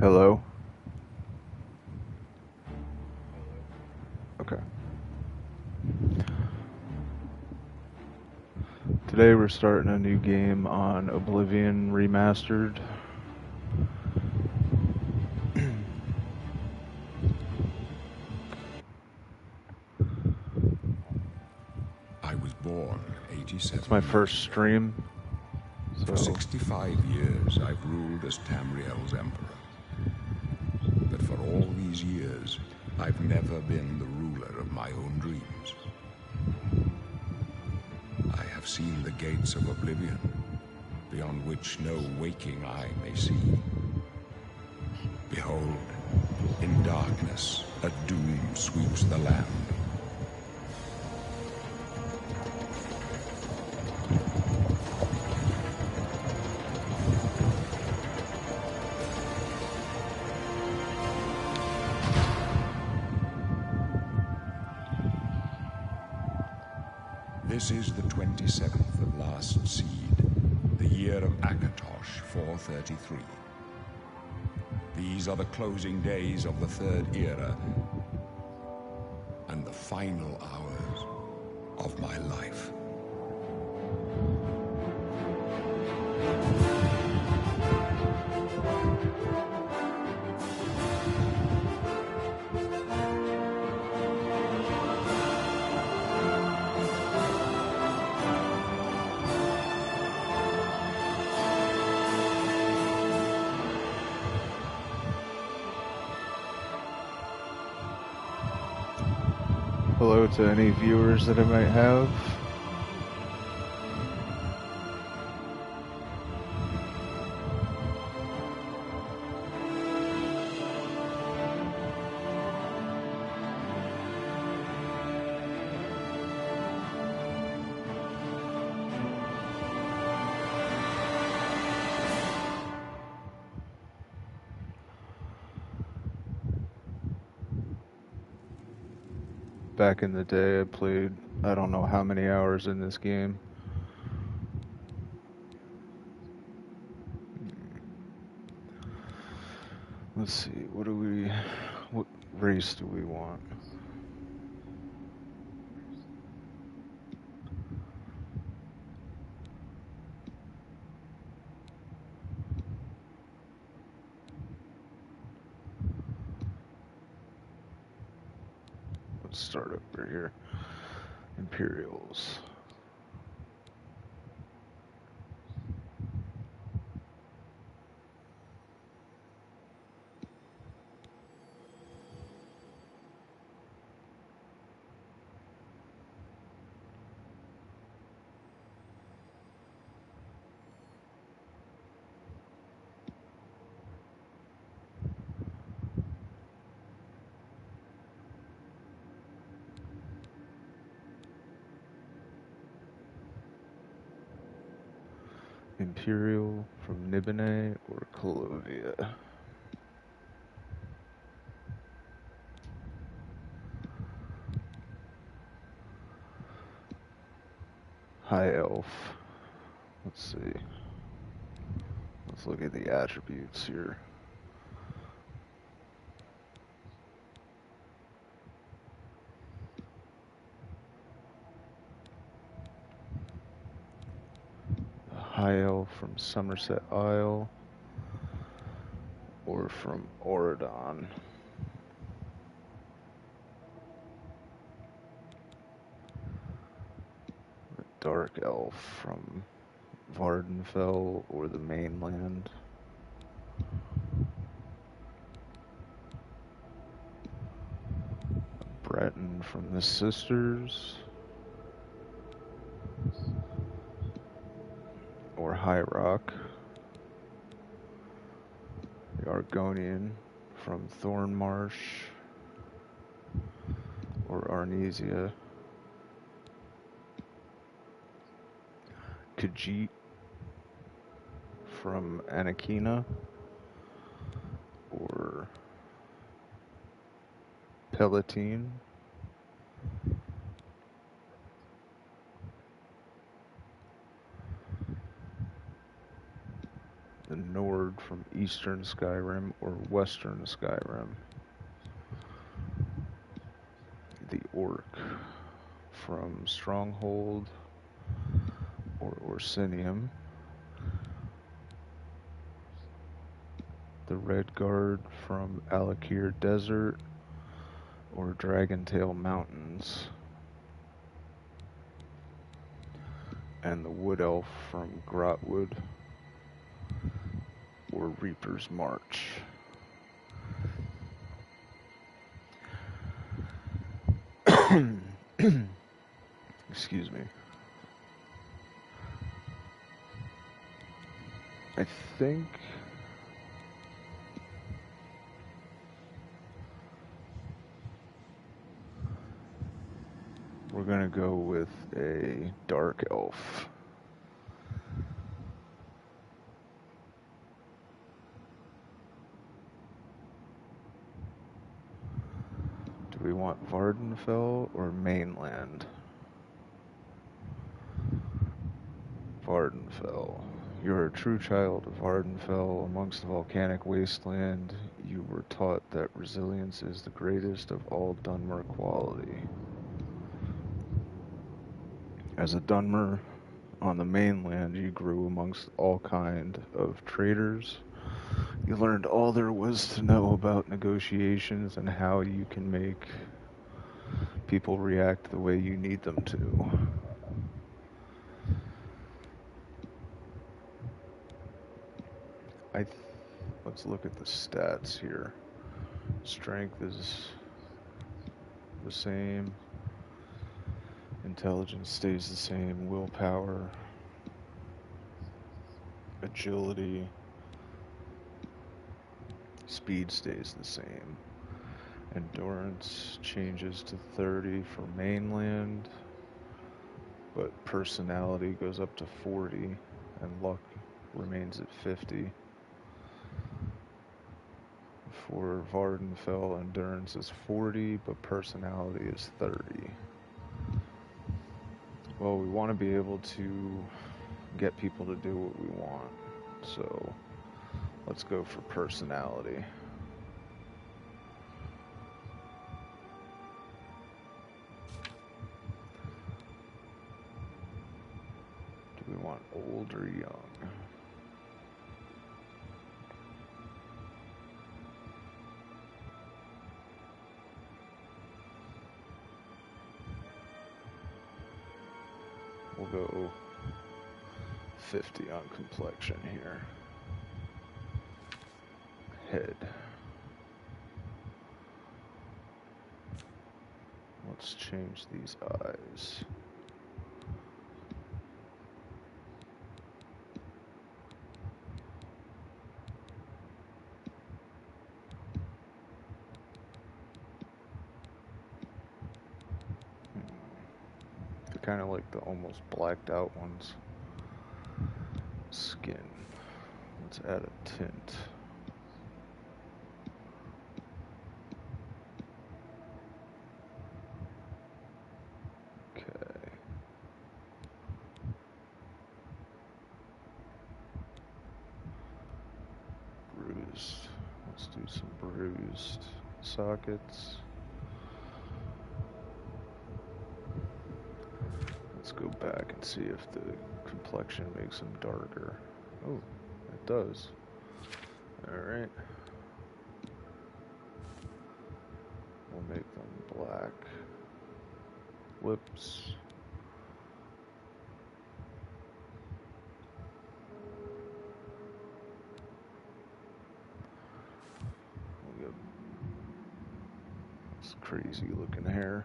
Hello? Okay. Today we're starting a new game on Oblivion Remastered. I was born 87 It's my first years ago. stream, For so 65 years, I've ruled as Tamriel's emperor. But for all these years, I've never been the ruler of my own dreams. I have seen the gates of Oblivion, beyond which no waking eye may see. Behold, in darkness, a doom sweeps the land. This is the 27th of last seed, the year of Akatosh 433. These are the closing days of the Third Era, and the final hours of my life. hello to any viewers that I might have. Back in the day, I played I don't know how many hours in this game. Let's see, what race do we want? Let's start over here. Imperials. Imperial from Nibene or Colovia? High Elf. Let's see. Let's look at the attributes here. High Elf from Somerset Isle or from Oradon. The Dark Elf from Vardenfell or the mainland. Breton from the Sisters or High Rock. The Argonian from Thornmarsh or Arnesia. Khajiit from Anakina or Palatine. The Nord from Eastern Skyrim or Western Skyrim. The Orc from Stronghold or Orsinium. The Red Guard from Alakir Desert or Dragontail Mountains. And the Wood Elf from Grotwood or Reaper's March. Excuse me. I think we're gonna go with a Dark Elf. Do we want Vardenfell or mainland? Vardenfell. You're a true child of Vardenfell. Amongst the volcanic wasteland, you were taught that resilience is the greatest of all Dunmer quality. As a Dunmer on the mainland, you grew amongst all kind of traders. You learned all there was to know about negotiations and how you can make people react the way you need them to. Let's look at the stats here. Strength is the same. Intelligence stays the same. Willpower. Agility. Speed stays the same. Endurance changes to 30 for mainland, but personality goes up to 40, and luck remains at 50. For Vardenfell, endurance is 40, but personality is 30. Well, we want to be able to get people to do what we want, so let's go for personality. Do we want old or young? We'll go 50 on complexion here. Head. Let's change these eyes. I kind of like the almost blacked out ones. Skin. Let's add a tint. Okay. Bruised. Let's do some bruised sockets. Let's go back and see if the complexion makes them darker. Oh, it does. Alright. We'll make them black. Lips. We'll get this crazy looking hair.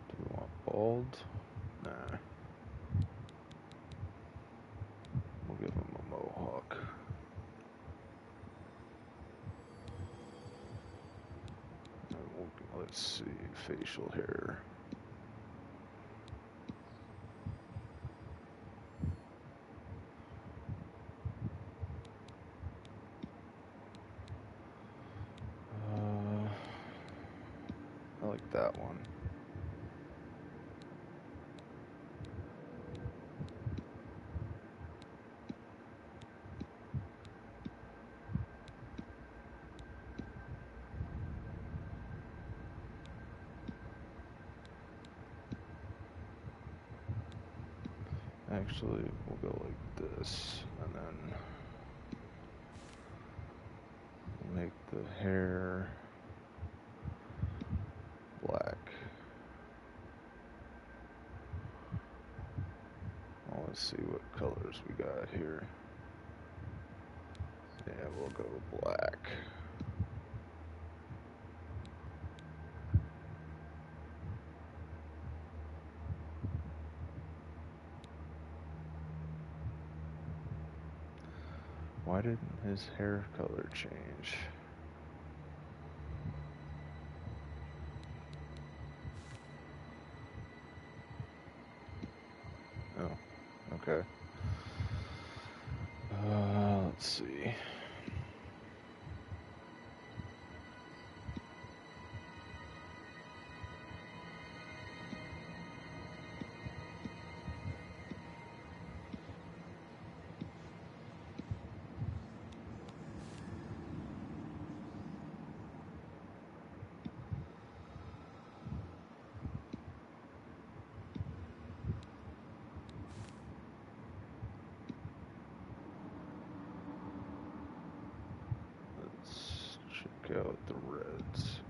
Do we want bald? Nah. We'll give him a mohawk. Let's see, facial hair. like that one. Actually, we'll go like this, and then we'll make the hair black. Well, let's see what colors we got here. Yeah, we'll go black. Why didn't his hair color change? Oh, okay. Let's see. Let's check out the reds.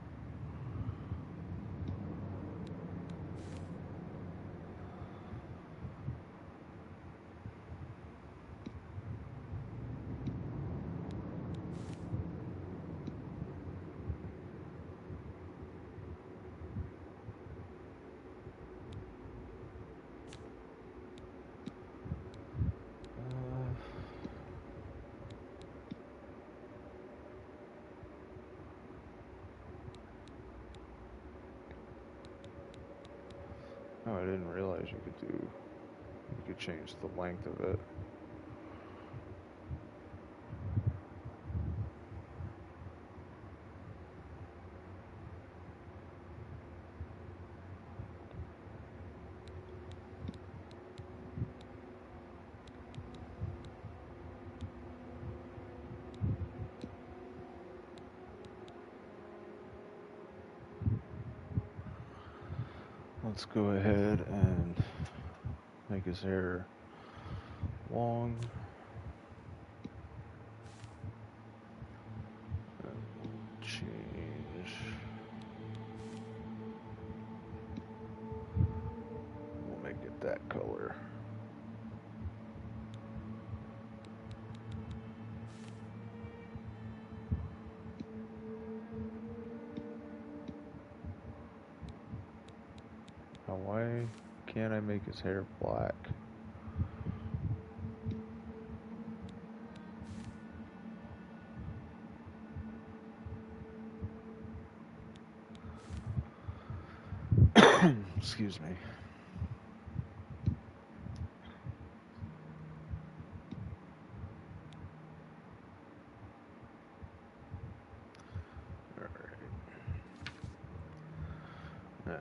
Oh, I didn't realize you could change the length of it. Let's go ahead and make his hair long. Change. We'll make it that color. Now, why can't I make his hair black? Excuse me. Alright. Now.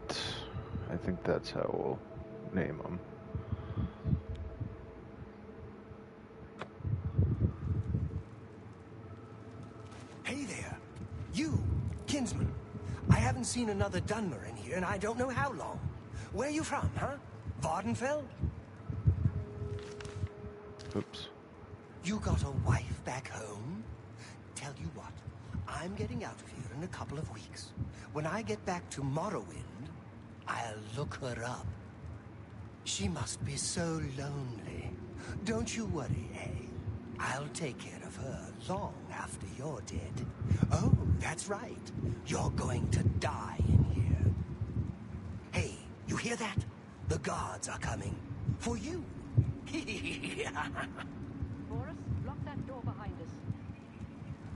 Right. I think that's how we'll name them. Hey there. You, kinsman. I haven't seen another Dunmer in here, and I don't know how long. Where you from, huh? Vardenfell? Oops. You got a wife back home? Tell you what, I'm getting out of here in a couple of weeks. When I get back to Morrowind, I'll look her up. She must be so lonely. Don't you worry, eh? I'll take care of her long after you're dead. Oh, that's right. You're going to die in here. Hey, you hear that? The guards are coming. For you. Boris, lock that door behind us.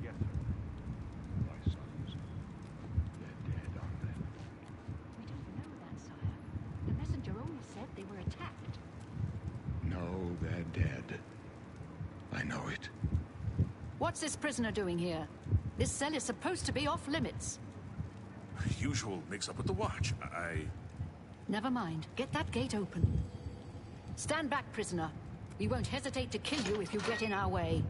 Yes, sir. My sons, they're dead, aren't they? We don't know that, sire. The messenger only said they were attacked. No, they're dead. I know it. What's this prisoner doing here? This cell is supposed to be off limits. Usual mix-up with the watch. Never mind. Get that gate open. Stand back, prisoner. We won't hesitate to kill you if you get in our way.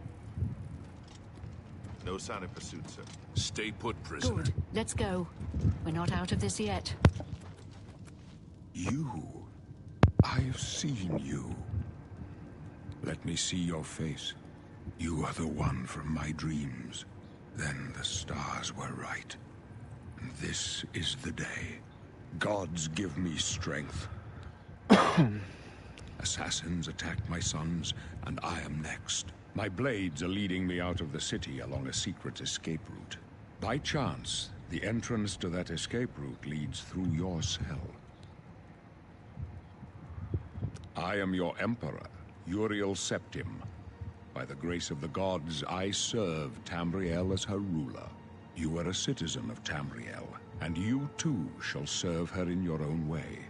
No sign of pursuit, sir. Stay put, prisoner. Good. Let's go. We're not out of this yet. You. I've seen you. Let me see your face. You are the one from my dreams. Then the stars were right. And this is the day. Gods give me strength. Assassins attacked my sons, and I am next. My blades are leading me out of the city along a secret escape route. By chance, the entrance to that escape route leads through your cell. I am your emperor, Uriel Septim. By the grace of the gods, I serve Tamriel as her ruler. You are a citizen of Tamriel, and you too shall serve her in your own way.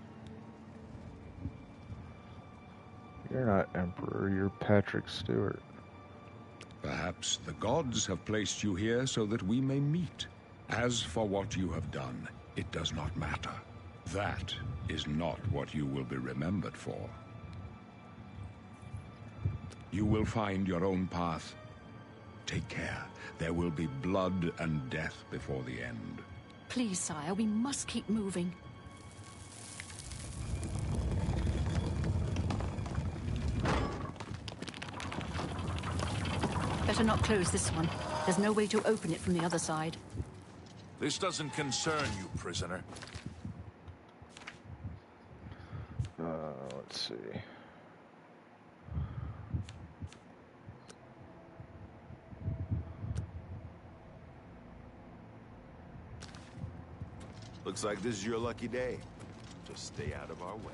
You're not Emperor, you're Patrick Stewart. Perhaps the gods have placed you here so that we may meet. As for what you have done, it does not matter. That is not what you will be remembered for. You will find your own path. Take care. There will be blood and death before the end. Please, sire, we must keep moving. Better not close this one. There's no way to open it from the other side. This doesn't concern you, prisoner. Let's see. Looks like this is your lucky day. Just stay out of our way.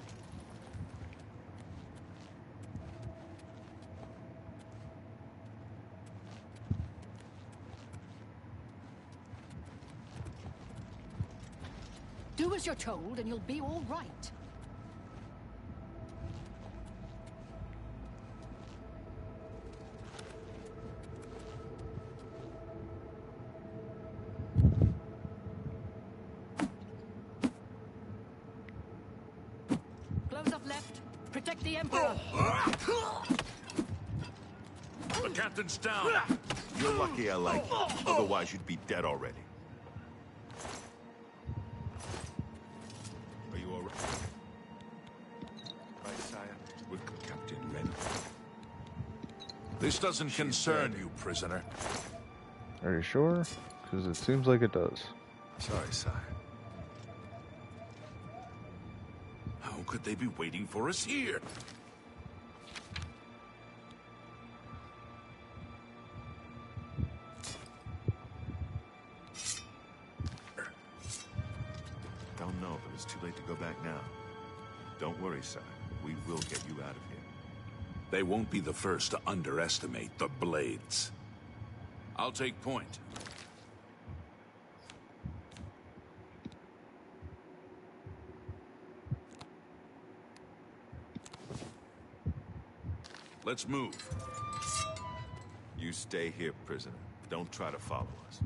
Do as you're told and you'll be all right. Close up left. Protect the Emperor. The captain's down. You're lucky I like you. Otherwise, you'd be dead already. Are you all right? Right, sire? With Captain Ren. This doesn't concern you, prisoner. Are you sure? Because it seems like it does. Sorry, sire. How could they be waiting for us here? Don't know, but it's too late to go back now. Don't worry, sire. We will get you out of here. They won't be the first to underestimate the Blades. I'll take point. Let's move. You stay here, prisoner. Don't try to follow us.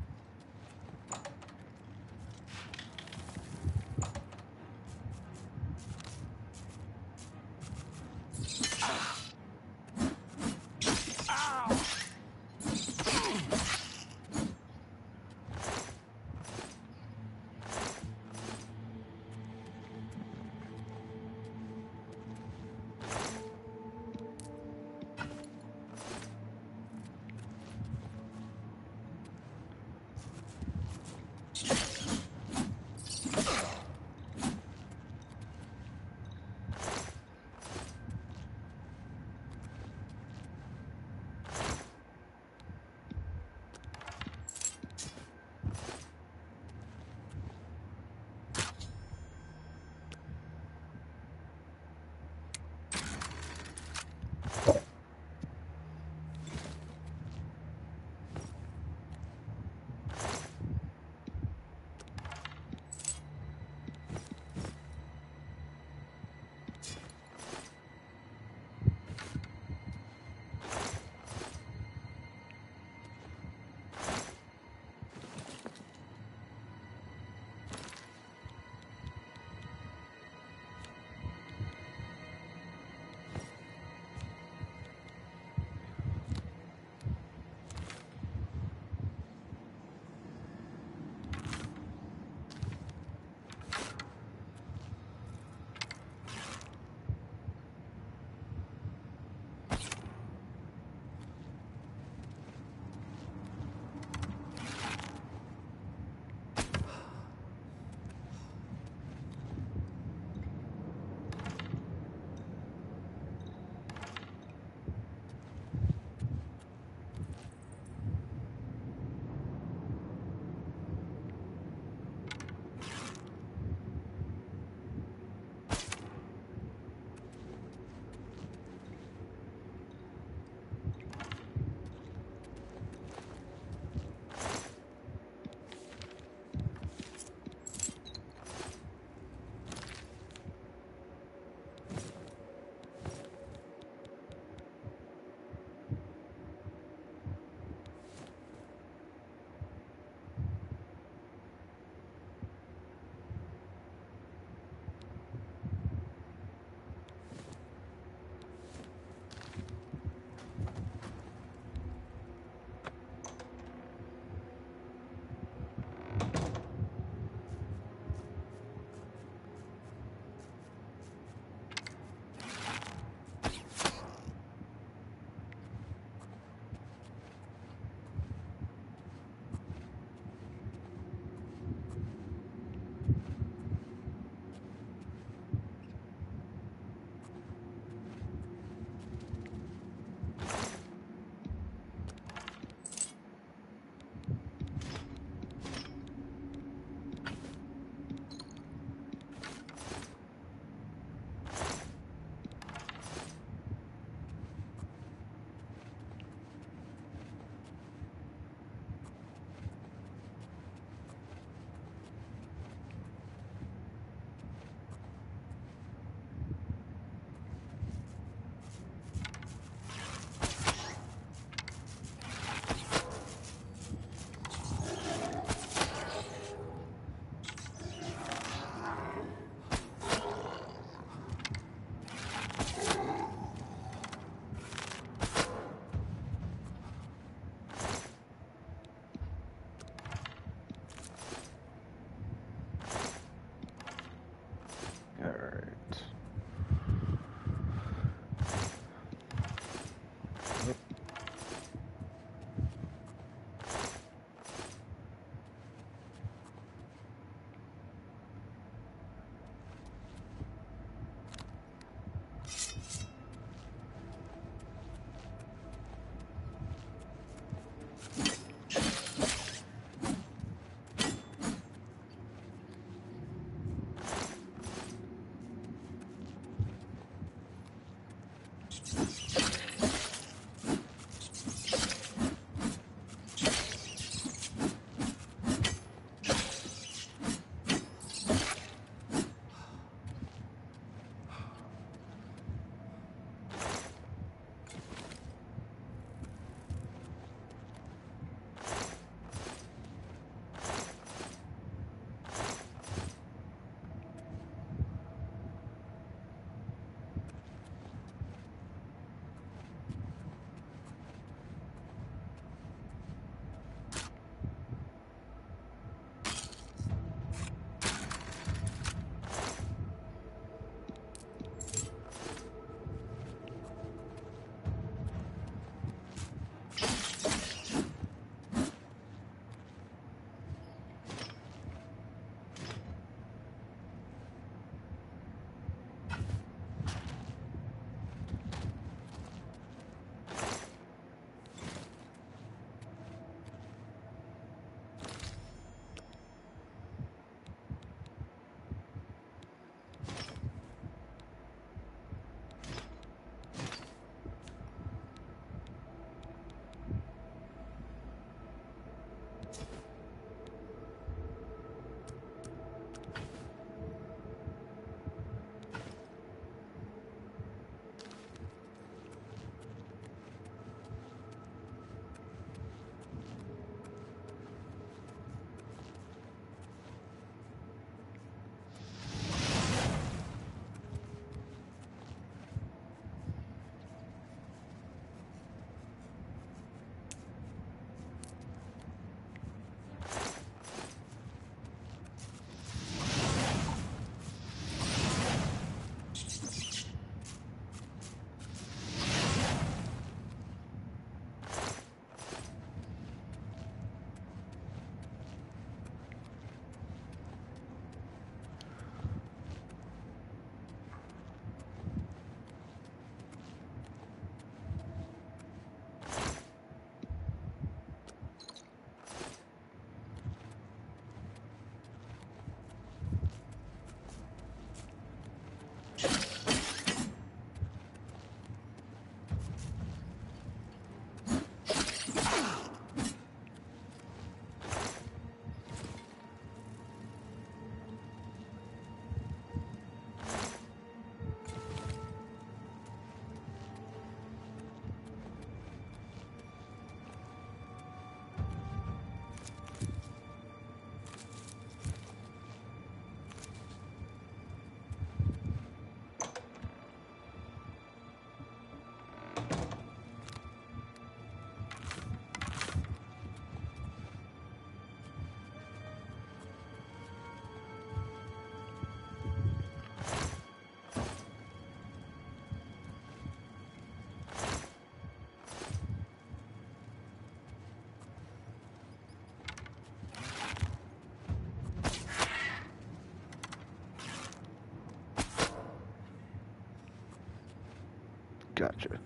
Gotcha.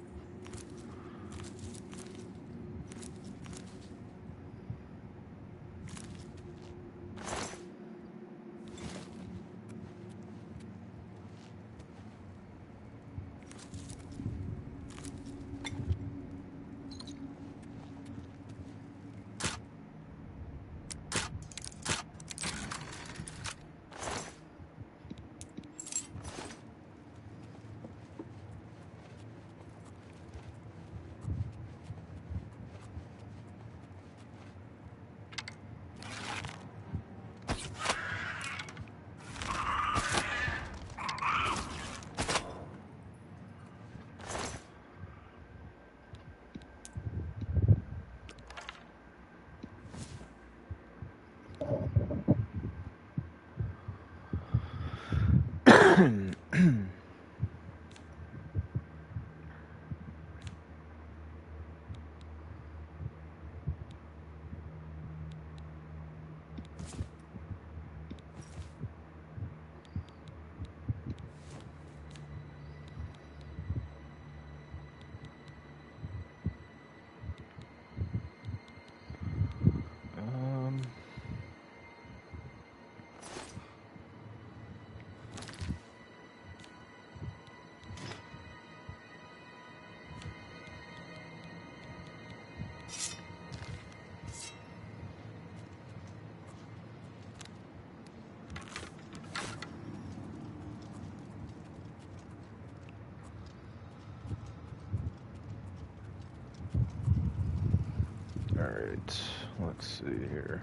Alright, let's see here.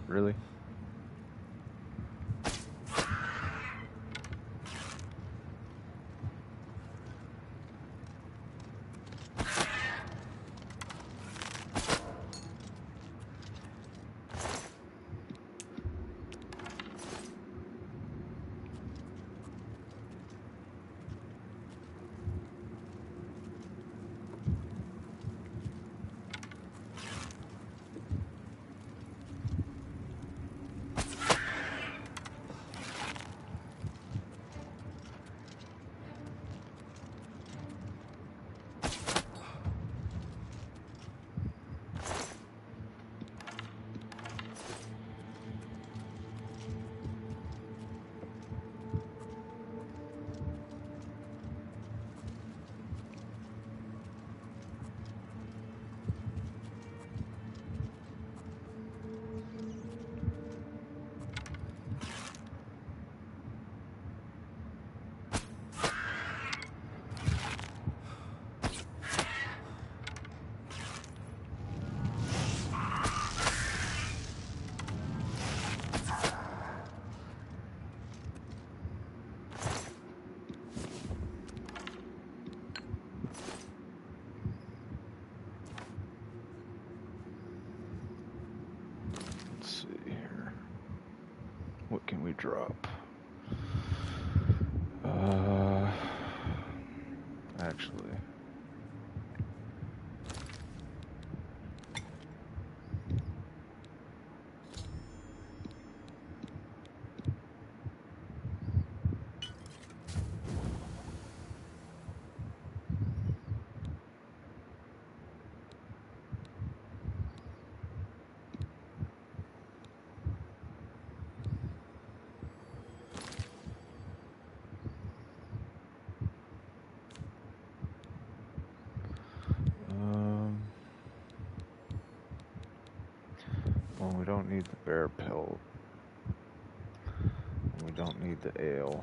Really? What can we drop? Actually. Well, we don't need the bear pelt. We don't need the ale.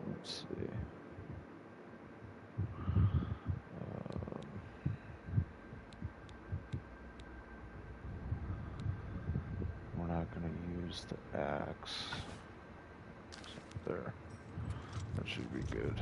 Let's see. We're not going to use the axe. There. That should be good.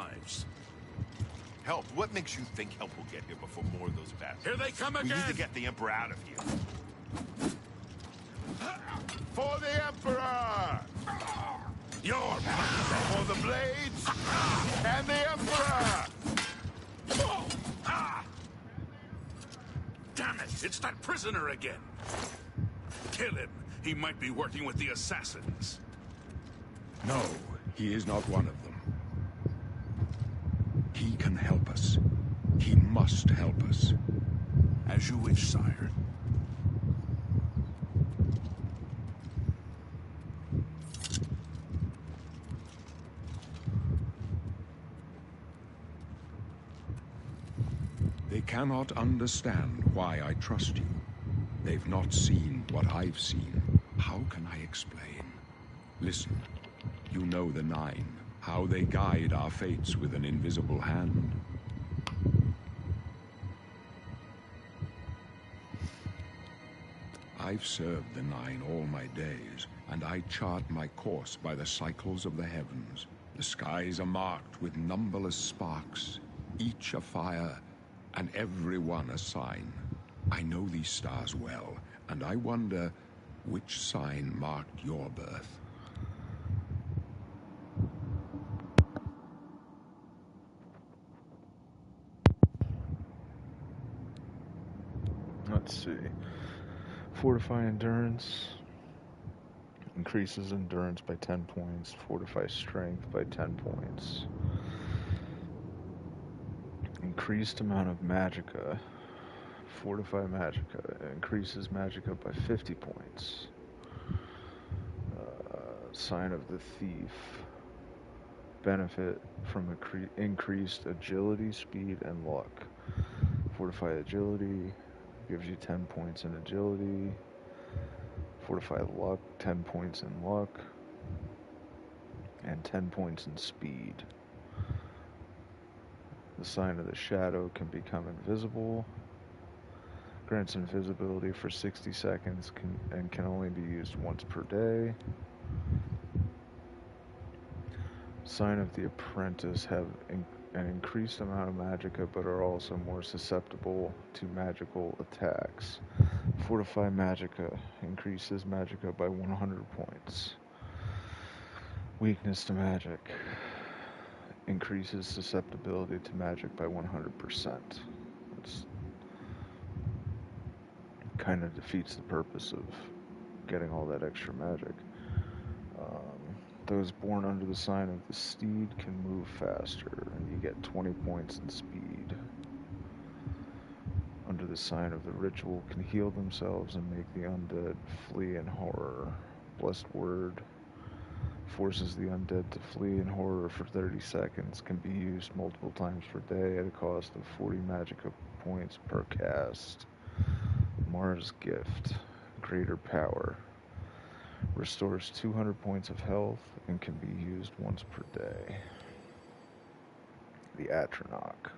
lives. Help? What makes you think help will get here before more of those bastards? Here they come We again! need to get the Emperor out of here. For the Emperor! Your For the Blades! And the Emperor! Damn it! It's that prisoner again! Kill him! He might be working with the assassins. No, he is not one of them. He can help us. He must help us. As you wish, sire. They cannot understand why I trust you. They've not seen what I've seen. How can I explain? Listen, you know the Nine, how they guide our fates with an invisible hand. I've served the Nine all my days, and I chart my course by the cycles of the heavens. The skies are marked with numberless sparks, each a fire, and every one a sign. I know these stars well, and I wonder which sign marked your birth. Let's see. Fortify endurance. Increases endurance by 10 points. Fortify strength by 10 points. Increased amount of magicka. Fortify magicka. Increases magicka by 50 points. Sign of the Thief. Benefit from increased agility, speed, and luck. Fortify agility. Gives you 10 points in agility. Fortify luck, 10 points in luck. And 10 points in speed. The Sign of the Shadow can become invisible. Grants invisibility for 60 seconds and can only be used once per day. Sign of the Apprentice have an increased amount of magicka, but are also more susceptible to magical attacks. Fortify magicka increases magicka by 100 points. Weakness to magic increases susceptibility to magic by 100%. It's kind of defeats the purpose of getting all that extra magic. Those born under the sign of the Steed can move faster, and you get 20 points in speed. Under the sign of the Ritual can heal themselves and make the undead flee in horror. Blessed Word forces the undead to flee in horror for 30 seconds, can be used multiple times per day at a cost of 40 magicka points per cast. Mars Gift, Greater Power. Restores 200 points of health and can be used once per day. The Atronach.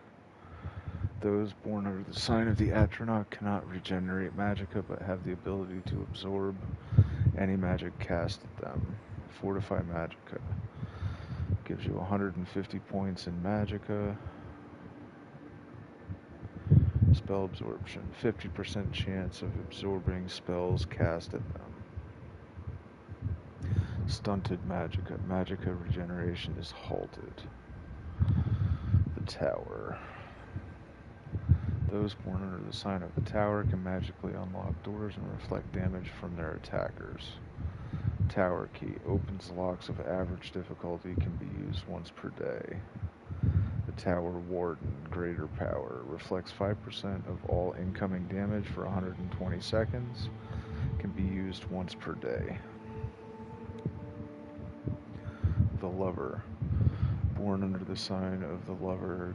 Those born under the sign of the Atronach cannot regenerate magicka, but have the ability to absorb any magic cast at them. Fortify magicka. Gives you 150 points in magicka. Spell absorption. 50% chance of absorbing spells cast at them. Stunted magicka. Magicka regeneration is halted. The Tower. Those born under the sign of the Tower can magically unlock doors and reflect damage from their attackers. Tower Key. Opens locks of average difficulty, can be used once per day. The Tower Warden. Greater Power. Reflects 5% of all incoming damage for 120 seconds. Can be used once per day. The Lover. Born under the sign of the Lover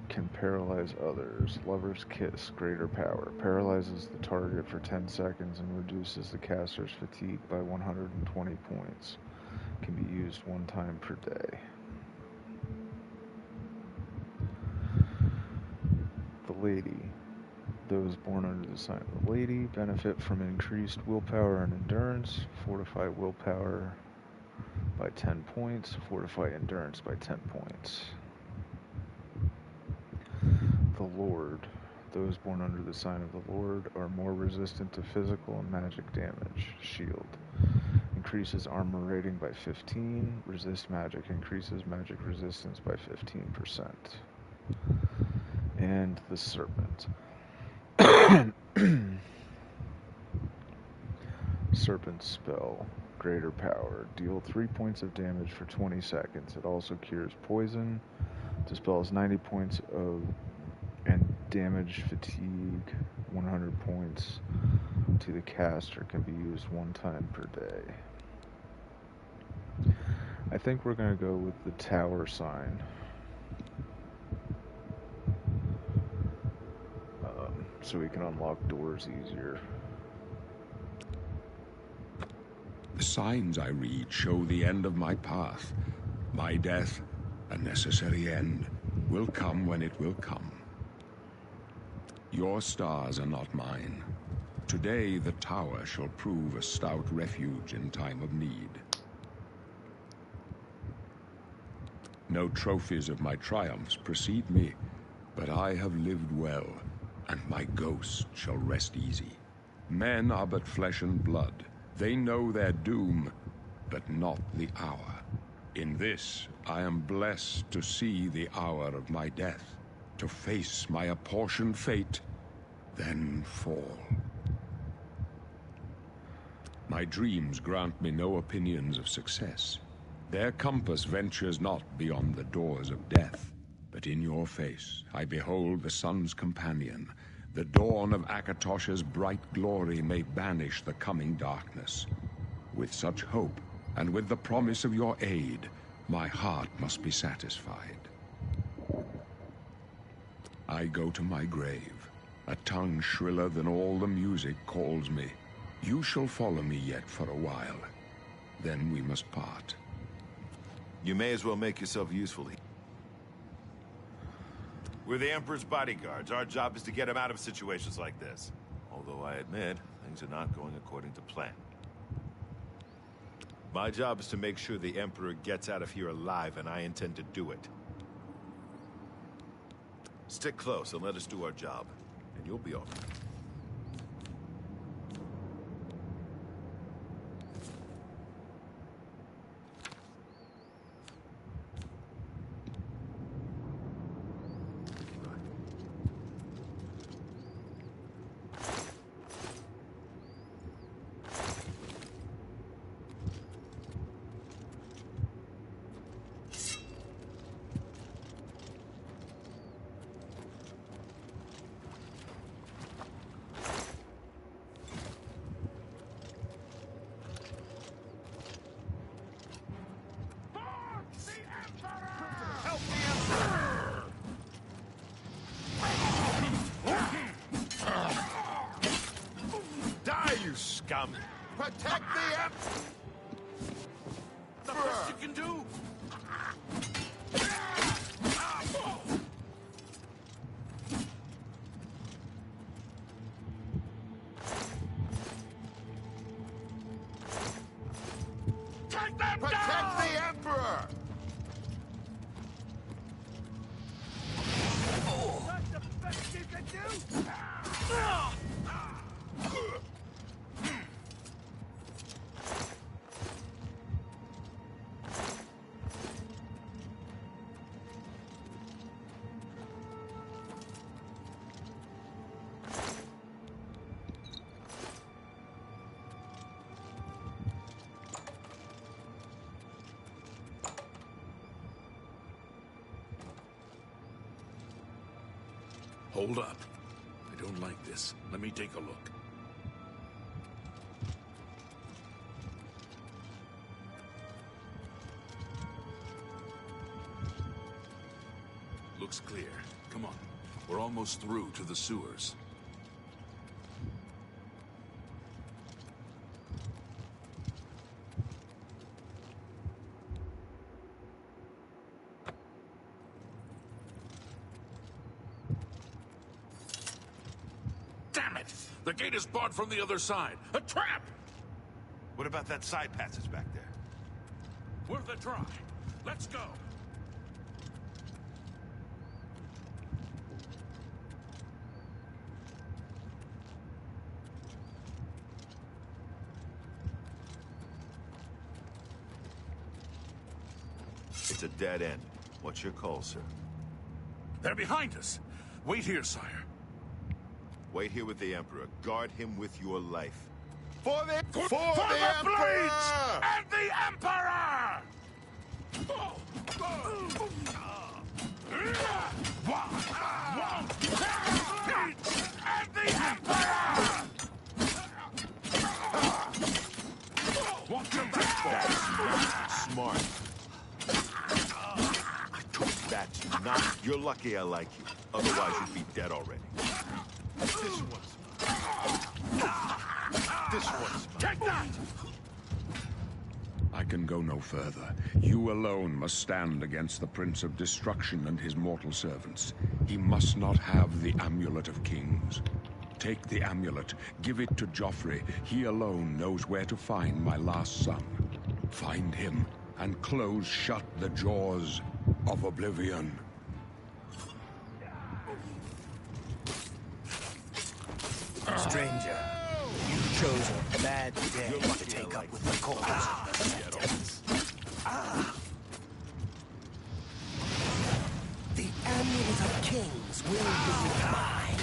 can paralyze others. Lover's Kiss. Greater Power. Paralyzes the target for 10 seconds and reduces the caster's fatigue by 120 points. Can be used one time per day. The Lady. Those born under the sign of the Lady benefit from increased willpower and endurance. Fortify willpower by 10 points. Fortify endurance by 10 points. Those born under the sign of the Lord are more resistant to physical and magic damage. Shield. Increases armor rating by 15. Resist magic. Increases magic resistance by 15%. And the Serpent. Serpent spell. Greater power. Deal 3 points of damage for 20 seconds. It also cures poison. Dispels 90 points of and damage fatigue 100 points to the caster. Can be used 1 time per day. I think we're going to go with the tower sign. So we can unlock doors easier. The signs I read show the end of my path. My death, a necessary end, will come when it will come. Your stars are not mine. Today the tower shall prove a stout refuge in time of need. No trophies of my triumphs precede me, but I have lived well, and my ghost shall rest easy. Men are but flesh and blood. They know their doom, but not the hour. In this, I am blessed to see the hour of my death, to face my apportioned fate, then fall. My dreams grant me no opinions of success. Their compass ventures not beyond the doors of death. But in your face, I behold the sun's companion. The dawn of Akatosh's bright glory may banish the coming darkness. With such hope, and with the promise of your aid, my heart must be satisfied. I go to my grave. A tongue shriller than all the music calls me. You shall follow me yet for a while. Then we must part. You may as well make yourself useful. We're the Emperor's bodyguards. Our job is to get him out of situations like this. Although I admit, things are not going according to plan. My job is to make sure the Emperor gets out of here alive, and I intend to do it. Stick close and let us do our job, and you'll be all right. Scum! Protect the Emperor! The best you can do! Take them down! Protect the Emperor! That's the best you can do! Hold up. I don't like this. Let me take a look. Looks clear. Come on. We're almost through to the sewers. The gate is barred from the other side. A trap! What about that side passage back there? Worth a try. Let's go. It's a dead end. What's your call, sir? They're behind us. Wait here, sire. Wait here with the Emperor. Guard him with your life. For the Blades Emperor! and the Emperor! And the Emperor! Walk your back. That's not smart. That's not. You're lucky I like you. Otherwise, you'd be dead already. This one's mine. Take that! I can go no further. You alone must stand against the Prince of Destruction and his mortal servants. He must not have the Amulet of Kings. Take the amulet, give it to Joffrey. He alone knows where to find my last son. Find him, and close shut the jaws of Oblivion. Stranger, you chose a bad day to take up with the cause of the sentence. The Amulet of Kings will be mine.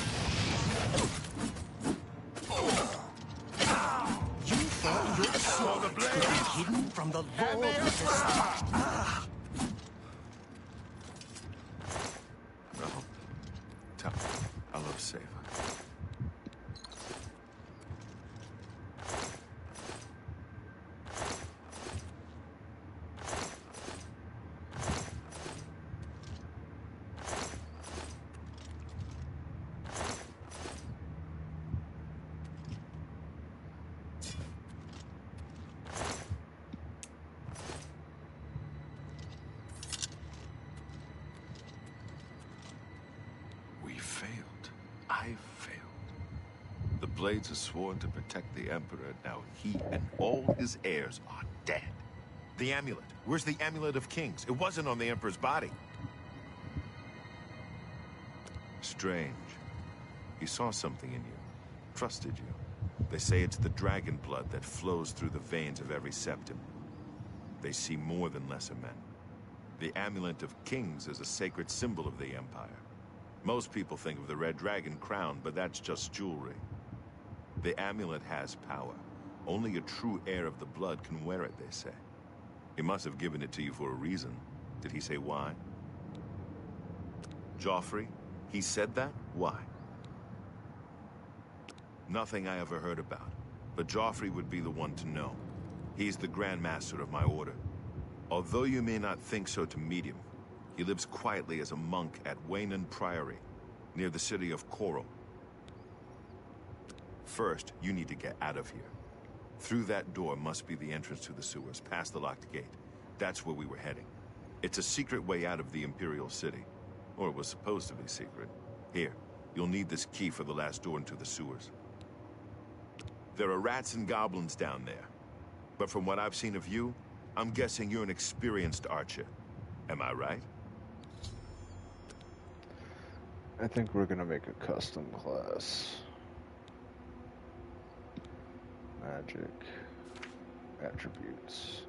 You thought your sword could be hidden from the Lord of Destruction. No. Tell me. I love Sava. I failed. The Blades are sworn to protect the Emperor. Now he and all his heirs are dead. The amulet. Where's the Amulet of Kings? It wasn't on the Emperor's body. Strange. He saw something in you. Trusted you. They say it's the dragon blood that flows through the veins of every septim. They see more than lesser men. The Amulet of Kings is a sacred symbol of the Empire. Most people think of the Red Dragon crown, but that's just jewelry. The amulet has power. Only a true heir of the blood can wear it, they say. He must have given it to you for a reason. Did he say why? Joffrey? He said that? Why? Nothing I ever heard about. But Joffrey would be the one to know. He's the Grand Master of my order. Although you may not think so to meet him, he lives quietly as a monk at Waynon Priory, near the city of Coral. First, you need to get out of here. Through that door must be the entrance to the sewers, past the locked gate. That's where we were heading. It's a secret way out of the Imperial City. Or it was supposed to be secret. Here, you'll need this key for the last door into the sewers. There are rats and goblins down there. But from what I've seen of you, I'm guessing you're an experienced archer. Am I right? I think we're gonna make a custom class. Magic. Attributes.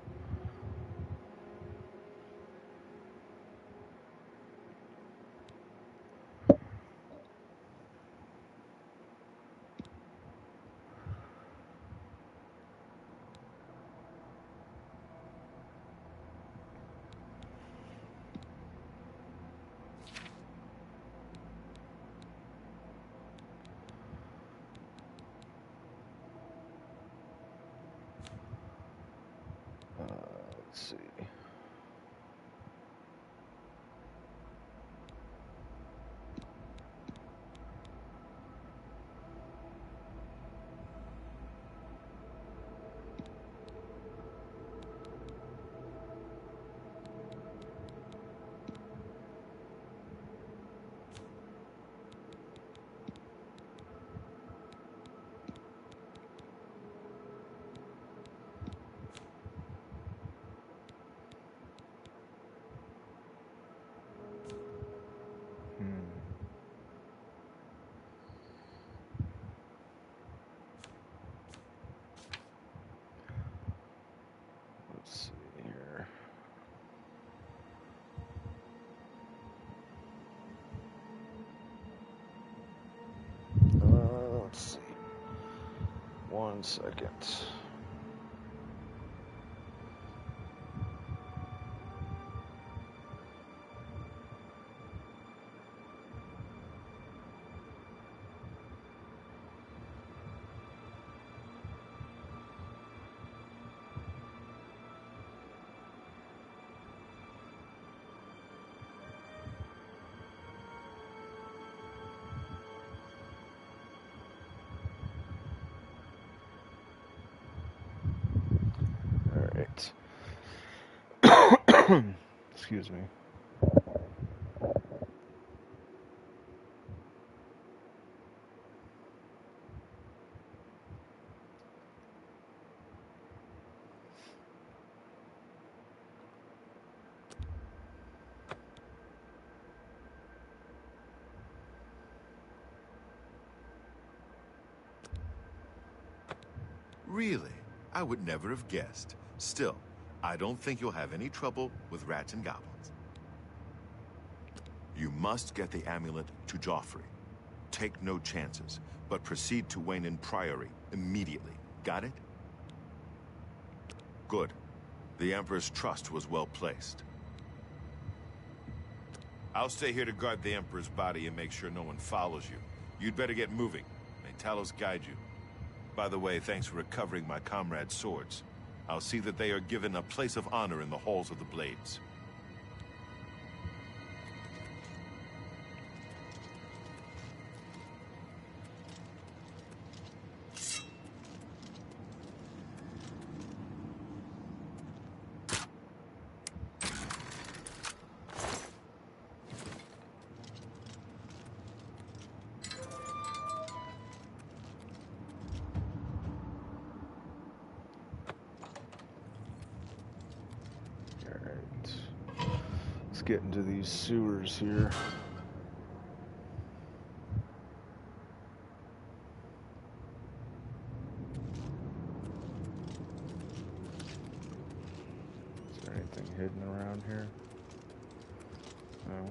Let's see. 1 second. Excuse me. Really? I would never have guessed. Still, I don't think you'll have any trouble with rats and goblins. You must get the amulet to Joffrey. Take no chances, but proceed to Wayne Priory immediately. Got it? Good. The Emperor's trust was well placed. I'll stay here to guard the Emperor's body and make sure no one follows you. You'd better get moving. May Talos guide you. By the way, thanks for recovering my comrades' swords. I'll see that they are given a place of honor in the halls of the Blades. Let's get into these sewers here. Is there anything hidden around here? No.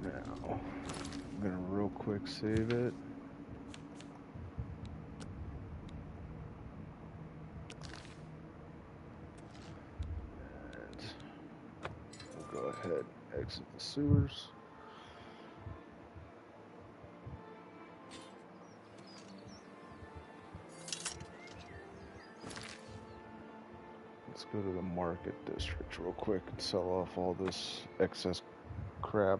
Now, I'm gonna real quick save it. And we'll go ahead and exit the sewers. Let's go to the market district real quick and sell off all this excess crap.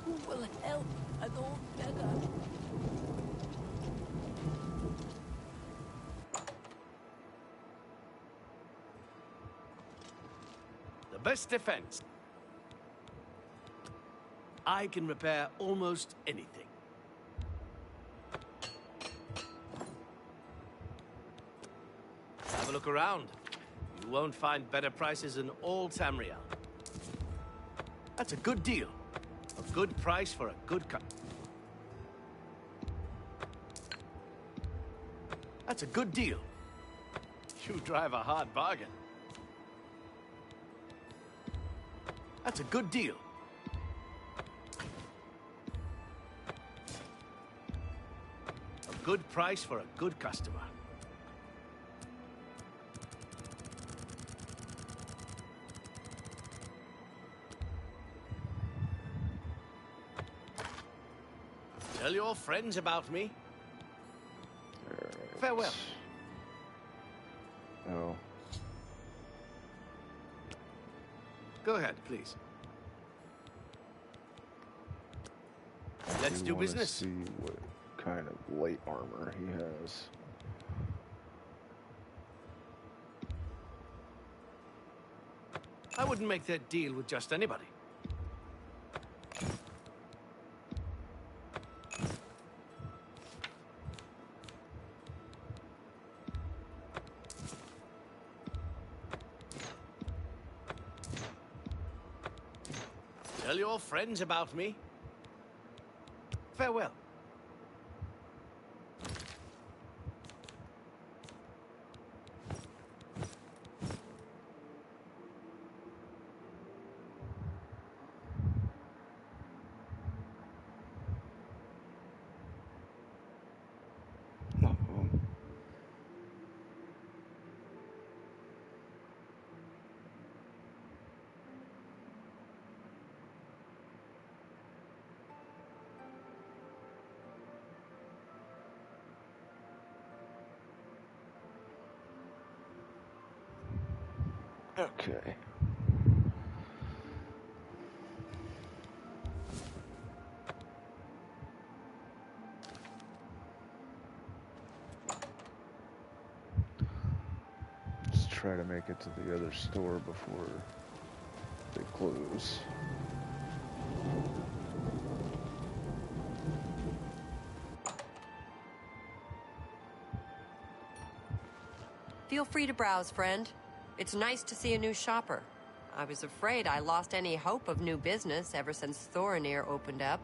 Who will help an old beggar? The best defense. I can repair almost anything. Have a look around. You won't find better prices in all Tamriel. That's a good deal. A good price for a good cut. That's a good deal. You drive a hard bargain. That's a good deal. A good price for a good customer. Tell your friends about me. Alright. Farewell. Oh. Go ahead, please. Let's I do wanna business. See what kind of light armor he has. I wouldn't make that deal with just anybody. Tell your friends about me. Farewell. Okay. Let's try to make it to the other store before they close. Feel free to browse, friend. It's nice to see a new shopper. I was afraid I lost any hope of new business ever since Thorinir opened up.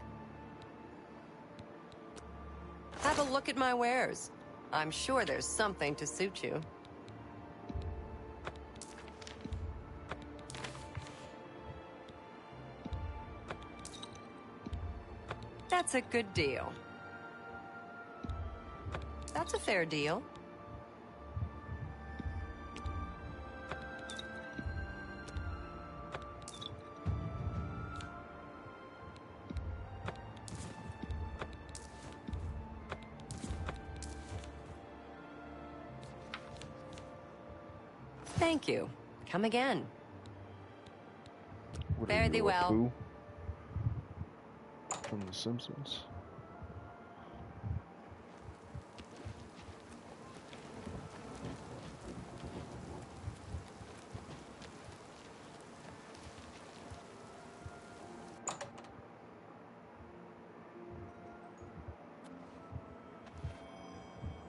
Have a look at my wares. I'm sure there's something to suit you. That's a good deal. That's a fair deal. Thank you. Come again. What Fare are thee you, well. Apu? From The Simpsons.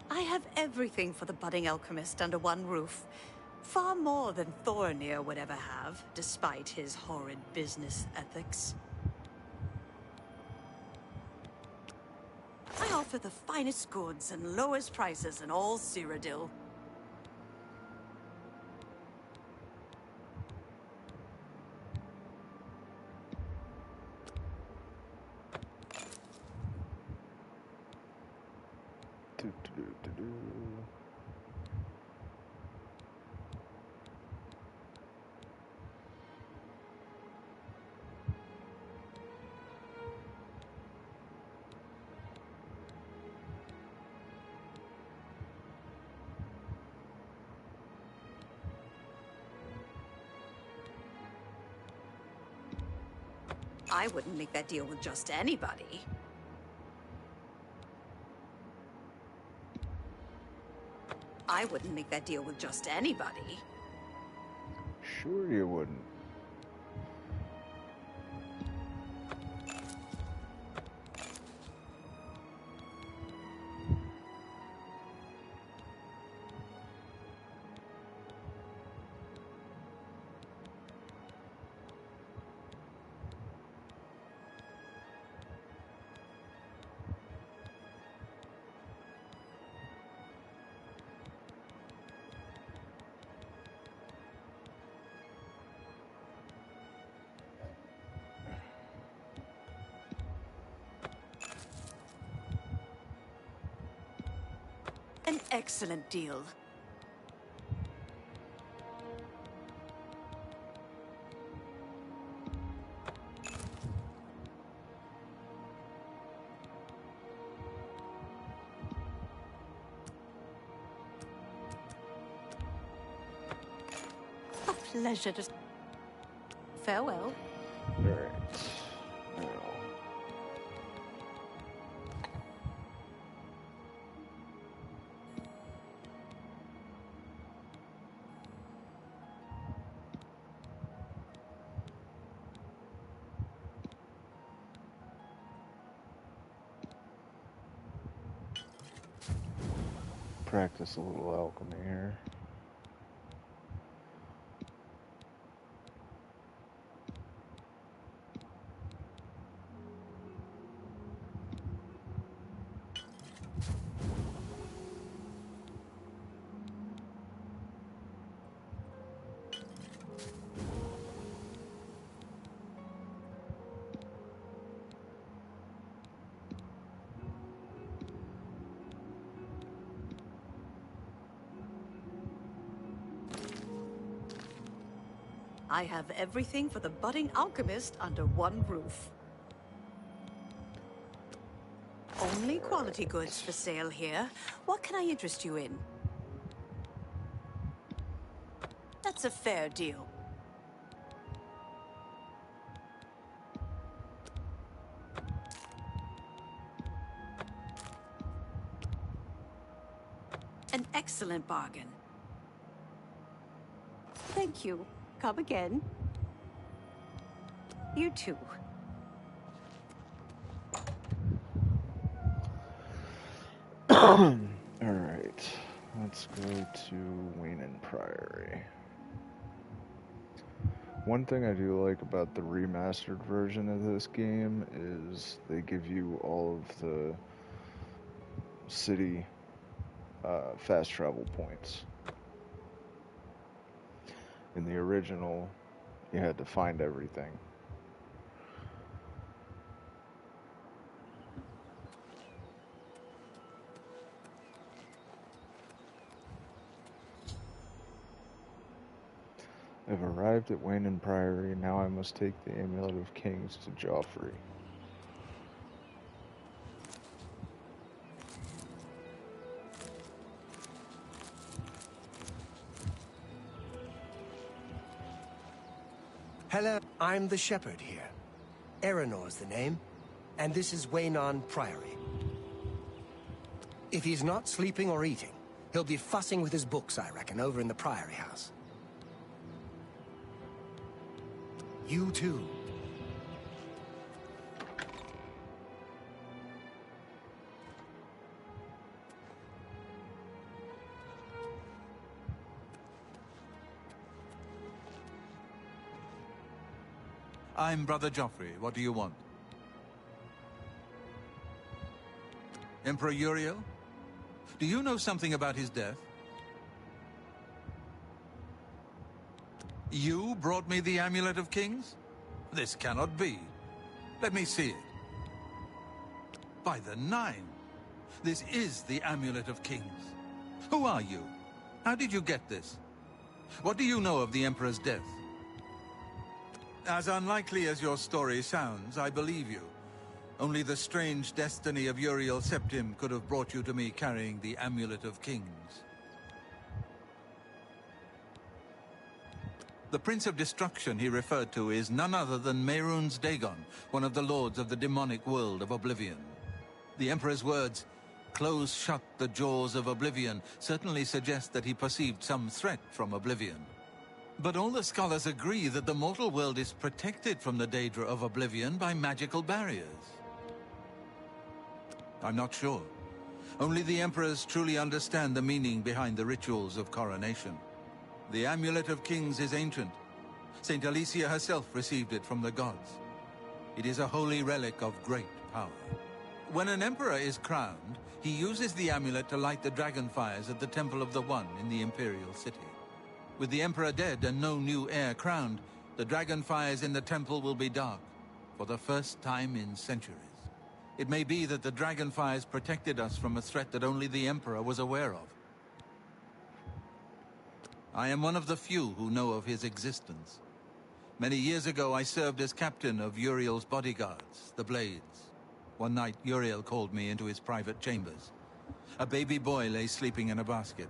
I have everything for the budding alchemist under one roof. Far more than Thorinir would ever have, despite his horrid business ethics. I offer the finest goods and lowest prices in all Cyrodiil. Do-do-do-do-do. I wouldn't make that deal with just anybody. I wouldn't make that deal with just anybody. Sure you wouldn't. excellent deal. A pleasure to... Farewell. Alright. Now. Practice a little alchemy here. I have everything for the budding alchemist under one roof. Only quality goods for sale here. What can I interest you in? That's a fair deal. An excellent bargain. Thank you. Come again. You too. Alright. Let's go to Wayne Priory. One thing I do like about the remastered version of this game is they give you all of the city fast travel points. In the original, you had to find everything. I've arrived at Wayne Priory, now I must take the Amulet of Kings to Joffrey. Hello, I'm the shepherd here. Eranor's the name, and this is Wayne Priory. If he's not sleeping or eating, he'll be fussing with his books, I reckon, over in the Priory house. You too. I'm Brother Joffrey. What do you want? Emperor Uriel? Do you know something about his death? You brought me the Amulet of Kings? This cannot be. Let me see it. By the Nine! This is the Amulet of Kings. Who are you? How did you get this? What do you know of the Emperor's death? As unlikely as your story sounds, I believe you. Only the strange destiny of Uriel Septim could have brought you to me carrying the Amulet of Kings. The Prince of Destruction he referred to is none other than Mehrunes Dagon, one of the lords of the demonic world of Oblivion. The Emperor's words, "Close shut the jaws of Oblivion," certainly suggest that he perceived some threat from Oblivion. But all the scholars agree that the mortal world is protected from the Daedra of Oblivion by magical barriers. I'm not sure. Only the Emperors truly understand the meaning behind the rituals of coronation. The Amulet of Kings is ancient. Saint Alicia herself received it from the gods. It is a holy relic of great power. When an emperor is crowned, he uses the amulet to light the dragon fires at the Temple of the One in the Imperial City. With the Emperor dead and no new heir crowned, the dragon fires in the temple will be dark, for the first time in centuries. It may be that the dragon fires protected us from a threat that only the Emperor was aware of. I am one of the few who know of his existence. Many years ago, I served as captain of Uriel's bodyguards, the Blades. One night, Uriel called me into his private chambers. A baby boy lay sleeping in a basket.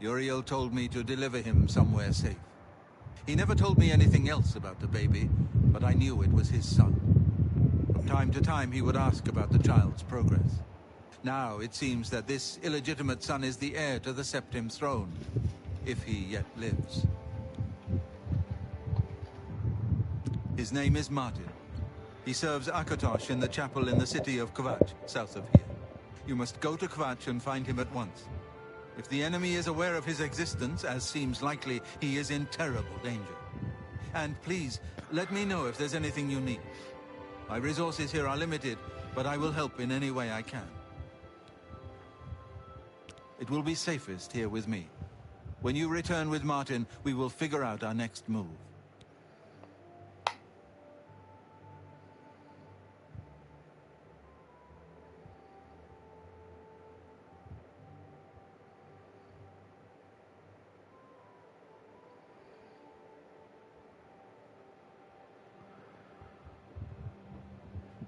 Uriel told me to deliver him somewhere safe. He never told me anything else about the baby, but I knew it was his son. From time to time, he would ask about the child's progress. Now, it seems that this illegitimate son is the heir to the Septim throne, if he yet lives. His name is Martin. He serves Akatosh in the chapel in the city of Kvatch, south of here. You must go to Kvatch and find him at once. If the enemy is aware of his existence, as seems likely, he is in terrible danger. And please, let me know if there's anything you need. My resources here are limited, but I will help in any way I can. It will be safest here with me. When you return with Martin, we will figure out our next move.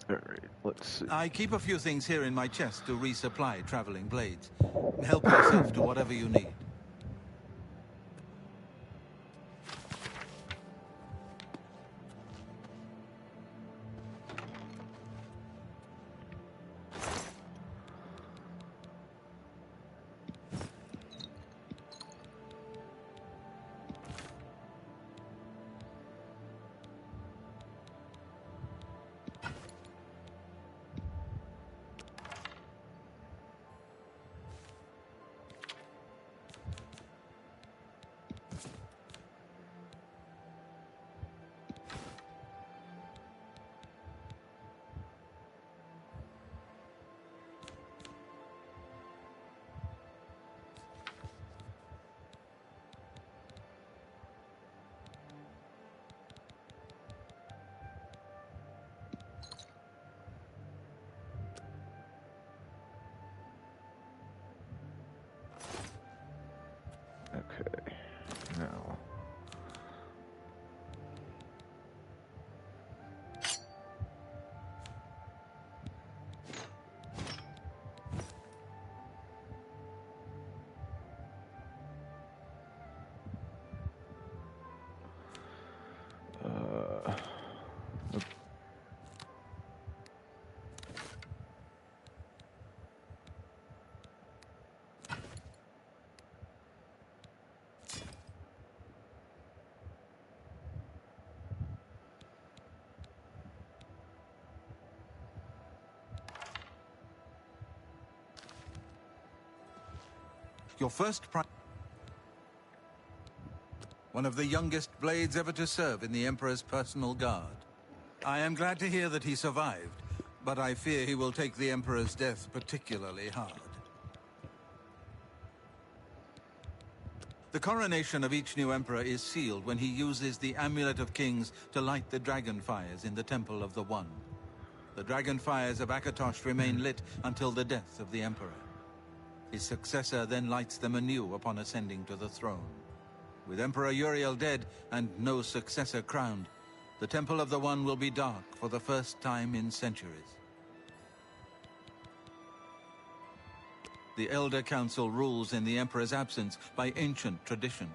Alright, let's see. I keep a few things here in my chest to resupply traveling blades. Help yourself to whatever you need. Okay, now. Uh, Your first one of the youngest blades ever to serve in the Emperor's personal guard. I am glad to hear that he survived, but I fear he will take the Emperor's death particularly hard. The coronation of each new Emperor is sealed when he uses the Amulet of Kings to light the dragon fires in the Temple of the One. The dragon fires of Akatosh remain lit until the death of the Emperor. His successor then lights them anew upon ascending to the throne. With Emperor Uriel dead and no successor crowned, the Temple of the One will be dark for the first time in centuries. The Elder Council rules in the Emperor's absence by ancient tradition.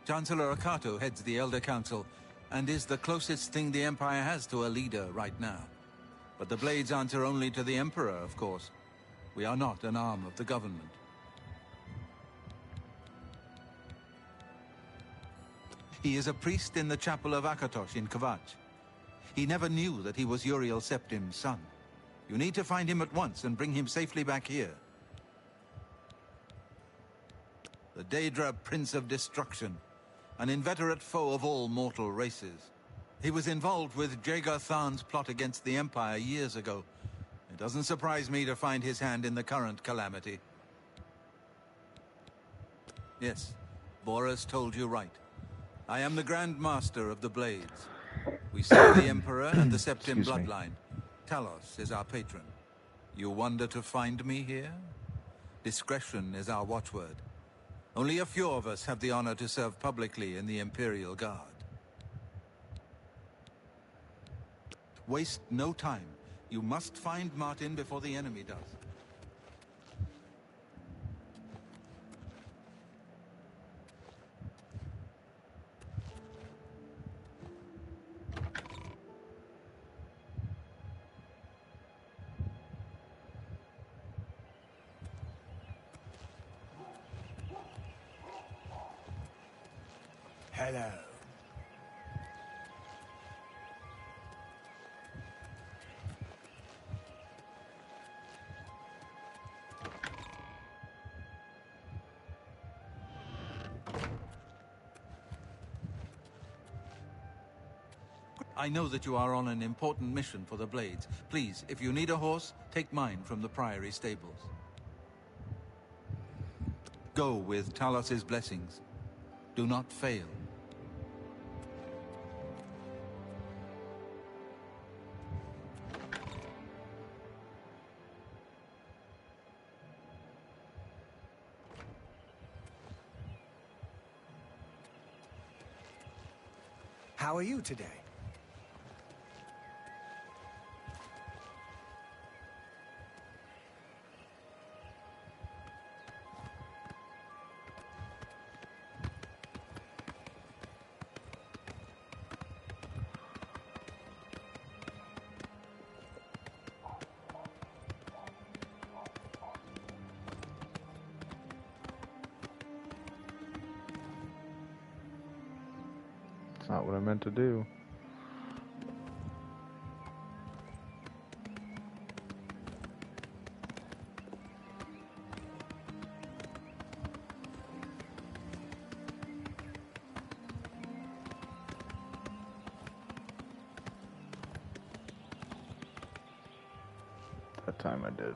Chancellor Akato heads the Elder Council and is the closest thing the Empire has to a leader right now. But the Blades answer only to the Emperor, of course. We are not an arm of the government. He is a priest in the chapel of Akatosh in Kvatch. He never knew that he was Uriel Septim's son. You need to find him at once and bring him safely back here. The Daedra Prince of Destruction, an inveterate foe of all mortal races. He was involved with Jagar Tharn's plot against the Empire years ago. It doesn't surprise me to find his hand in the current calamity. Yes, Boris told you right. I am the Grand Master of the Blades. We serve the Emperor and the Septim bloodline. Talos is our patron. You wonder to find me here? Discretion is our watchword. Only a few of us have the honor to serve publicly in the Imperial Guard. Waste no time. You must find Martin before the enemy does. Hello. I know that you are on an important mission for the Blades. Please, if you need a horse, take mine from the Priory stables. Go with Talos's blessings. Do not fail. How are you today? It's not what I meant to do. That time I did.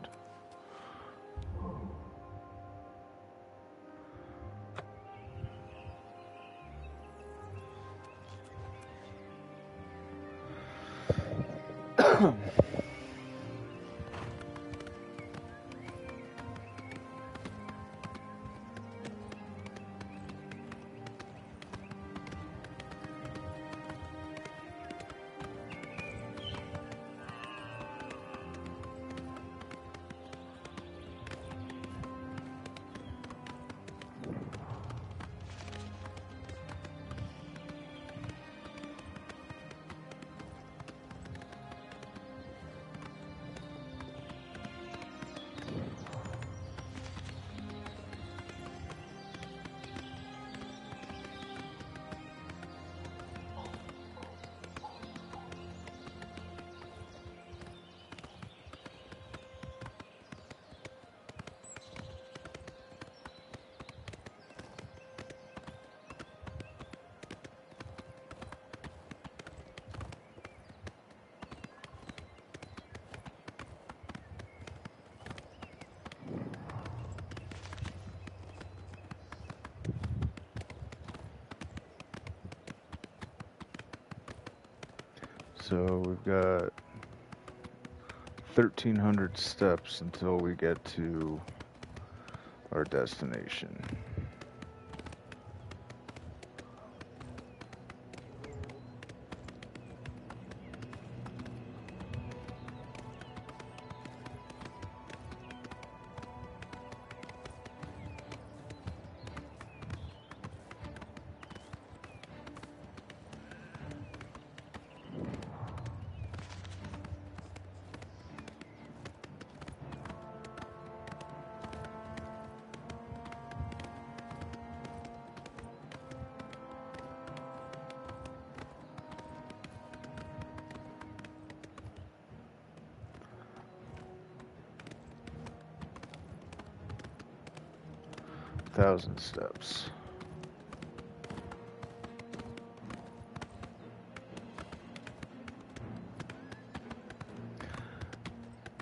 So we've got 1,300 steps until we get to our destination. Thousand steps.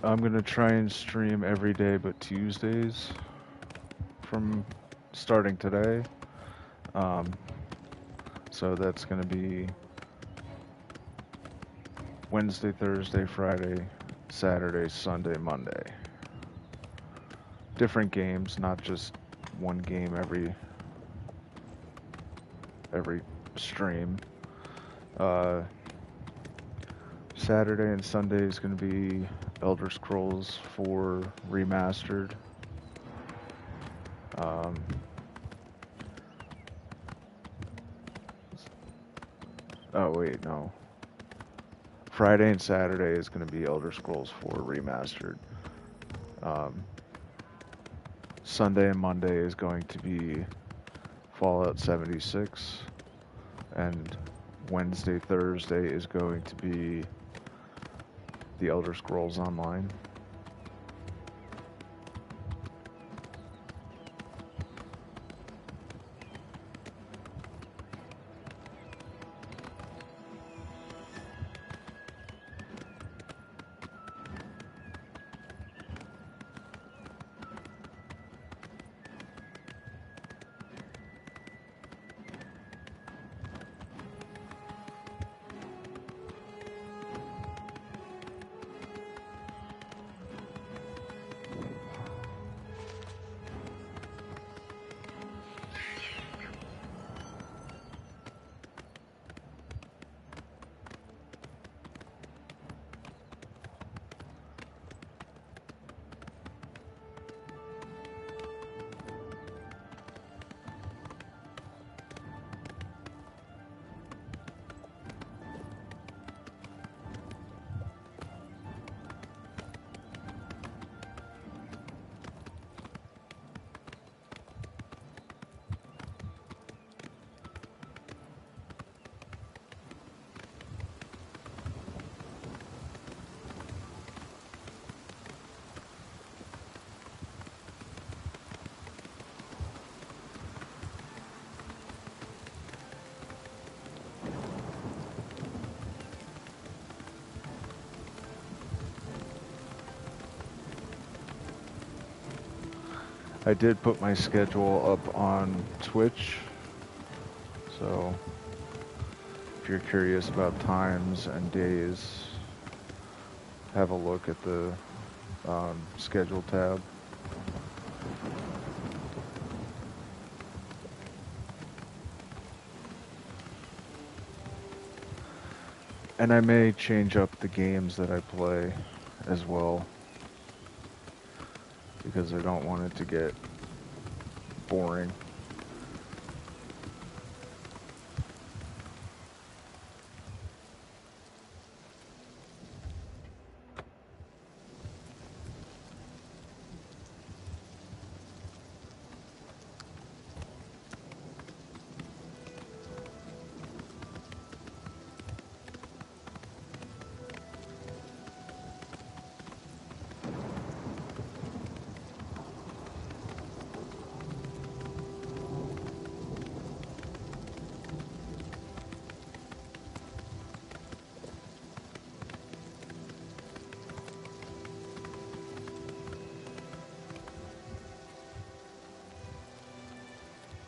I'm gonna try and stream every day but Tuesdays from starting today. So that's gonna be Wednesday, Thursday, Friday, Saturday, Sunday, Monday. Different games, not just one game every stream. Saturday and Sunday is going to be Elder Scrolls 4 Remastered. Oh wait, no. Friday and Saturday is going to be Elder Scrolls 4 Remastered. Sunday and Monday is going to be Fallout 76. And Wednesday, Thursday is going to be the Elder Scrolls Online. I did put my schedule up on Twitch, so if you're curious about times and days, have a look at the schedule tab. And I may change up the games that I play as well, because I don't want it to get boring.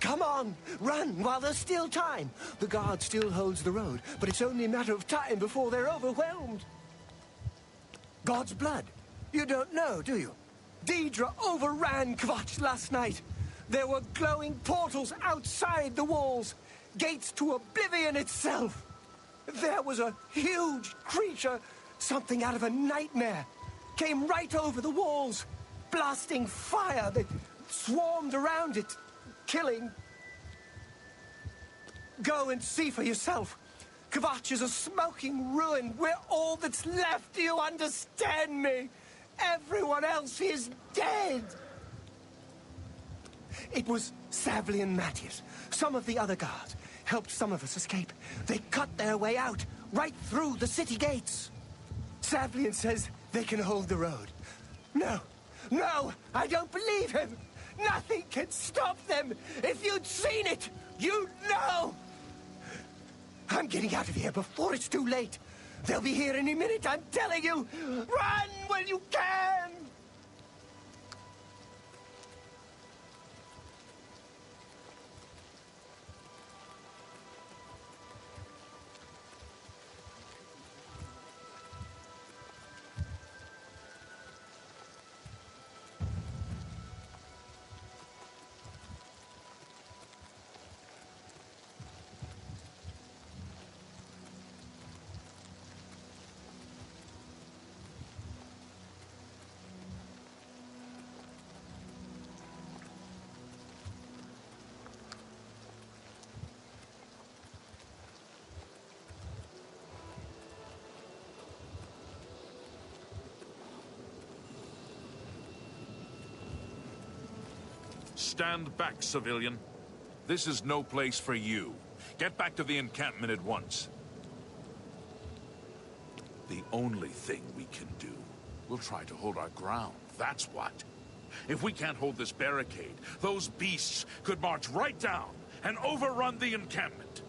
Come on, run while there's still time. The guard still holds the road, but it's only a matter of time before they're overwhelmed. God's blood. You don't know, do you? Deidre overran Kvatch last night. There were glowing portals outside the walls, gates to Oblivion itself. There was a huge creature, something out of a nightmare, came right over the walls, blasting fire that swarmed around it, killing. Go and see for yourself. Kvatch is a smoking ruin. We're all that's left. Do you understand me? Everyone else is dead. It was Savli and Matthias. Some of the other guards helped some of us escape. They cut their way out, right through the city gates. Savlian says they can hold the road. No, I don't believe him. Nothing can stop them. If you'd seen it, you'd know. I'm getting out of here before it's too late. They'll be here any minute, I'm telling you. Run when you can! Stand back, civilian. This is no place for you. Get back to the encampment at once. The only thing we can do, we'll try to hold our ground, that's what. If we can't hold this barricade, those beasts could march right down and overrun the encampment.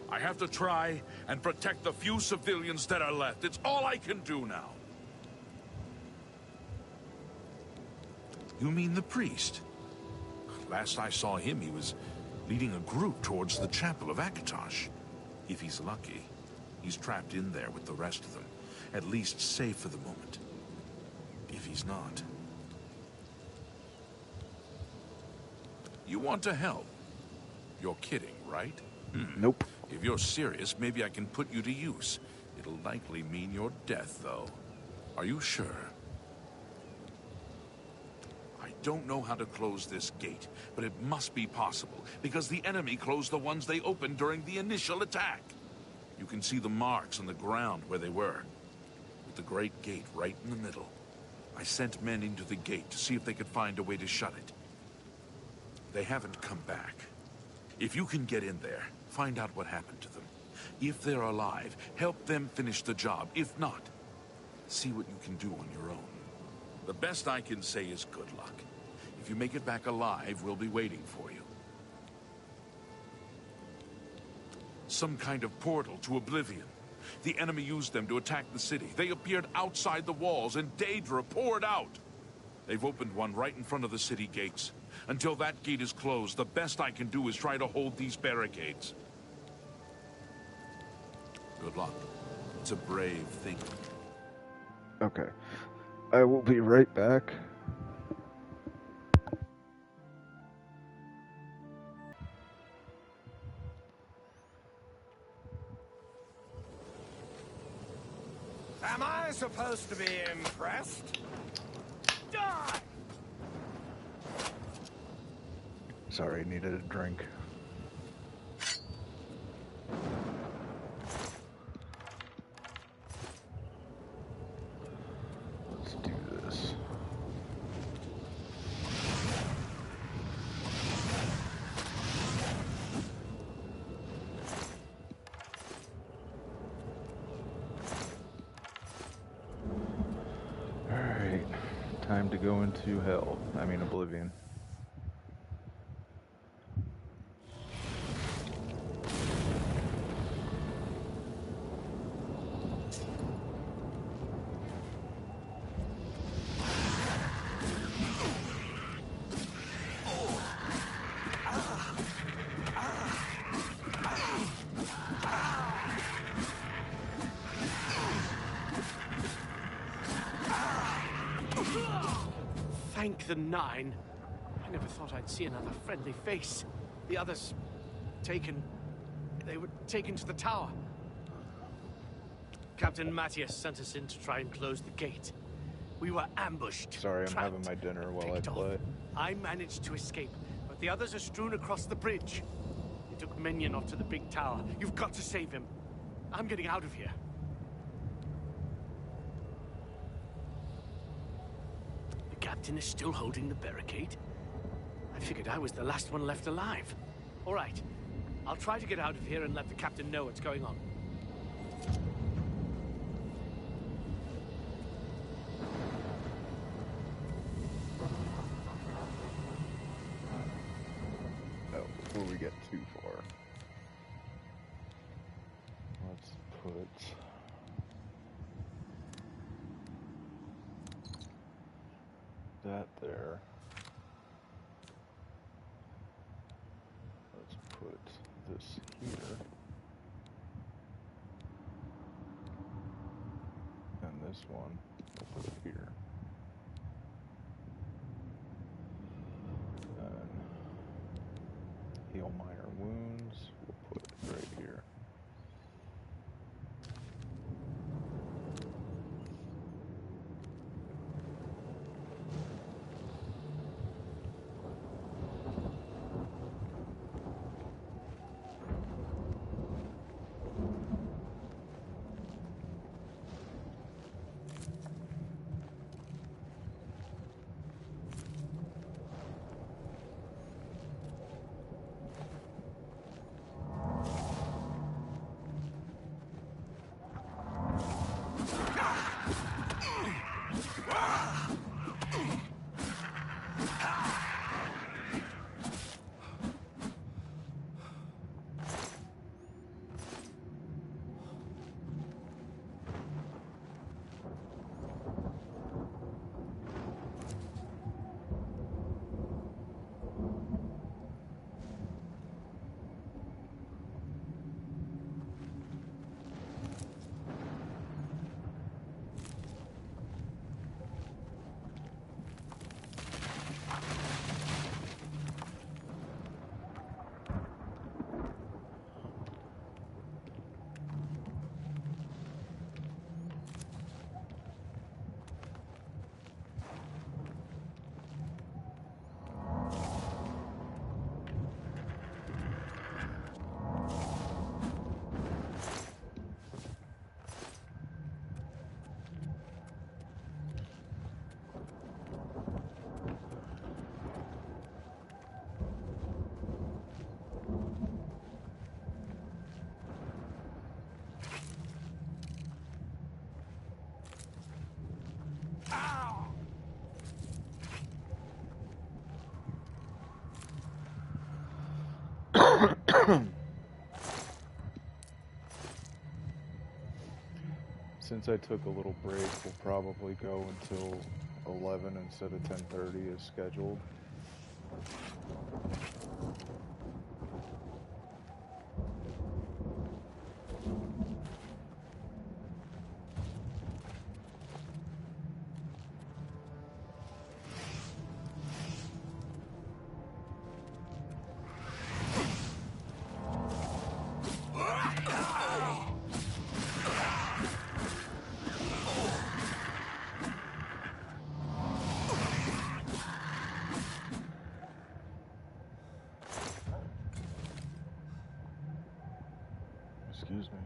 I have to try and protect the few civilians that are left. It's all I can do now. You mean the priest? Last I saw him, he was leading a group towards the chapel of Akatosh. If he's lucky, he's trapped in there with the rest of them, at least safe for the moment. If he's not... You want to help? You're kidding, right? Nope. If you're serious, maybe I can put you to use. It'll likely mean your death, though. Are you sure? I don't know how to close this gate, but it must be possible, because the enemy closed the ones they opened during the initial attack. You can see the marks on the ground where they were, with the great gate right in the middle. I sent men into the gate to see if they could find a way to shut it. They haven't come back. If you can get in there, find out what happened to them. If they're alive, help them finish the job. If not, see what you can do on your own. The best I can say is good luck. If you make it back alive, we'll be waiting for you. Some kind of portal to Oblivion. The enemy used them to attack the city. They appeared outside the walls, and Daedra poured out. They've opened one right in front of the city gates. Until that gate is closed, the best I can do is try to hold these barricades. Good luck. It's a brave thing. Okay. I will be right back. Am I supposed to be impressed? Die! Sorry, I needed a drink. Let's do this. Alright, time to go into hell. I mean Oblivion. Thank the Nine. I never thought I'd see another friendly face. The others... taken... They were taken to the tower. Captain Matthias sent us in to try and close the gate. We were ambushed. Sorry, I'm trapped, having my dinner while I picked off. play. I managed to escape, but the others are strewn across the bridge. They took Menionov to the big tower. You've got to save him. I'm getting out of here. The captain is still holding the barricade. I figured I was the last one left alive. All right. I'll try to get out of here and let the captain know what's going on. Oh, before we get too far, let's put that there. Let's put this here. And this one, we'll put here. And heal minor wounds, we'll put it right here. Since I took a little break, we'll probably go until 11 instead of 10:30 as scheduled. Excuse me.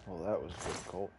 Well, that was difficult.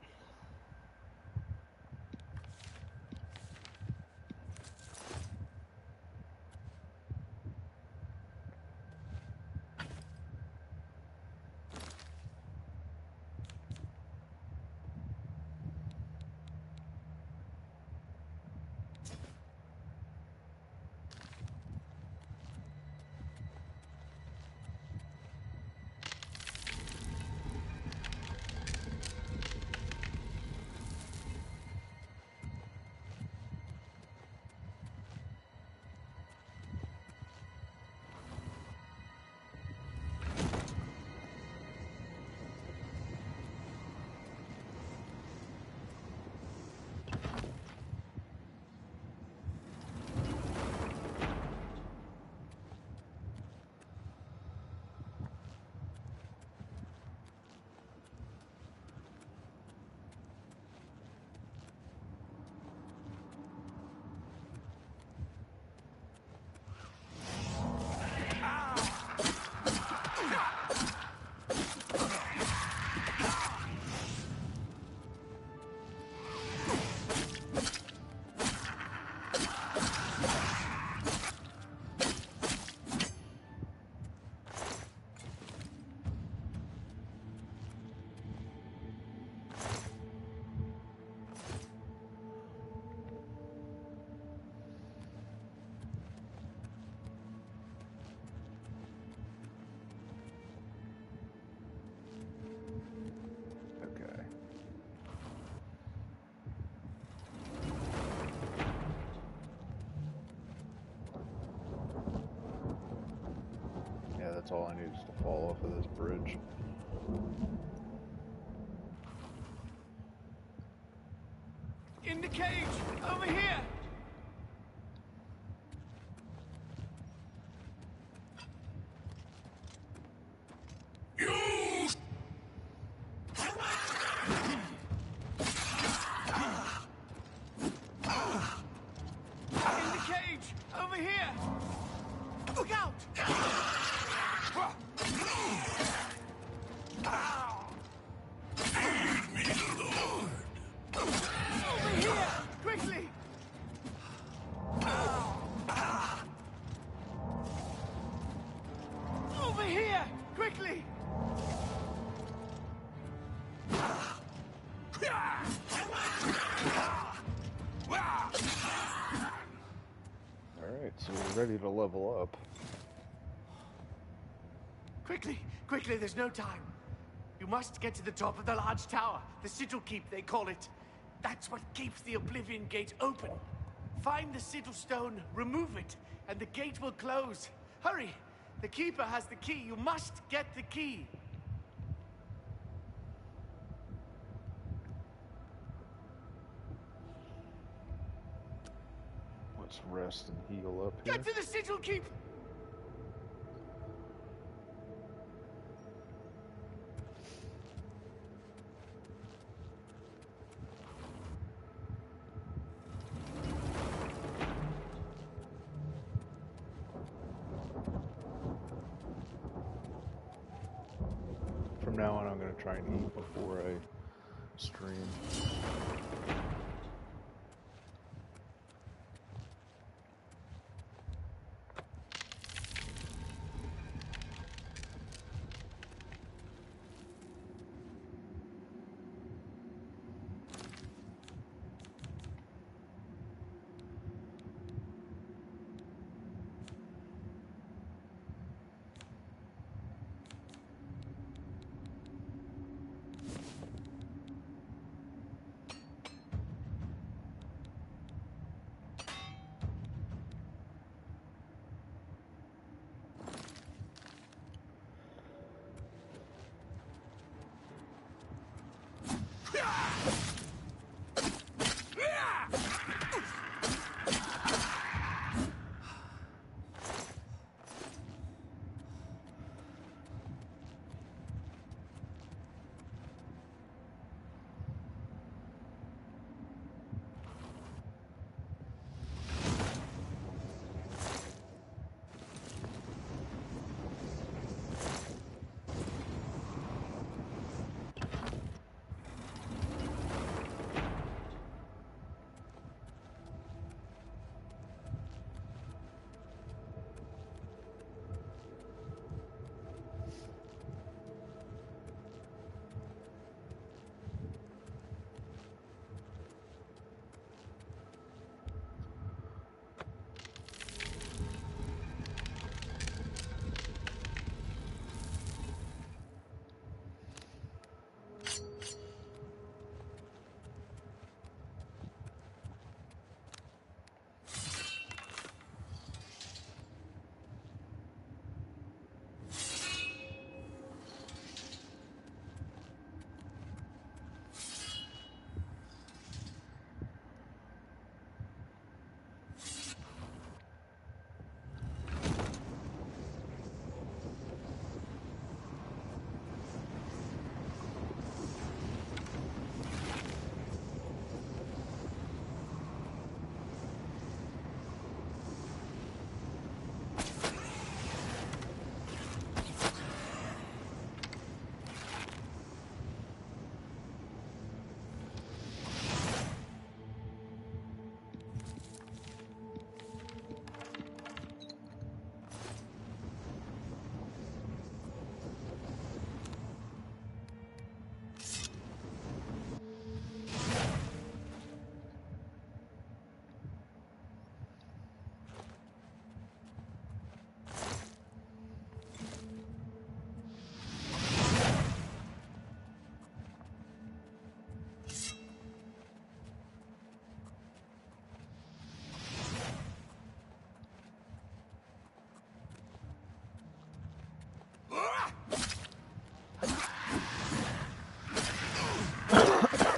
That's all I need is to fall off of this bridge. In the cage! Over here! In the cage! Over here! Look out! Over here! Quickly! Over here! Quickly! Alright, so we're ready to level up. Quickly! Quickly, there's no time. You must get to the top of the large tower. The Sigil Keep, they call it. That's what keeps the Oblivion Gate open. Find the Sigil Stone, remove it, and the gate will close. Hurry! The Keeper has the key. You must get the key. Let's rest and heal up here. Get to the Sigil Keep! From now on, I'm going to try and eat before I stream.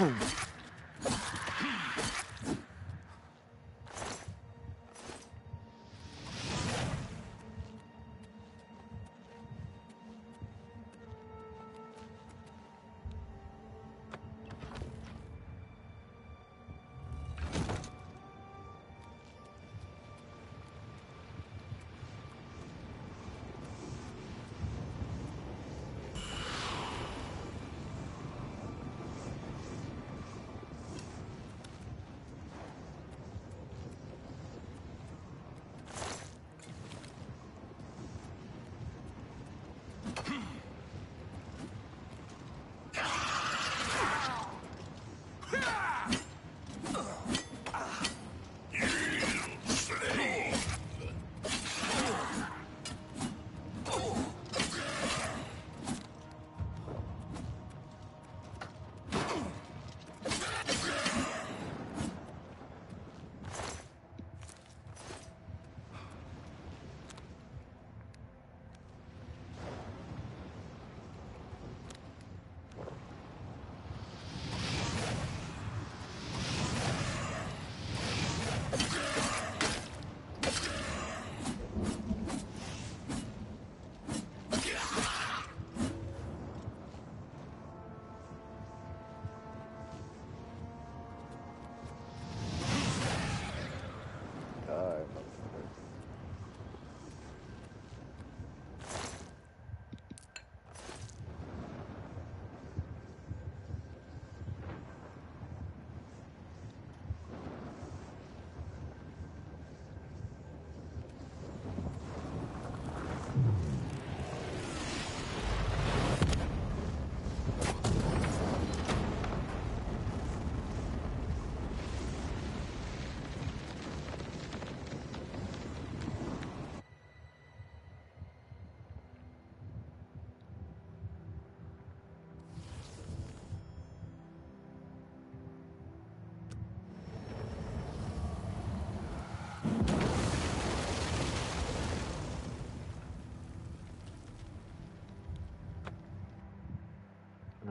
I'm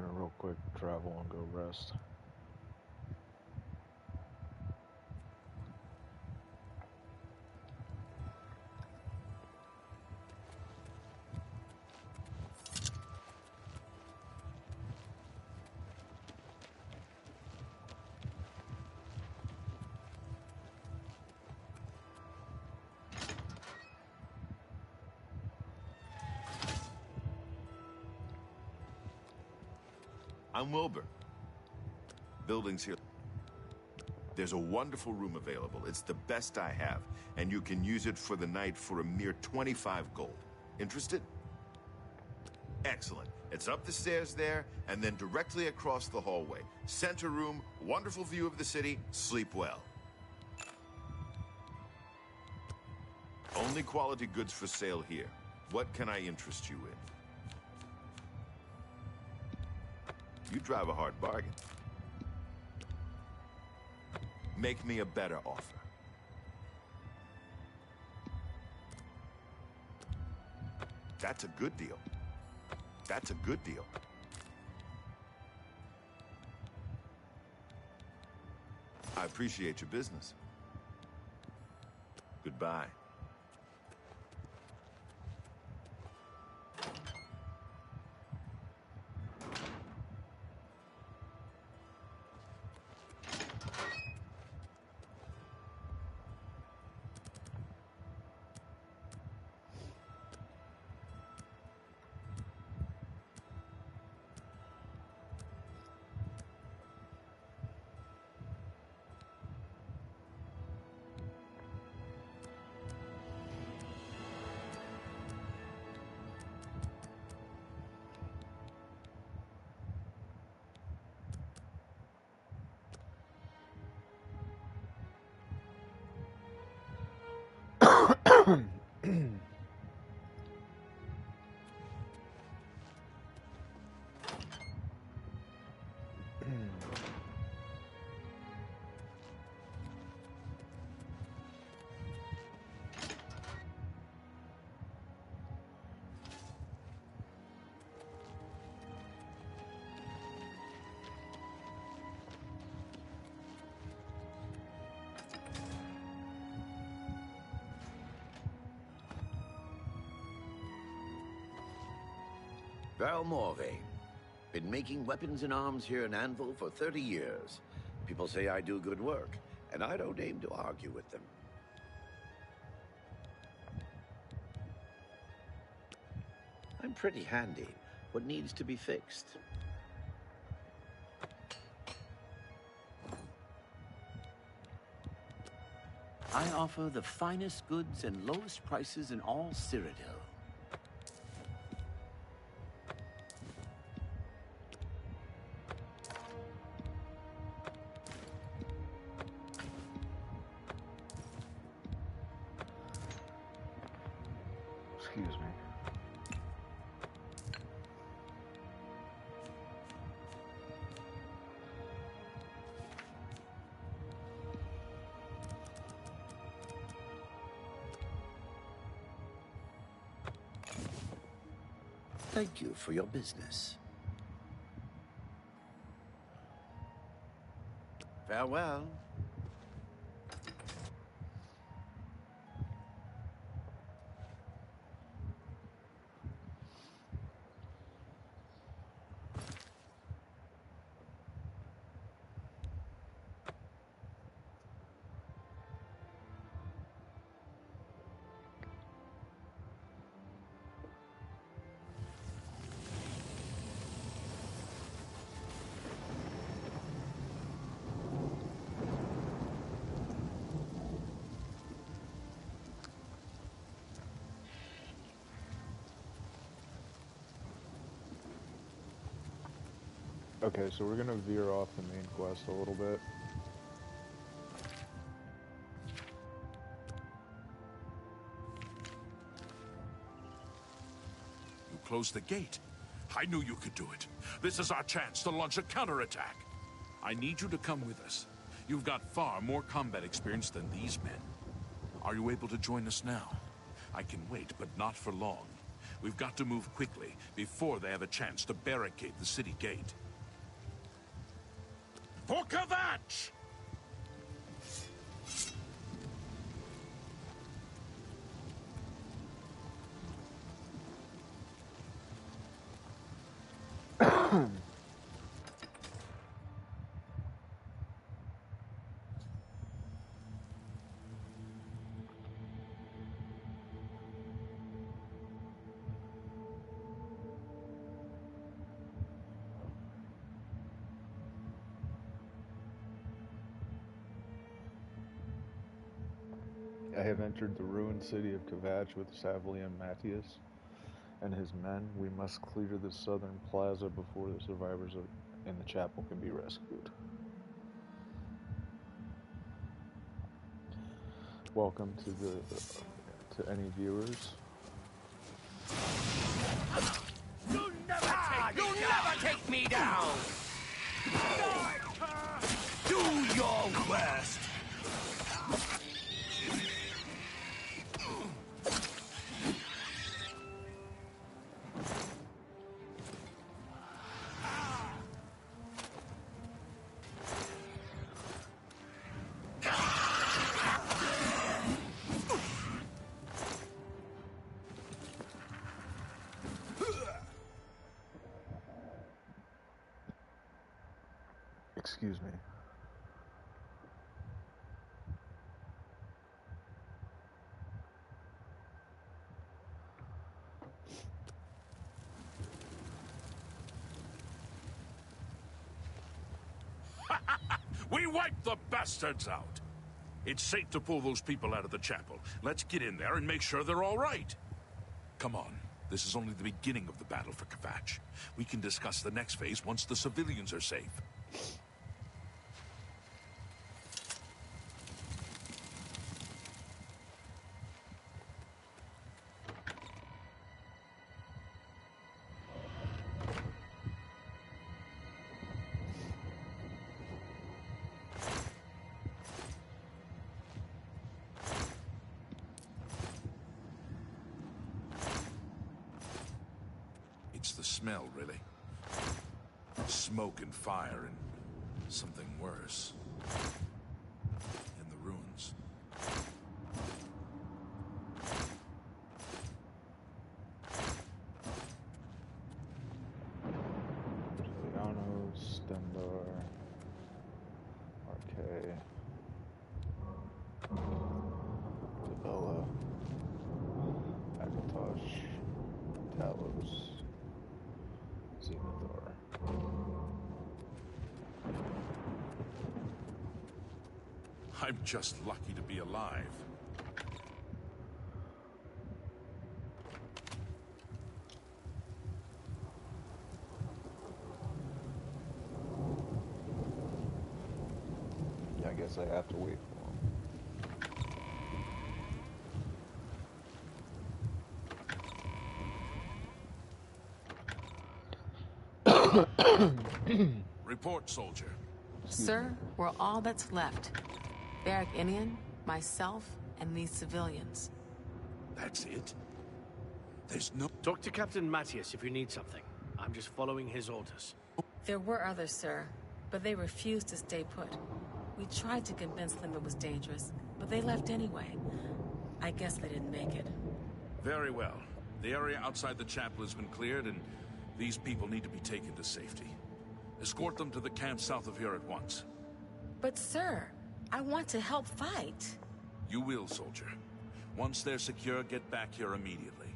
gonna real quick travel and go rest. I'm Wilbur. Buildings here. There's a wonderful room available. It's the best I have, and you can use it for the night for a mere 25 gold. Interested? Excellent. It's up the stairs there, and then directly across the hallway. Center room, wonderful view of the city. Sleep well. Only quality goods for sale here. What can I interest you in? You drive a hard bargain. Make me a better offer. That's a good deal. That's a good deal. I appreciate your business. Goodbye. Valmorve. Been making weapons and arms here in Anvil for 30 years. People say I do good work, and I don't aim to argue with them. I'm pretty handy. What needs to be fixed? I offer the finest goods and lowest prices in all Cyrodiil. Excuse me. Thank you for your business. Farewell. Okay, so we're gonna veer off the main quest a little bit. You closed the gate. I knew you could do it. This is our chance to launch a counterattack. I need you to come with us. You've got far more combat experience than these men. Are you able to join us now? I can wait, but not for long. We've got to move quickly before they have a chance to barricade the city gate. For Kvatch! I have entered the ruined city of Kvatch with Savlian Matthias and his men. We must clear the southern plaza before the survivors in the chapel can be rescued. Welcome to any viewers. You'll never take me down! Do your worst! Excuse me. We wiped the bastards out! It's safe to pull those people out of the chapel. Let's get in there and make sure they're all right. Come on. This is only the beginning of the battle for Kvatch. We can discuss the next phase once the civilians are safe. It's the smell, really. Smoke and fire and something worse. In the ruins. Stendarr, Arcay, Tabella, Akatosh, Talos, Zenithar. I'm just lucky to be alive. Yeah, I guess I have to wait for him. Report, soldier. Sir, we're all that's left. Barrack Inian, myself, and these civilians. That's it? There's no... Talk to Captain Matthias if you need something. I'm just following his orders. There were others, sir, but they refused to stay put. We tried to convince them it was dangerous, but they left anyway. I guess they didn't make it. Very well. The area outside the chapel has been cleared, and these people need to be taken to safety. Escort them to the camp south of here at once. But sir, I want to help fight. You will, soldier. Once they're secure, get back here immediately.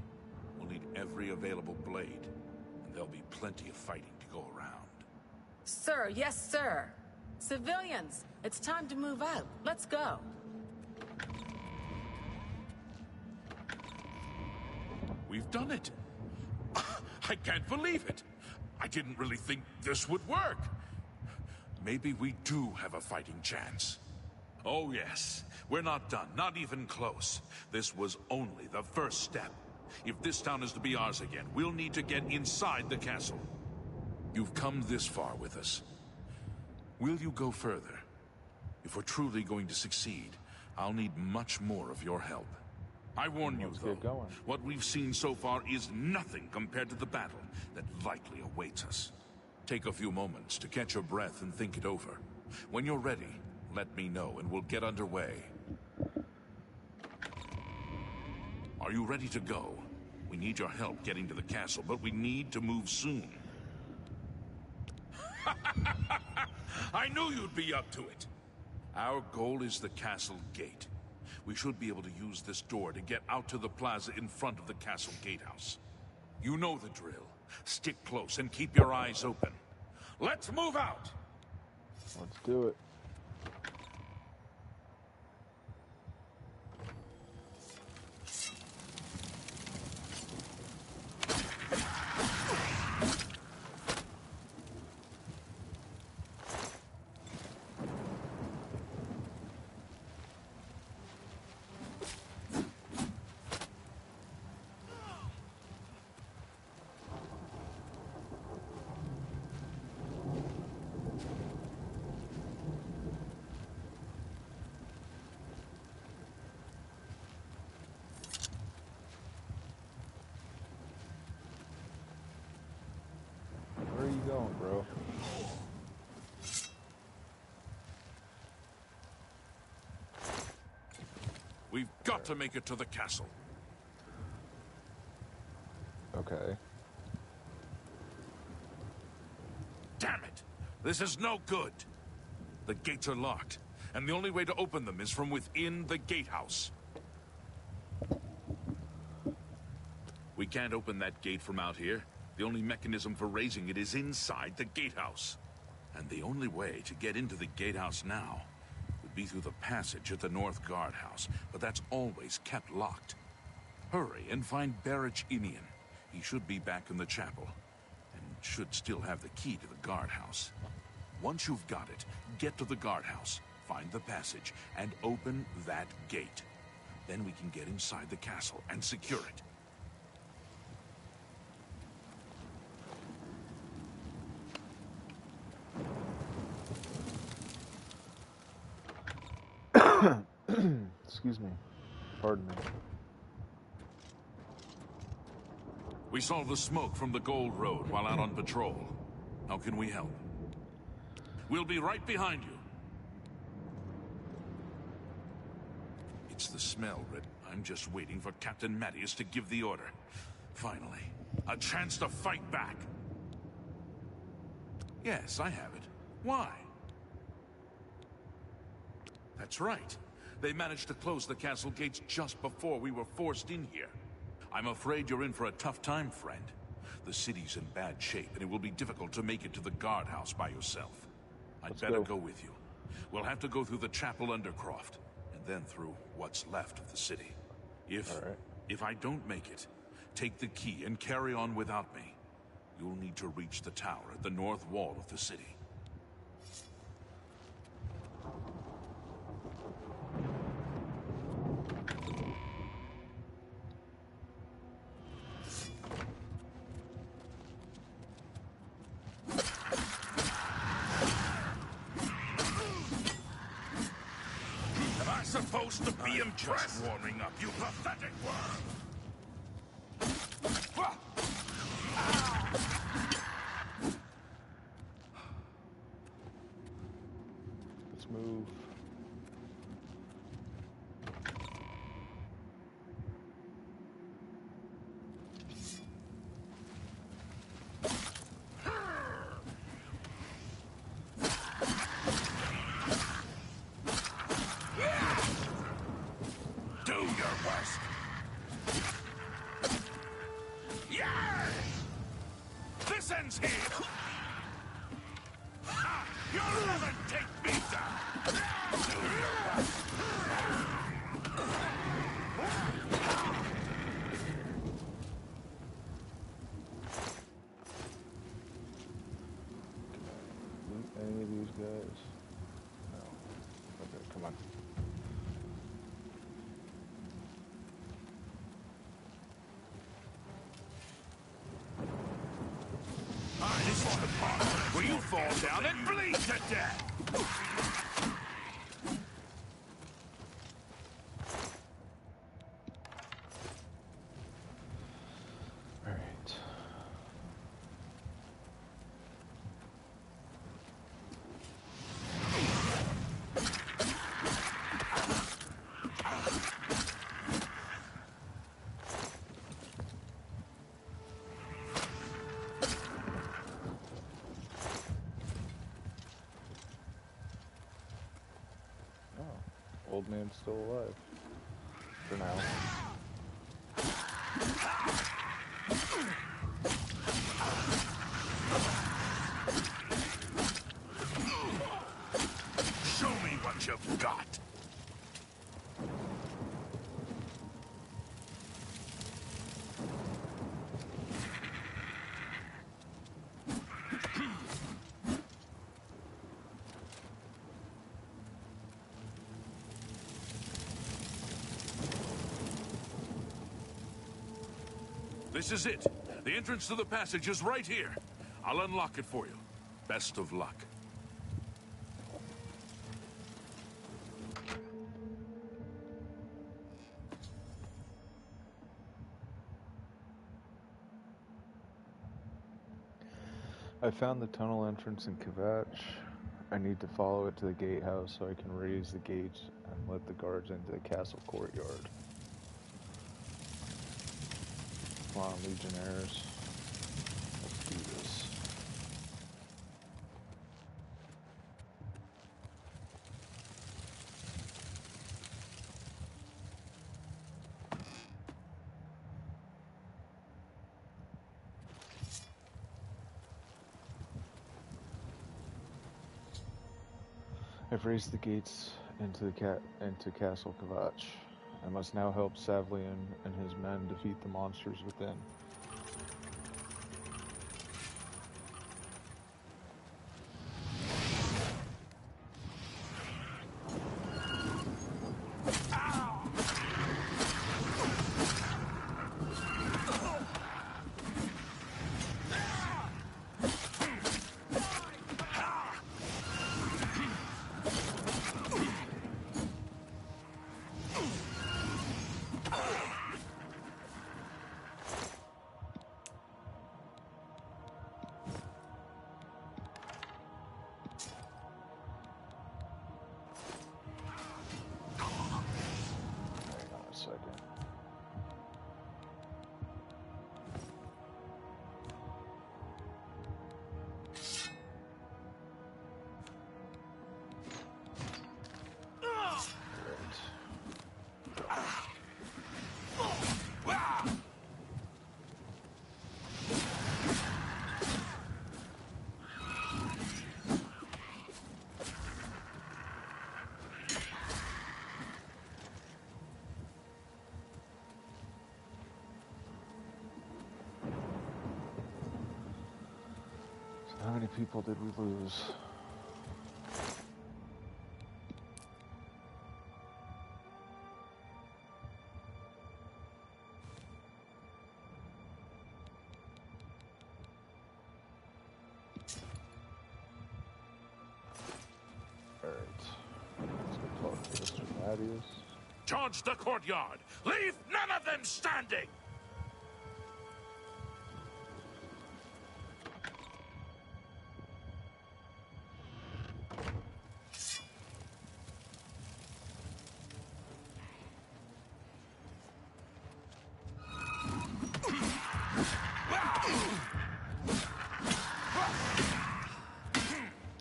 We'll need every available blade, and there'll be plenty of fighting to go around. Sir, yes, sir. Civilians, it's time to move out. Let's go. We've done it. I can't believe it. I didn't really think this would work. Maybe we do have a fighting chance. Oh yes, we're not done, not even close. This was only the first step. If this town is to be ours again, we'll need to get inside the castle. You've come this far with us. Will you go further? If we're truly going to succeed, I'll need much more of your help. I warn you, though, what we've seen so far is nothing compared to the battle that likely awaits us. Take a few moments to catch your breath and think it over. When you're ready, let me know and we'll get underway. Are you ready to go? We need your help getting to the castle, but we need to move soon. I knew you'd be up to it. Our goal is the castle gate. We should be able to use this door to get out to the plaza in front of the castle gatehouse. You know the drill. Stick close and keep your eyes open. Let's move out! Let's do it. Where are you going, bro? We've got to make it to the castle. Okay. Damn it! This is no good. The gates are locked, and the only way to open them is from within the gatehouse. We can't open that gate from out here. The only mechanism for raising it is inside the gatehouse. And the only way to get into the gatehouse now would be through the passage at the North Guardhouse, but that's always kept locked. Hurry and find Barrack Inian. He should be back in the chapel, and should still have the key to the guardhouse. Once you've got it, get to the guardhouse, find the passage, and open that gate. Then we can get inside the castle and secure it. Excuse me. Pardon me. We saw the smoke from the Gold Road while out on patrol. How can we help? We'll be right behind you. It's the smell, Rit. I'm just waiting for Captain Matthias to give the order. Finally, a chance to fight back. Yes, I have it. Why? That's right. They managed to close the castle gates just before we were forced in here. I'm afraid you're in for a tough time, friend. The city's in bad shape, and it will be difficult to make it to the guardhouse by yourself. I'd better go with you. We'll have to go through the chapel undercroft, and then through what's left of the city. If I don't make it, take the key and carry on without me. You'll need to reach the tower at the north wall of the city. Am I supposed to be impressed? Warming up, you pathetic worm! Let's move. Do your worst! Yeah! This ends here! You'll never take me down! Do your worst! Loot any of these guys? No. Okay, come on. This is the part where you fall down and bleed to death! Alright. Old man's still alive. For now. Show me what you've got! This is it. The entrance to the passage is right here. I'll unlock it for you. Best of luck. I found the tunnel entrance in Kvatch. I need to follow it to the gatehouse so I can raise the gates and let the guards into the castle courtyard. Come on, Legionnaires. Let's do this. I've raised the gates into Castle Kvatch. I must now help Savlian and his men defeat the monsters within. How many people did we lose? Charge the courtyard! Leave none of them standing!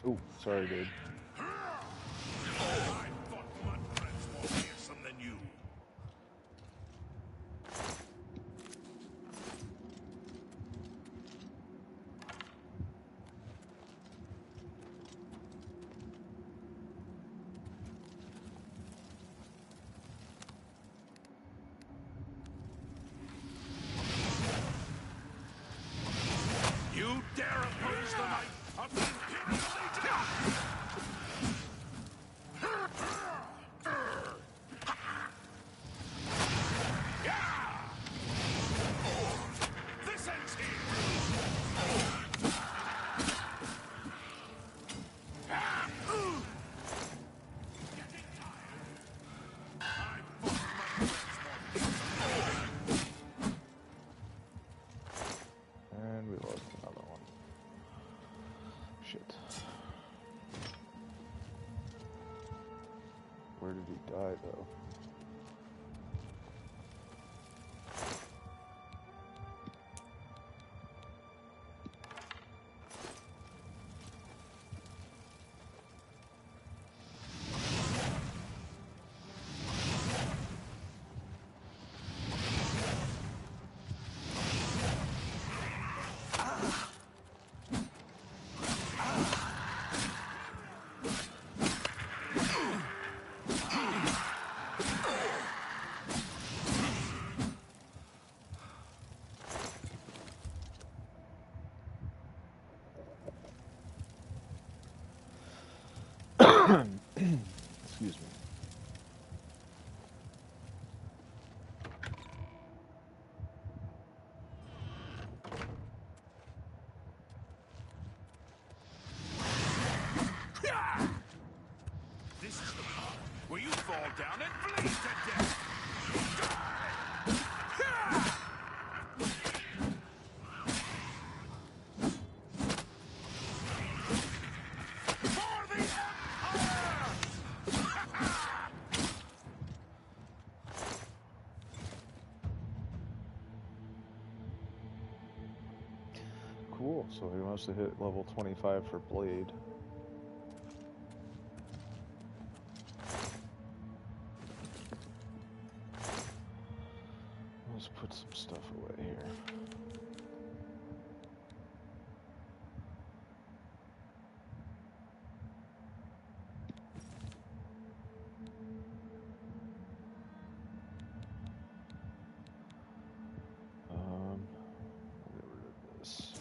Ooh, sorry, dude. You dare oppose the might of the Imperial Legion! This ends here! And we lost another one. Shit. Where did he die, though? Excuse me. This is the part where you fall down and bleed to death! For the Empire! Cool, so he must have hit level 25 for Blade. Let's put some stuff away here. Get rid of this.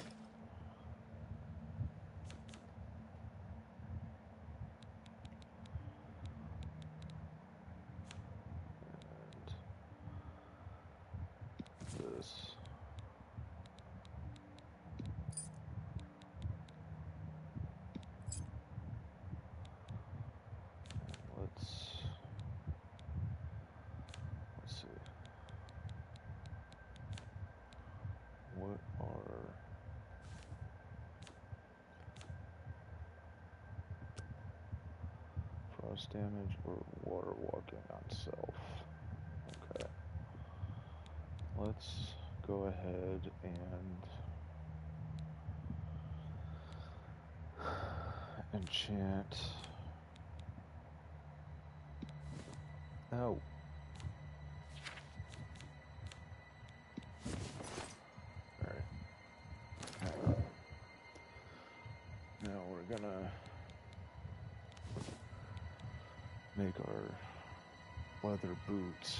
And this. Let's see. What are frost damage or water walking on self? Okay. Let's go ahead and enchant. Oh. Alright. Now we're gonna make our leather boots.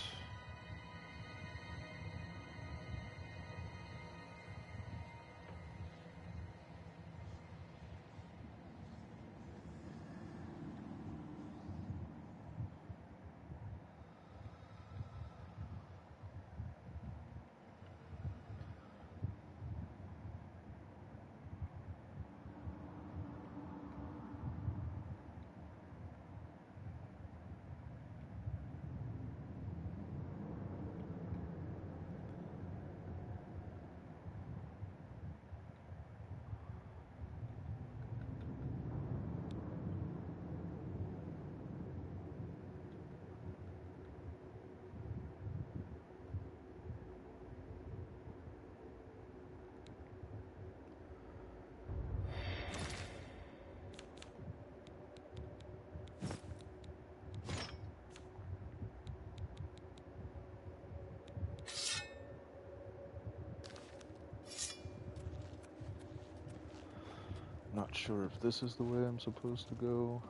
Not sure if this is the way I'm supposed to go,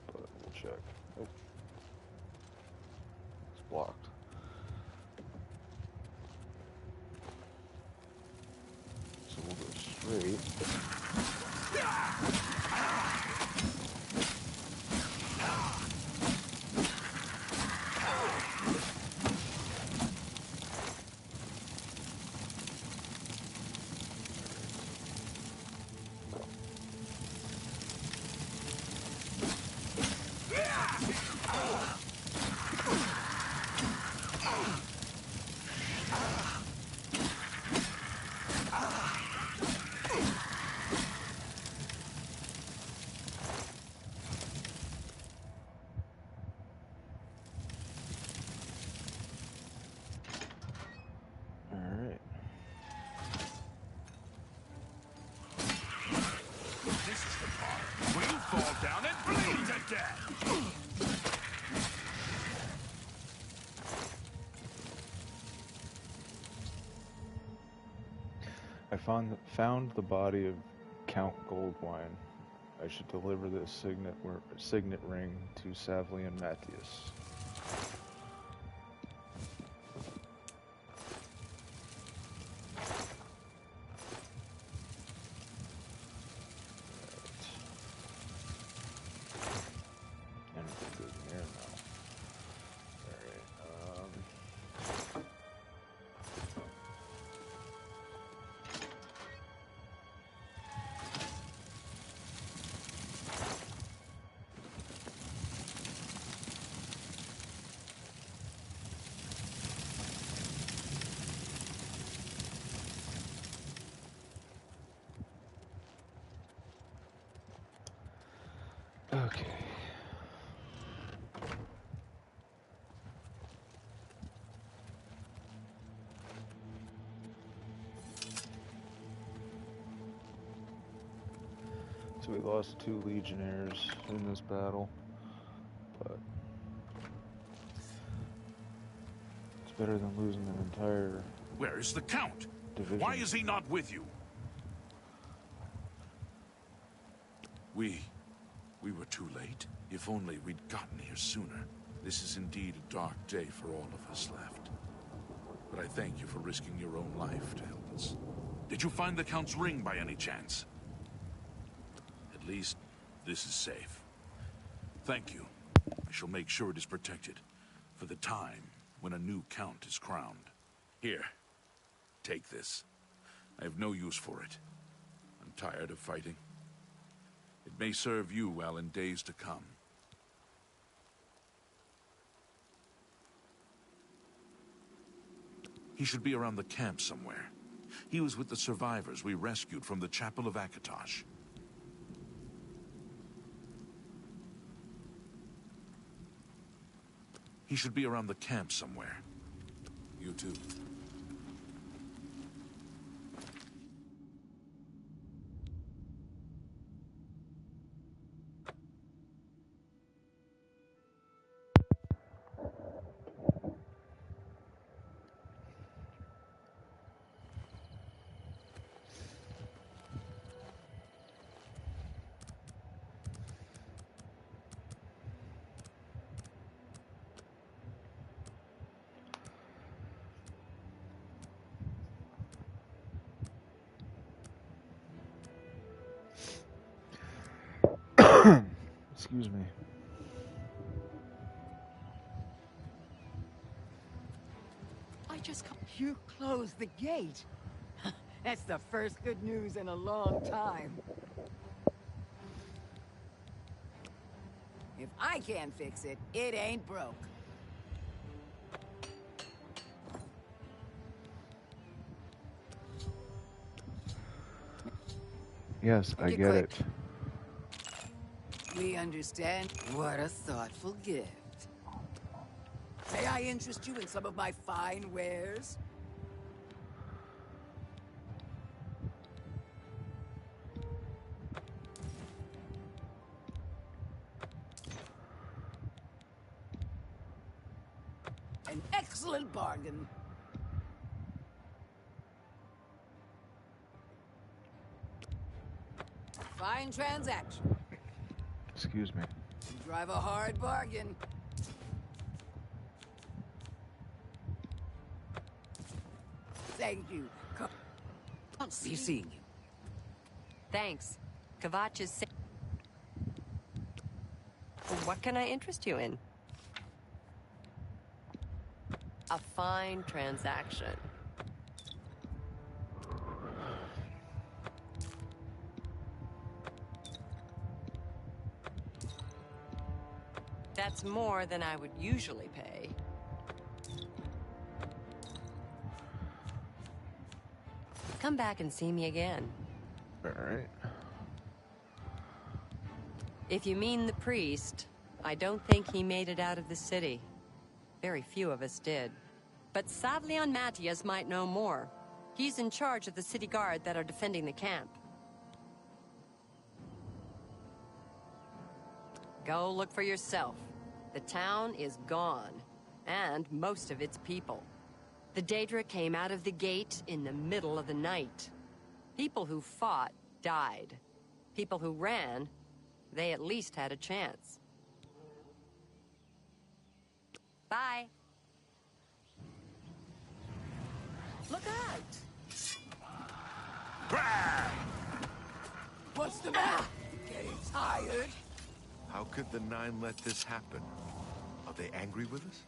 but we'll check. Nope. It's blocked. So we'll go straight. I found the body of Count Goldwine. I should deliver this signet ring to Savlian Matthias. Okay. So we lost 2 legionnaires in this battle, but it's better than losing an entire Where is the Count? division. Why is he not with you? We were too late. If only we'd gotten here sooner. This is indeed a dark day for all of us left. But I thank you for risking your own life to help us. Did you find the Count's ring by any chance? At least, this is safe. Thank you. I shall make sure it is protected for the time when a new Count is crowned. Here, take this. I have no use for it. I'm tired of fighting. It may serve you well in days to come. He should be around the camp somewhere. He was with the survivors we rescued from the Chapel of Akatosh. He should be around the camp somewhere. You too. Excuse me. I just can't. You closed the gate. That's the first good news in a long time. If I can't fix it, it ain't broke. Yes, I get it. We understand. What a thoughtful gift. May I interest you in some of my fine wares? An excellent bargain. Fine transaction. Excuse me. You drive a hard bargain. Thank you. Can't be seeing you. Thanks. Kvatch is What can I interest you in? A fine transaction. That's more than I would usually pay. Come back and see me again. All right. If you mean the priest, I don't think he made it out of the city. Very few of us did. But Savlian Matthias might know more. He's in charge of the city guard that are defending the camp. Go look for yourself. The town is gone, and most of its people. The Daedra came out of the gate in the middle of the night. People who fought died. People who ran, they at least had a chance. Bye. Look out! What's the matter? Getting tired? How could the Nine let this happen? Are they angry with us?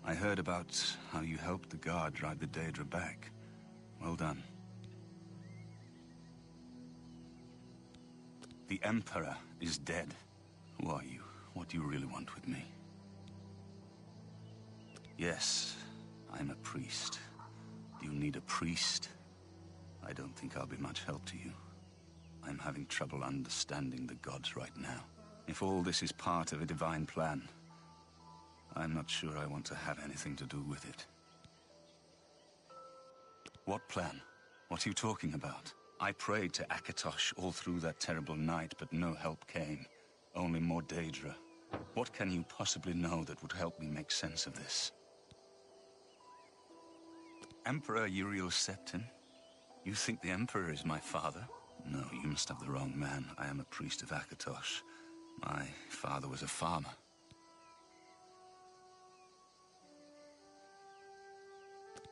I heard about how you helped the guard drive the Daedra back. Well done. The Emperor is dead. Who are you? What do you really want with me? Yes, I'm a priest. Do you need a priest? I don't think I'll be much help to you. I'm having trouble understanding the gods right now. If all this is part of a divine plan, I'm not sure I want to have anything to do with it. What plan? What are you talking about? I prayed to Akatosh all through that terrible night, but no help came. Only more Daedra. What can you possibly know that would help me make sense of this? Emperor Uriel Septim? You think the Emperor is my father? No, you must have the wrong man. I am a priest of Akatosh. My father was a farmer.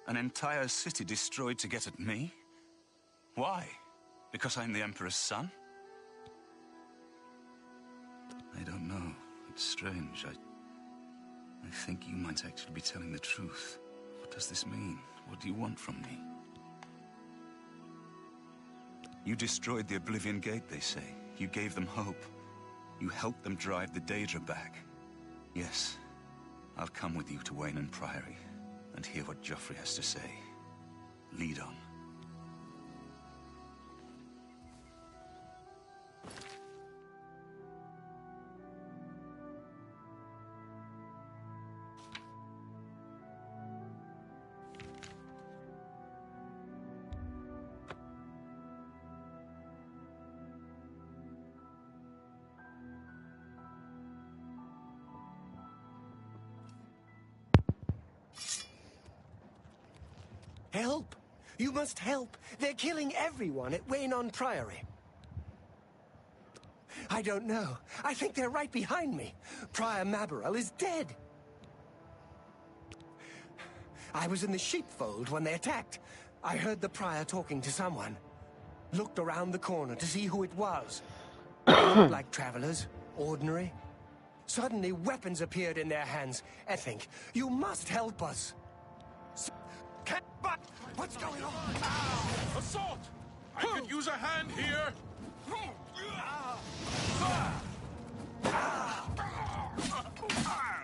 An entire city destroyed to get at me? Why? Because I'm the Emperor's son? I don't know. It's strange. I think you might actually be telling the truth. What does this mean? What do you want from me? You destroyed the Oblivion Gate, they say. You gave them hope. You helped them drive the Daedra back. Yes, I'll come with you to Wayne Priory and hear what Joffrey has to say. Lead on. Help! You must help! They're killing everyone at Wayne Priory. I don't know. I think they're right behind me. Prior Mabarel is dead. I was in the sheepfold when they attacked. I heard the prior talking to someone. Looked around the corner to see who it was. They looked like travelers, ordinary. Suddenly, weapons appeared in their hands. Ethink, you must help us. But what's going on? Ow! Assault! I could use a hand here.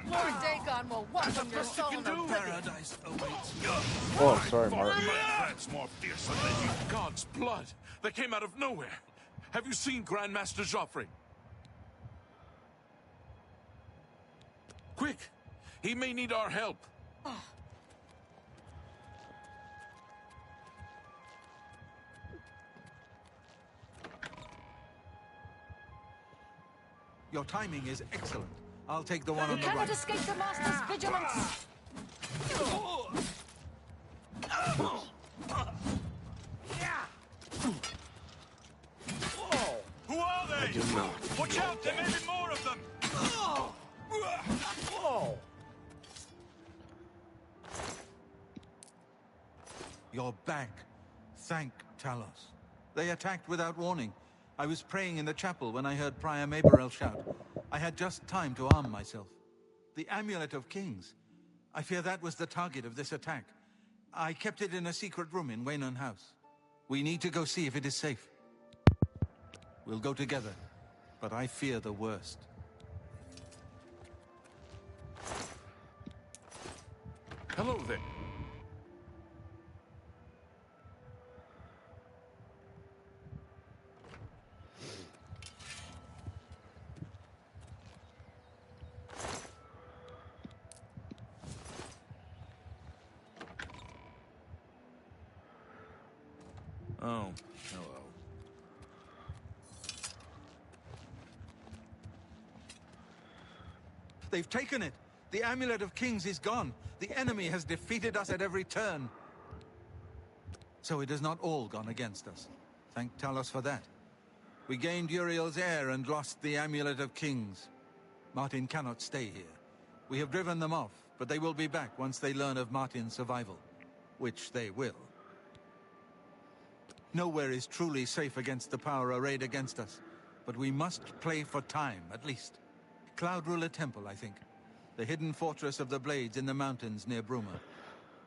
Lord Dagon will welcome your soul to Paradise awaits. Oh, sorry, Mark. That's more fearsome than you. God's blood that came out of nowhere. Have you seen Grandmaster Joffrey? Quick! He may need our help. Your timing is excellent. I'll take the one on You the right. cannot escape the Master's vigilance! you're not. Watch out, there may be more of them! Whoa! You're back. Thank Talos. They attacked without warning. I was praying in the chapel when I heard Prior Maborel shout. I had just time to arm myself. The Amulet of Kings. I fear that was the target of this attack. I kept it in a secret room in Waynon House. We need to go see if it is safe. We'll go together, but I fear the worst. Hello there. Oh, hello. They've taken it! The Amulet of Kings is gone! The enemy has defeated us at every turn! So it has not all gone against us. Thank Talos for that. We gained Uriel's heir and lost the Amulet of Kings. Martin cannot stay here. We have driven them off, but they will be back once they learn of Martin's survival. Which they will. Nowhere is truly safe against the power arrayed against us. But we must play for time, at least. Cloud Ruler Temple, I think. The hidden fortress of the Blades in the mountains near Bruma.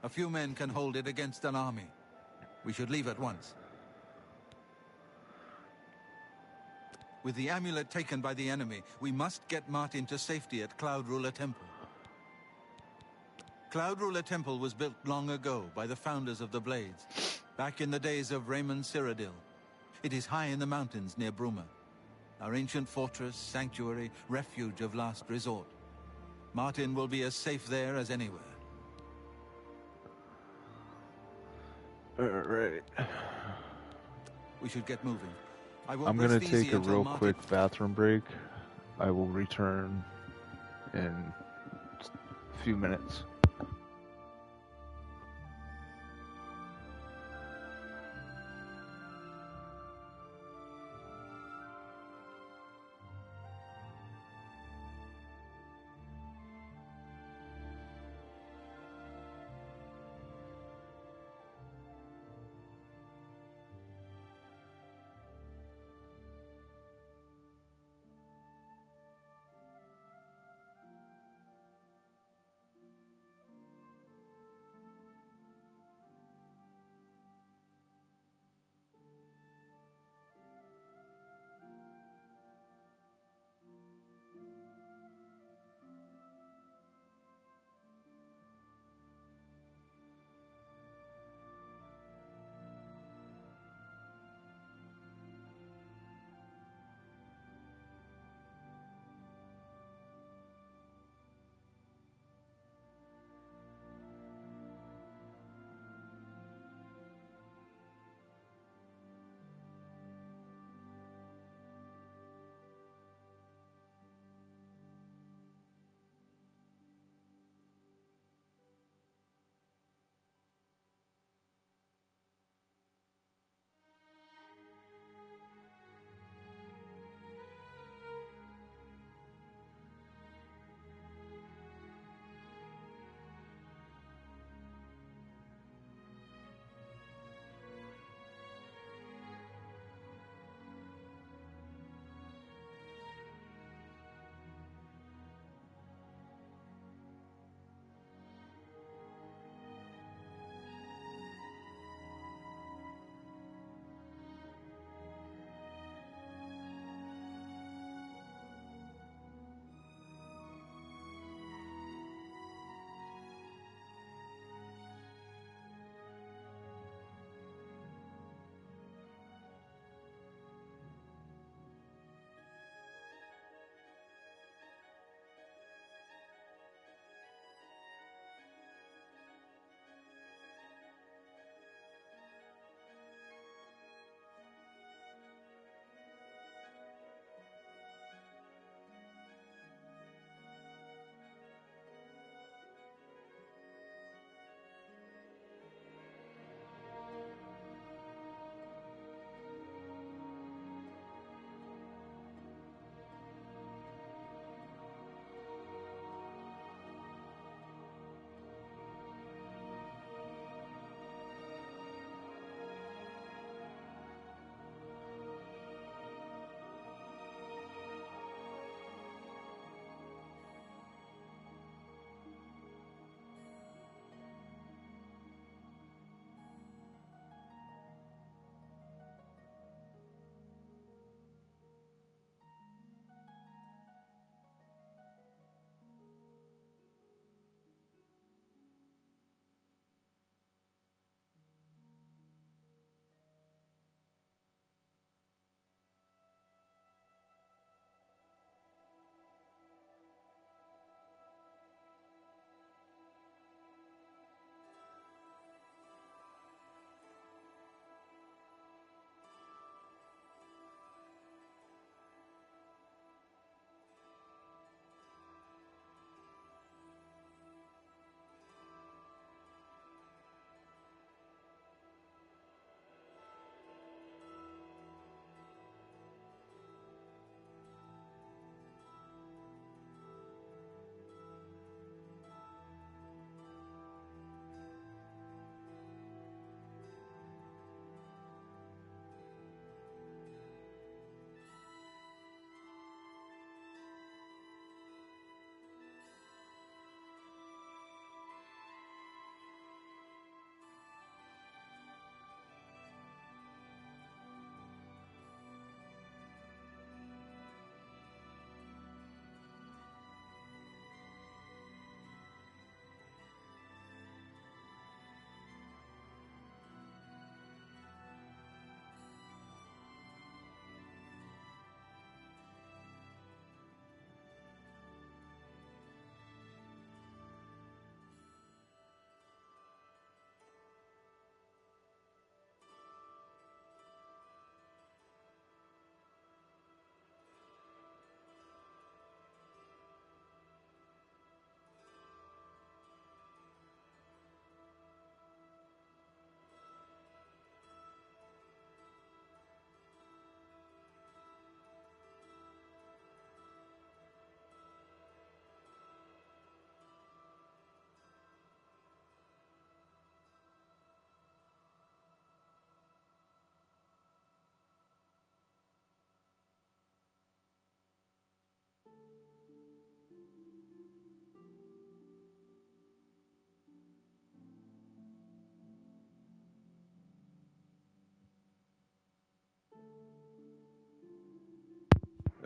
A few men can hold it against an army. We should leave at once. With the amulet taken by the enemy, we must get Martin to safety at Cloud Ruler Temple. Cloud Ruler Temple was built long ago by the founders of the Blades, back in the days of Raymond Cyrodiil. It is high in the mountains near Bruma. Our ancient fortress, sanctuary, refuge of last resort. Martin will be as safe there as anywhere. Alright. We should get moving. I'm gonna take a real quick bathroom break. I will return in a few minutes.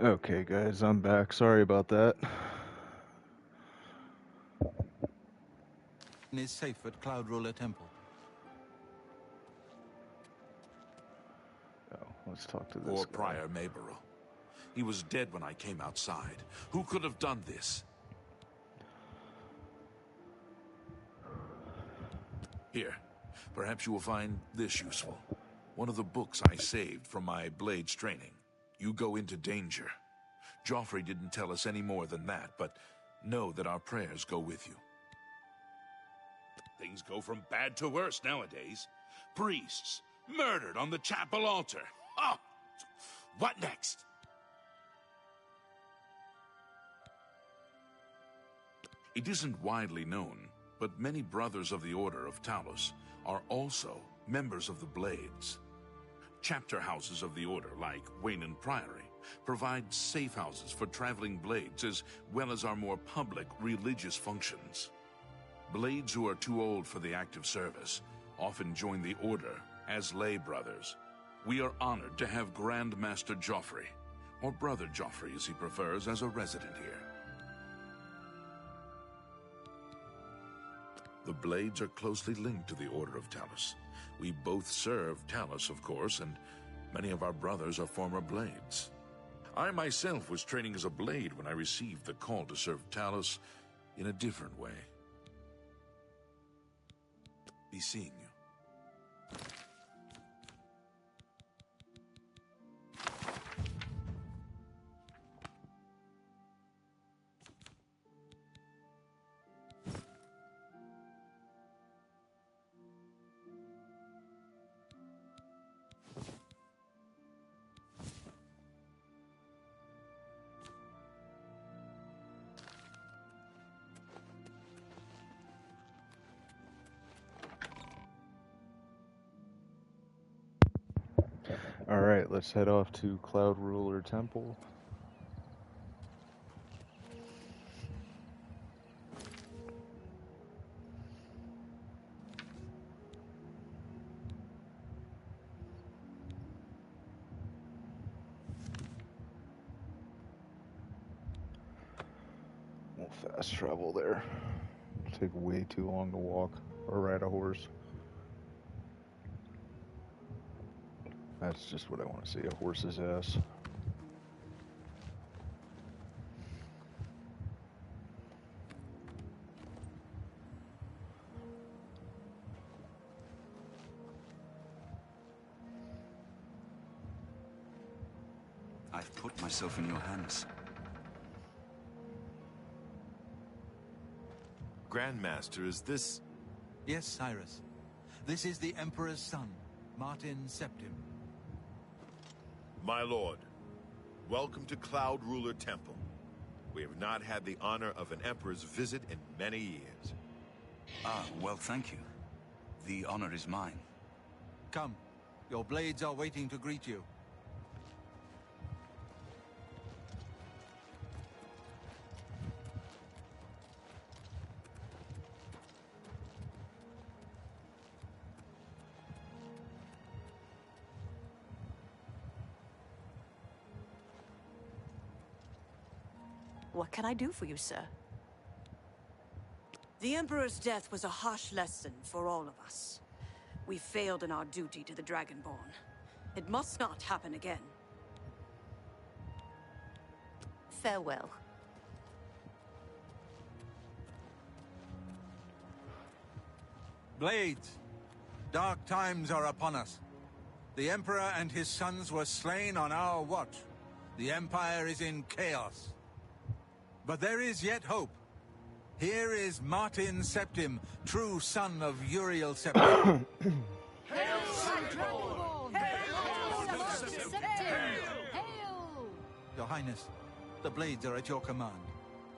Okay, guys, I'm back. Sorry about that. Is safe at Cloud Ruler Temple. Oh, let's talk to this Poor guy. Prior Mayburrow. He was dead when I came outside. Who could have done this? Here, perhaps you will find this useful. One of the books I saved from my blades training. You go into danger. Joffrey didn't tell us any more than that, but know that our prayers go with you. Things go from bad to worse nowadays. Priests murdered on the chapel altar. Oh, what next? It isn't widely known, but many brothers of the Order of Talos are also members of the Blades. Chapter houses of the Order, like Wayne Priory, provide safe houses for traveling Blades as well as our more public religious functions. Blades who are too old for the active service often join the Order as lay brothers. We are honored to have Grand Master Joffrey, or Brother Joffrey as he prefers, as a resident here. The Blades are closely linked to the Order of Talos. We both serve Talos, of course, and many of our brothers are former Blades. I myself was training as a Blade when I received the call to serve Talos in a different way. Be seeing you. Alright, let's head off to Cloud Ruler Temple. We'll fast travel there. It'll take way too long to walk or ride a horse. That's just what I want to see, a horse's ass. I've put myself in your hands. Grandmaster, is this... Yes, Cyrus. This is the Emperor's son, Martin Septim. My lord, welcome to Cloud Ruler Temple. We have not had the honor of an emperor's visit in many years. Ah, well, thank you. The honor is mine. Come. Your blades are waiting to greet you. What can I do for you, sir? The Emperor's death was a harsh lesson for all of us. We failed in our duty to the Dragonborn. It must not happen again. Farewell. Blades! Dark times are upon us. The Emperor and his sons were slain on our watch. The Empire is in chaos. But there is yet hope. Here is Martin Septim, true son of Uriel Septim. Your Highness, the blades are at your command.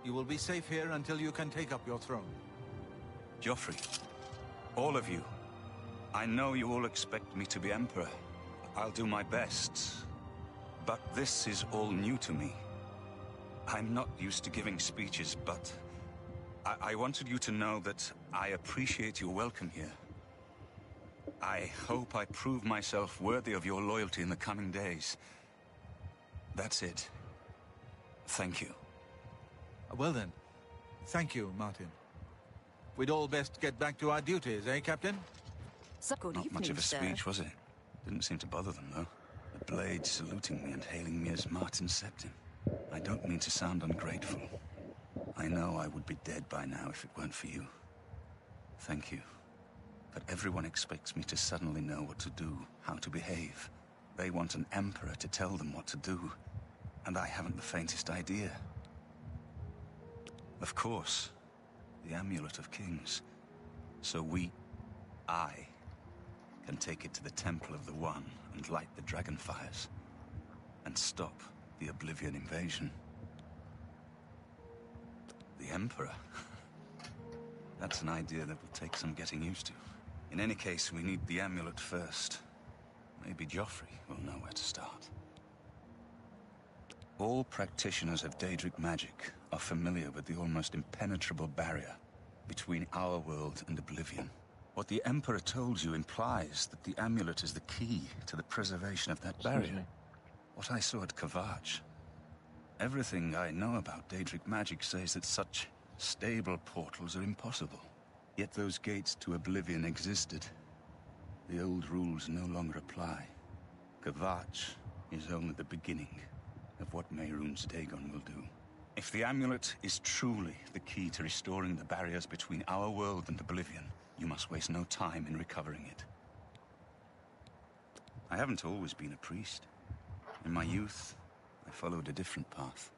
You will be safe here until you can take up your throne. Joffrey, all of you, I know you all expect me to be Emperor. I'll do my best. But this is all new to me. I'm not used to giving speeches, but I wanted you to know that I appreciate your welcome here. I hope I prove myself worthy of your loyalty in the coming days. That's it. Thank you. Well then, thank you, Martin. We'd all best get back to our duties, eh, Captain? Not much of a speech, was it? Didn't seem to bother them, though. The Blades saluting me and hailing me as Martin Septim. I don't mean to sound ungrateful. I know I would be dead by now if it weren't for you. Thank you. But everyone expects me to suddenly know what to do, how to behave. They want an emperor to tell them what to do, and I haven't the faintest idea. Of course, the Amulet of Kings. So I, can take it to the Temple of the One and light the dragonfires, and stop the Oblivion invasion. The Emperor? That's an idea that will take some getting used to. In any case, we need the amulet first. Maybe Joffrey will know where to start. All practitioners of Daedric magic are familiar with the almost impenetrable barrier between our world and Oblivion. What the Emperor told you implies that the amulet is the key to the preservation of that barrier. What I saw at Kvatch. Everything I know about Daedric magic says that such stable portals are impossible. Yet those gates to Oblivion existed. The old rules no longer apply. Kvatch is only the beginning of what Mehrunes Dagon will do. If the amulet is truly the key to restoring the barriers between our world and Oblivion, you must waste no time in recovering it. I haven't always been a priest. In my youth, I followed a different path.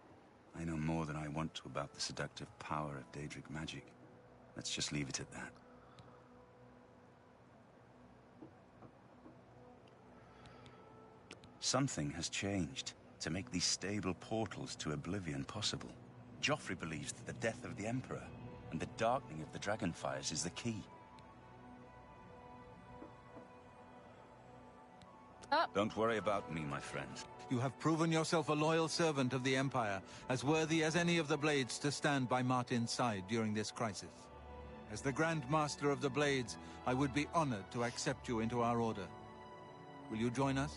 I know more than I want to about the seductive power of Daedric magic. Let's just leave it at that. Something has changed to make these stable portals to Oblivion possible. Joffrey believes that the death of the Emperor and the darkening of the Dragonfires is the key. Don't worry about me, my friend. You have proven yourself a loyal servant of the Empire, as worthy as any of the Blades to stand by Martin's side during this crisis. As the Grand Master of the Blades, I would be honored to accept you into our order. Will you join us?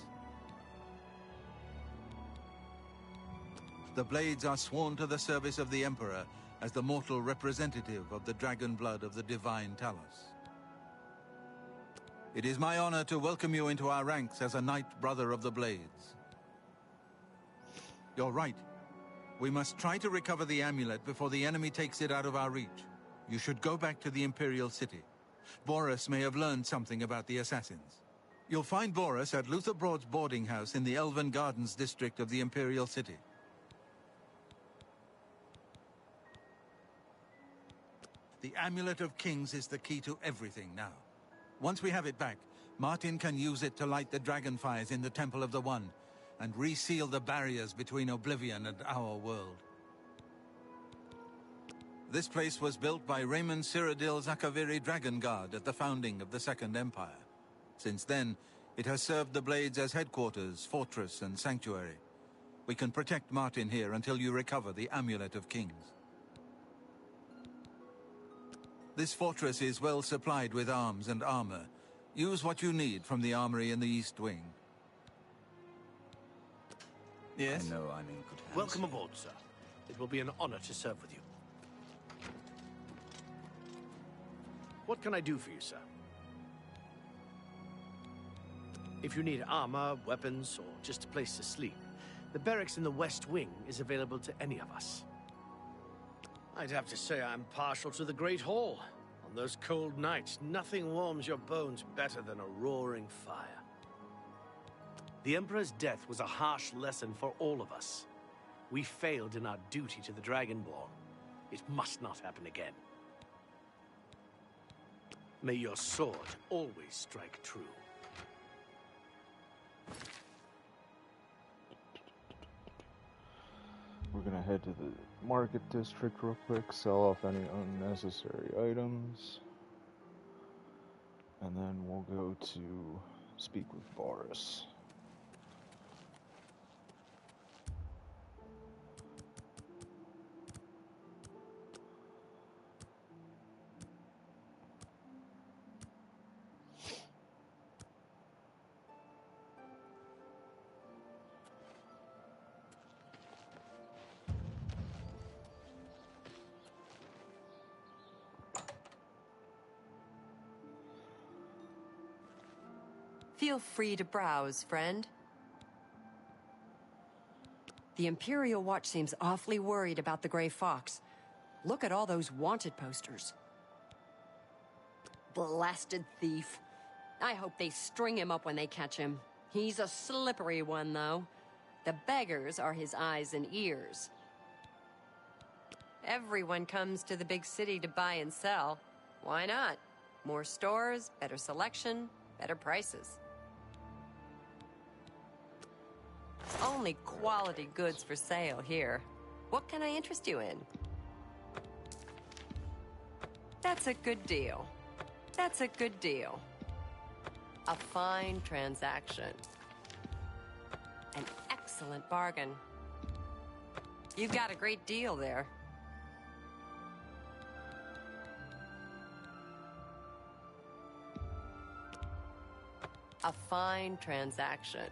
The Blades are sworn to the service of the Emperor as the mortal representative of the dragon blood of the Divine Talos. It is my honor to welcome you into our ranks as a Knight Brother of the Blades. You're right. We must try to recover the amulet before the enemy takes it out of our reach. You should go back to the Imperial City. Boris may have learned something about the assassins. You'll find Boris at Luther Broad's boarding house in the Elven Gardens district of the Imperial City. The Amulet of Kings is the key to everything now. Once we have it back, Martin can use it to light the dragonfires in the Temple of the One and reseal the barriers between Oblivion and our world. This place was built by Raymond Cyrodiil Zakaviri Dragon Guard at the founding of the Second Empire. Since then, it has served the Blades as headquarters, fortress, and sanctuary. We can protect Martin here until you recover the Amulet of Kings. This fortress is well supplied with arms and armor. Use what you need from the armory in the East Wing. Yes? I know I'm in good hands. Welcome aboard, sir. It will be an honor to serve with you. What can I do for you, sir? If you need armor, weapons, or just a place to sleep, the barracks in the West Wing is available to any of us. I'd have to say I'm partial to the Great Hall. On those cold nights, nothing warms your bones better than a roaring fire. The Emperor's death was a harsh lesson for all of us. We failed in our duty to the Dragonborn. It must not happen again. May your sword always strike true. We're gonna head to the market district real quick, sell off any unnecessary items, and then we'll go to speak with Boris. Feel free to browse, friend. The Imperial Watch seems awfully worried about the Grey Fox. Look at all those wanted posters. Blasted thief. I hope they string him up when they catch him. He's a slippery one, though. The beggars are his eyes and ears. Everyone comes to the big city to buy and sell. Why not? More stores, better selection, better prices. Only quality goods for sale here. What can I interest you in? That's a good deal. That's a good deal. A fine transaction. An excellent bargain. You've got a great deal there. A fine transaction.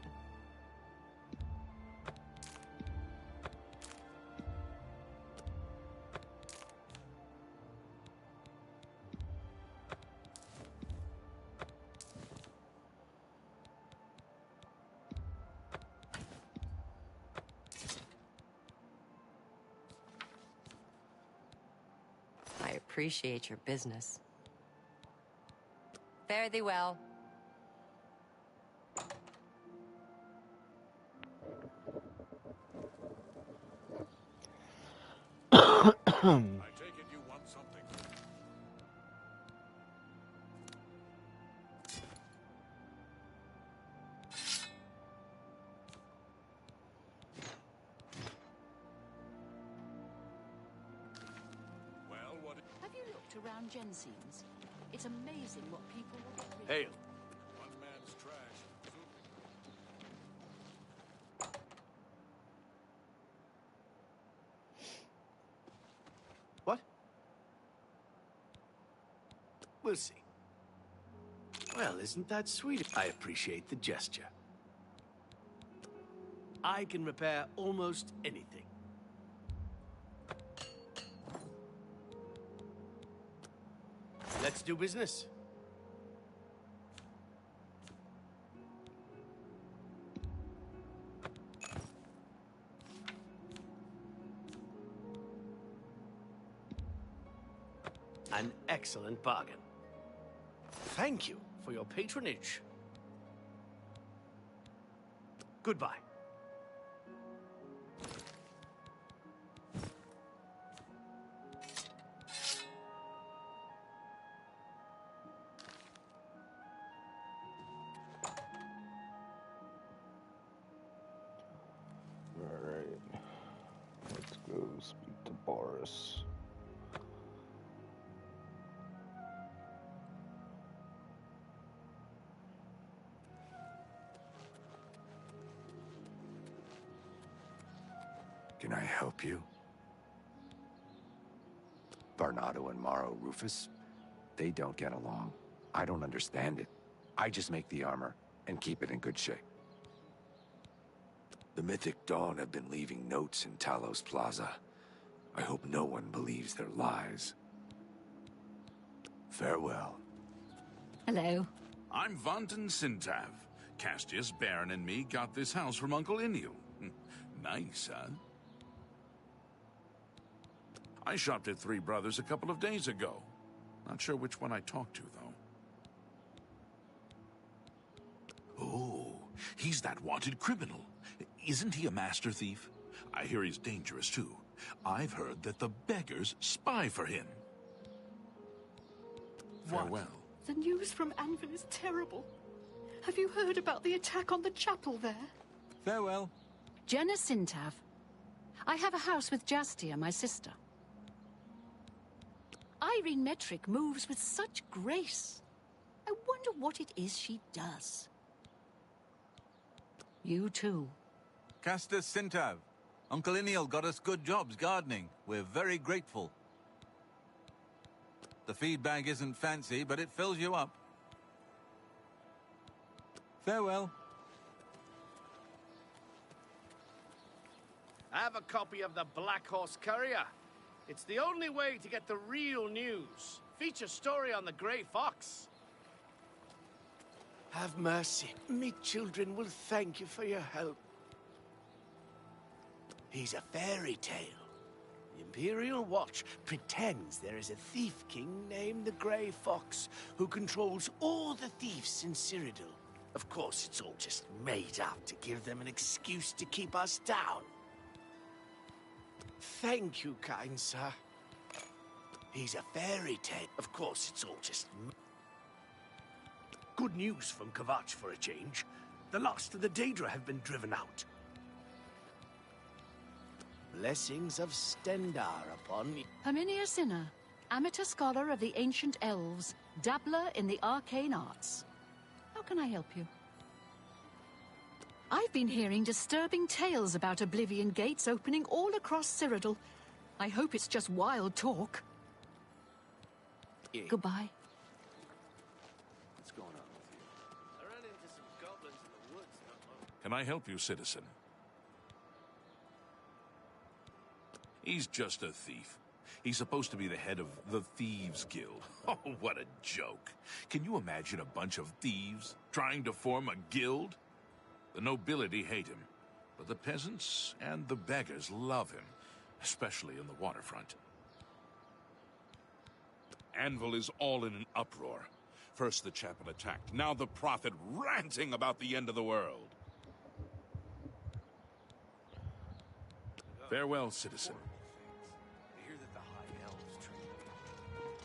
I appreciate your business. Fare thee well. I take it you want something. Well, what... Have you looked around Jensen's? It's amazing what people will get rid of. Hail. One man's trash. What? We'll see. Well, isn't that sweet? I appreciate the gesture. I can repair almost anything. Let's do business. An excellent bargain. Thank you for your patronage. Goodbye. Alright. Let's go speak to Boris. Can I help you? Barnado and Morrow Rufus, they don't get along. I don't understand it. I just make the armor and keep it in good shape. The Mythic Dawn have been leaving notes in Talos Plaza. I hope no one believes their lies. Farewell. Hello. I'm Vantan Sintav. Castius, Baron, and me got this house from Uncle Inu. Nice, huh? I shopped at Three Brothers a couple of days ago. Not sure which one I talked to, though. Oh, he's that wanted criminal. Isn't he a master thief? I hear he's dangerous, too. I've heard that the beggars spy for him. Farewell. The news from Anvil is terrible. Have you heard about the attack on the chapel there? Farewell. Jenna Sintav. I have a house with Jastia, my sister. Irene Metric moves with such grace. I wonder what it is she does. You too. Castus Sintav. Uncle Iniel got us good jobs gardening. We're very grateful. The feed bag isn't fancy, but it fills you up. Farewell. Have a copy of the Black Horse Courier. It's the only way to get the real news. Feature story on the Grey Fox. Have mercy. Me children will thank you for your help. He's a fairy tale. The Imperial Watch pretends there is a thief king named the Grey Fox who controls all the thieves in Cyrodiil. Of course, it's all just made up to give them an excuse to keep us down. Thank you, kind sir. He's a fairy tale. Of course, it's all just... Good news from Kvatch for a change. The last of the Daedra have been driven out. Blessings of Stendar upon me. Herminia Sinner, amateur scholar of the ancient elves, dabbler in the arcane arts. How can I help you? I've been hearing disturbing tales about Oblivion gates opening all across Cyrodiil. I hope it's just wild talk. Goodbye. What's going on with you? I ran into some goblins in the woods not long. Can I help you, citizen? He's just a thief. He's supposed to be the head of the Thieves Guild. Oh, what a joke. Can you imagine a bunch of thieves trying to form a guild? The nobility hate him, but the peasants and the beggars love him, especially in the waterfront. Anvil is all in an uproar. First the chapel attacked, now the prophet ranting about the end of the world. Farewell, citizen.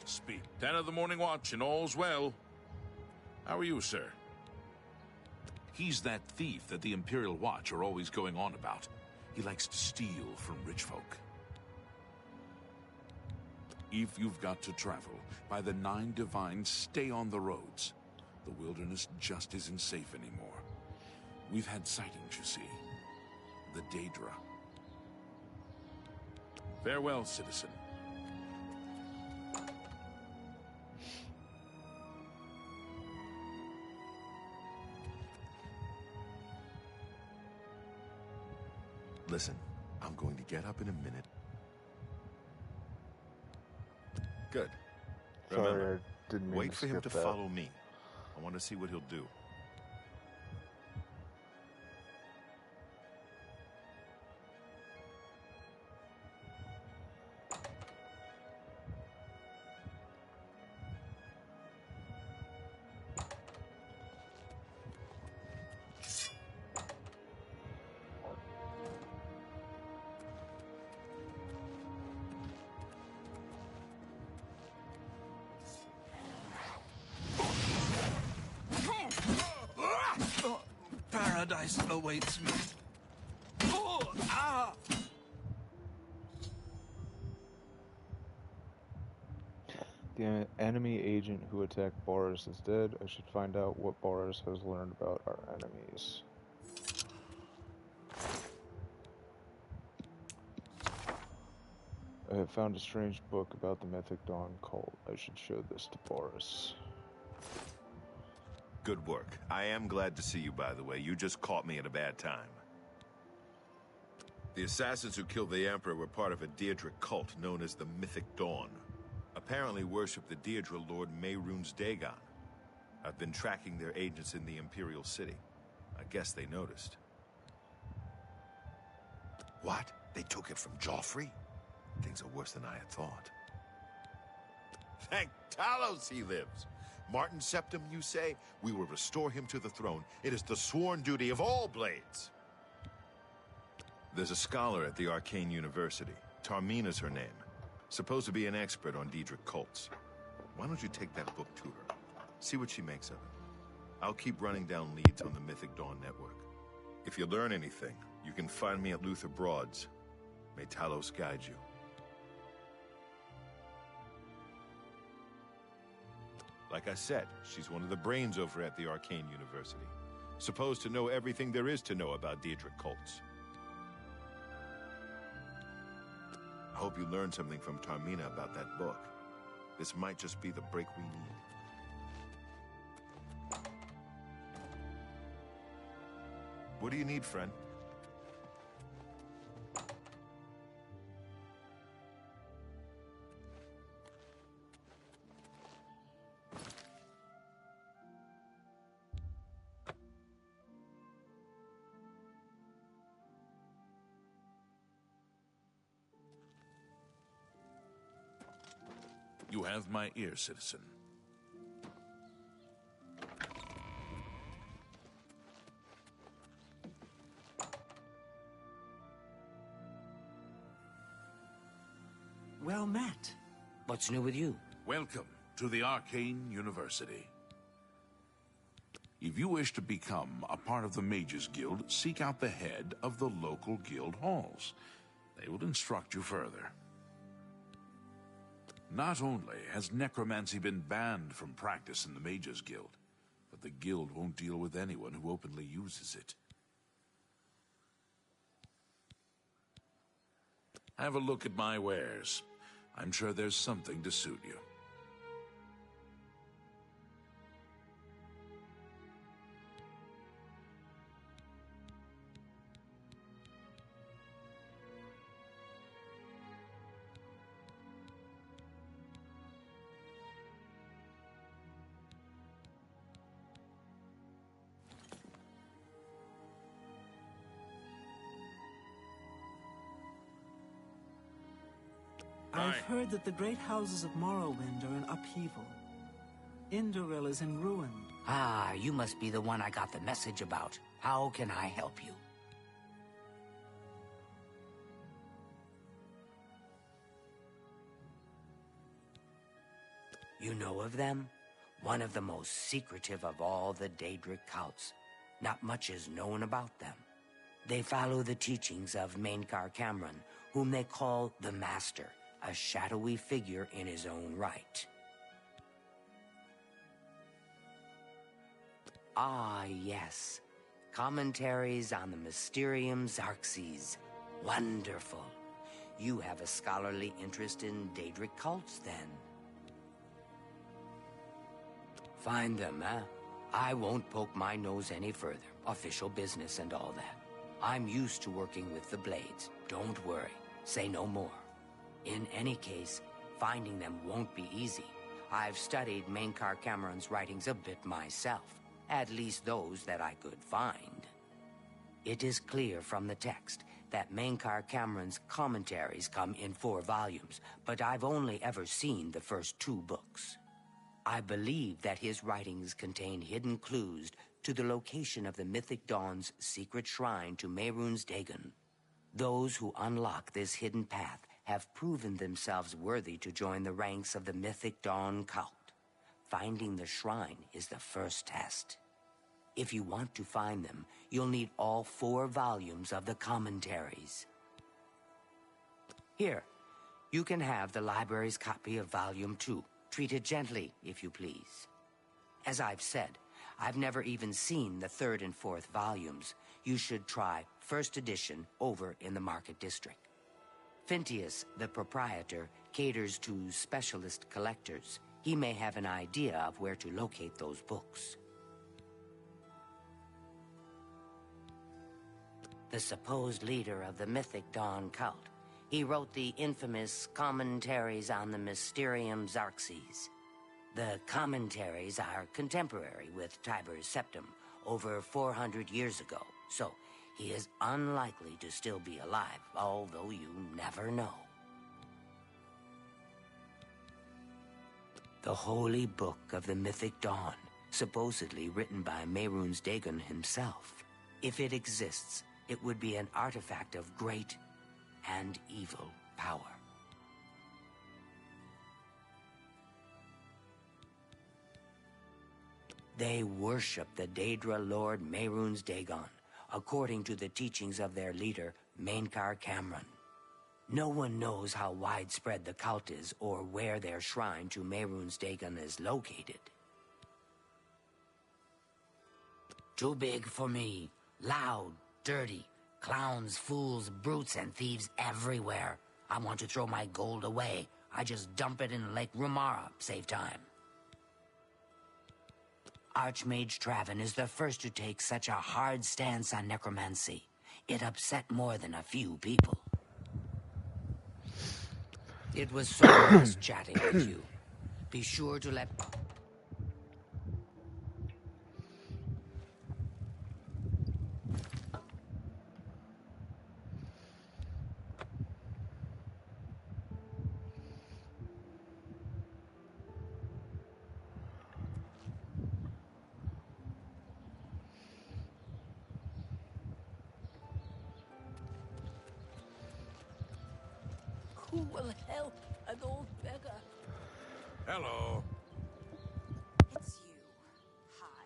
Speak. 10 of the morning watch, and all's well. How are you, sir? He's that thief that the Imperial Watch are always going on about. He likes to steal from rich folk. If you've got to travel, by the 9 Divines, stay on the roads. The wilderness just isn't safe anymore. We've had sightings, you see. The Daedra. Farewell, citizen. Listen, I'm going to get up in a minute. Good. Sorry, Remember, I didn't mean wait to for him skip to that. follow me. I want to see what he'll do. Paradise awaits me. Oh, ah! The enemy agent who attacked Boris is dead. I should find out what Boris has learned about our enemies. I have found a strange book about the Mythic Dawn cult. I should show this to Boris. Good work. I am glad to see you, by the way. You just caught me at a bad time. The assassins who killed the Emperor were part of a Daedra cult known as the Mythic Dawn. Apparently worship the Daedra Lord Mehrunes Dagon. I've been tracking their agents in the Imperial City. I guess they noticed. What? They took it from Joffrey? Things are worse than I had thought. Thank Talos he lives. Martin Septim, you say? We will restore him to the throne. It is the sworn duty of all Blades. There's a scholar at the Arcane University. Tarmina's her name. Supposed to be an expert on Daedric cults. Why don't you take that book to her? See what she makes of it. I'll keep running down leads on the Mythic Dawn network. If you learn anything, you can find me at Luther Broad's. May Talos guide you. Like I said, she's one of the brains over at the Arcane University. Supposed to know everything there is to know about Daedric cults. I hope you learned something from Tarmina about that book. This might just be the break we need. What do you need, friend? You have my ear, citizen. Well met. What's new with you? Welcome to the Arcane University. If you wish to become a part of the Mages Guild, seek out the head of the local guild halls. They will instruct you further. Not only has necromancy been banned from practice in the Mages Guild, but the guild won't deal with anyone who openly uses it. Have a look at my wares. I'm sure there's something to suit you. I've heard that the great houses of Morrowind are in upheaval. Indoril is in ruin. Ah, you must be the one I got the message about. How can I help you? You know of them? One of the most secretive of all the Daedric cults. Not much is known about them. They follow the teachings of Mainkar Cameron, whom they call the Master, a shadowy figure in his own right. Ah, yes. Commentaries on the Mysterium Xarxes. Wonderful. You have a scholarly interest in Daedric cults, then. Find them, eh? I won't poke my nose any further. Official business and all that. I'm used to working with the Blades. Don't worry. Say no more. In any case, finding them won't be easy. I've studied Mainkar Cameron's writings a bit myself. At least those that I could find. It is clear from the text that Mainkar Cameron's commentaries come in 4 volumes, but I've only ever seen the first 2 books. I believe that his writings contain hidden clues to the location of the Mythic Dawn's secret shrine to Mehrunes Dagon. Those who unlock this hidden path have proven themselves worthy to join the ranks of the Mythic Dawn cult. Finding the shrine is the first test. If you want to find them, you'll need all 4 volumes of the commentaries. Here, you can have the library's copy of Volume 2. Treat it gently, if you please. As I've said, I've never even seen the 3rd and 4th volumes. You should try first edition over in the Market District. Phintius, the proprietor, caters to specialist collectors. He may have an idea of where to locate those books. The supposed leader of the Mythic Dawn cult. He wrote the infamous Commentaries on the Mysterium Xarxes. The commentaries are contemporary with Tiber's Septim, over 400 years ago, so he is unlikely to still be alive, although you never know. The Holy Book of the Mythic Dawn, supposedly written by Mehrunes Dagon himself. If it exists, it would be an artifact of great and evil power. They worship the Daedra Lord Mehrunes Dagon, according to the teachings of their leader, Mainkar Cameron. No one knows how widespread the cult is or where their shrine to Mehrunes Dagon is located. Too big for me. Loud, dirty. Clowns, fools, brutes, and thieves everywhere. I want to throw my gold away. I just dump it in Lake Rumara, save time. Archmage Traven is the first to take such a hard stance on necromancy. It upset more than a few people. It was so nice chatting with you. Be sure to let... Who will help an old beggar? Hello. It's you. Hi.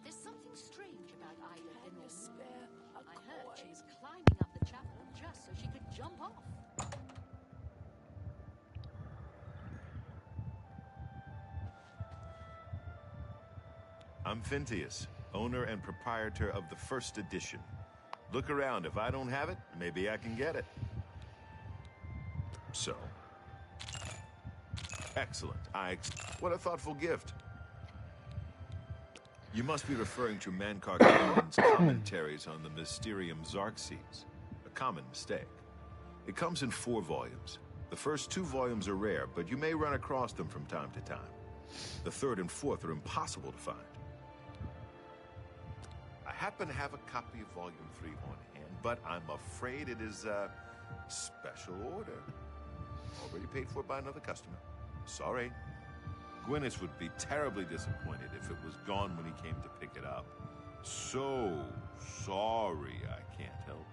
There's something strange about Ida Can you Lenore. spare a I heard she coin? was climbing up the chapel just so she could jump off. I'm Phintius, owner and proprietor of the first edition. Look around. If I don't have it, maybe I can get it. So? Excellent. What a thoughtful gift. You must be referring to Mankar Cameron's commentaries on the Mysterium Xarxes. A common mistake. It comes in 4 volumes. The first 2 volumes are rare, but you may run across them from time to time. The 3rd and 4th are impossible to find. I happen to have a copy of Volume 3 on hand, but I'm afraid it is a special order. Already paid for by another customer. Sorry. Gwyneth would be terribly disappointed if it was gone when he came to pick it up. So sorry I can't help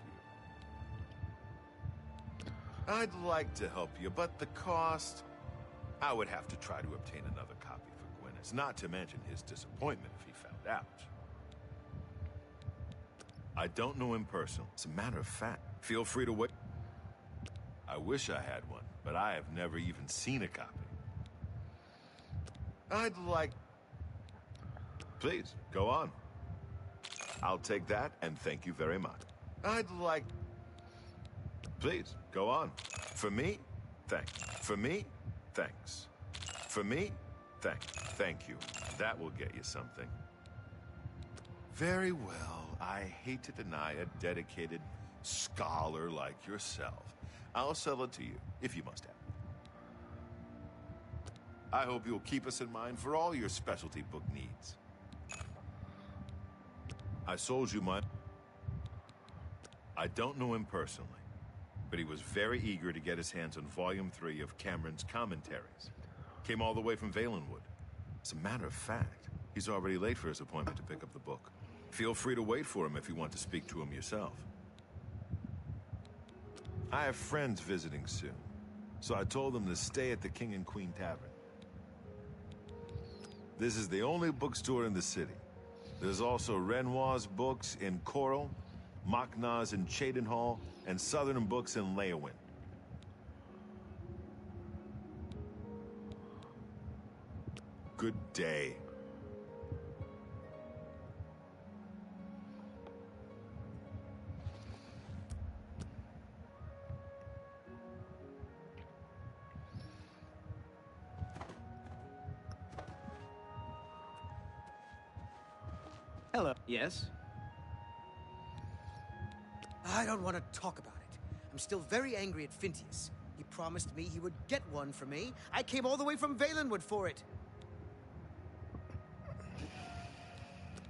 you. I'd like to help you, but the cost... I would have to try to obtain another copy for Gwyneth, not to mention his disappointment if he found out. I don't know him personally. As a matter of fact, feel free to wait. I wish I had one, but I have never even seen a copy. I'd like... Please, go on. I'll take that, and thank you very much. I'd like... Please, go on. For me, thanks. For me, thanks. For me, thank you. That will get you something. Very well. I hate to deny a dedicated scholar like yourself. I'll sell it to you, if you must have it. I hope you'll keep us in mind for all your specialty book needs. I sold you my... I don't know him personally, but he was very eager to get his hands on Volume 3 of Cameron's commentaries. Came all the way from Valenwood. As a matter of fact, he's already late for his appointment to pick up the book. Feel free to wait for him if you want to speak to him yourself. I have friends visiting soon, so I told them to stay at the King and Queen Tavern. This is the only bookstore in the city. There's also Renoir's books in Coral, Machna's in Cheydinhall, and Southern Books in Leyawind. Good day. Hello. Yes? I don't want to talk about it. I'm still very angry at Phintius. He promised me he would get one for me. I came all the way from Valenwood for it.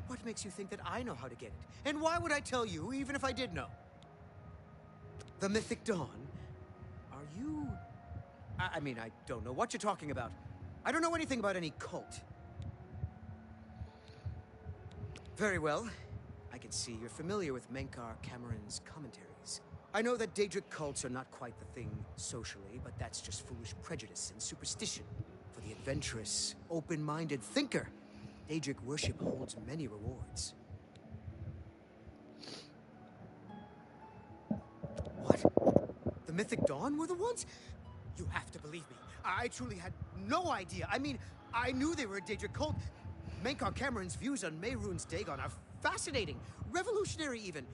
What makes you think that I know how to get it? And why would I tell you, even if I did know? The Mythic Dawn? Are you... I mean, I don't know what you're talking about. I don't know anything about any cult. Very well. I can see you're familiar with Mankar Cameron's commentaries. I know that Daedric cults are not quite the thing socially, but that's just foolish prejudice and superstition. For the adventurous, open-minded thinker, Daedric worship holds many rewards. What? The Mythic Dawn were the ones? You have to believe me. I truly had no idea. I mean, I knew they were a Daedric cult. Mankar Cameron's views on Mehrunes Dagon are fascinating, revolutionary even.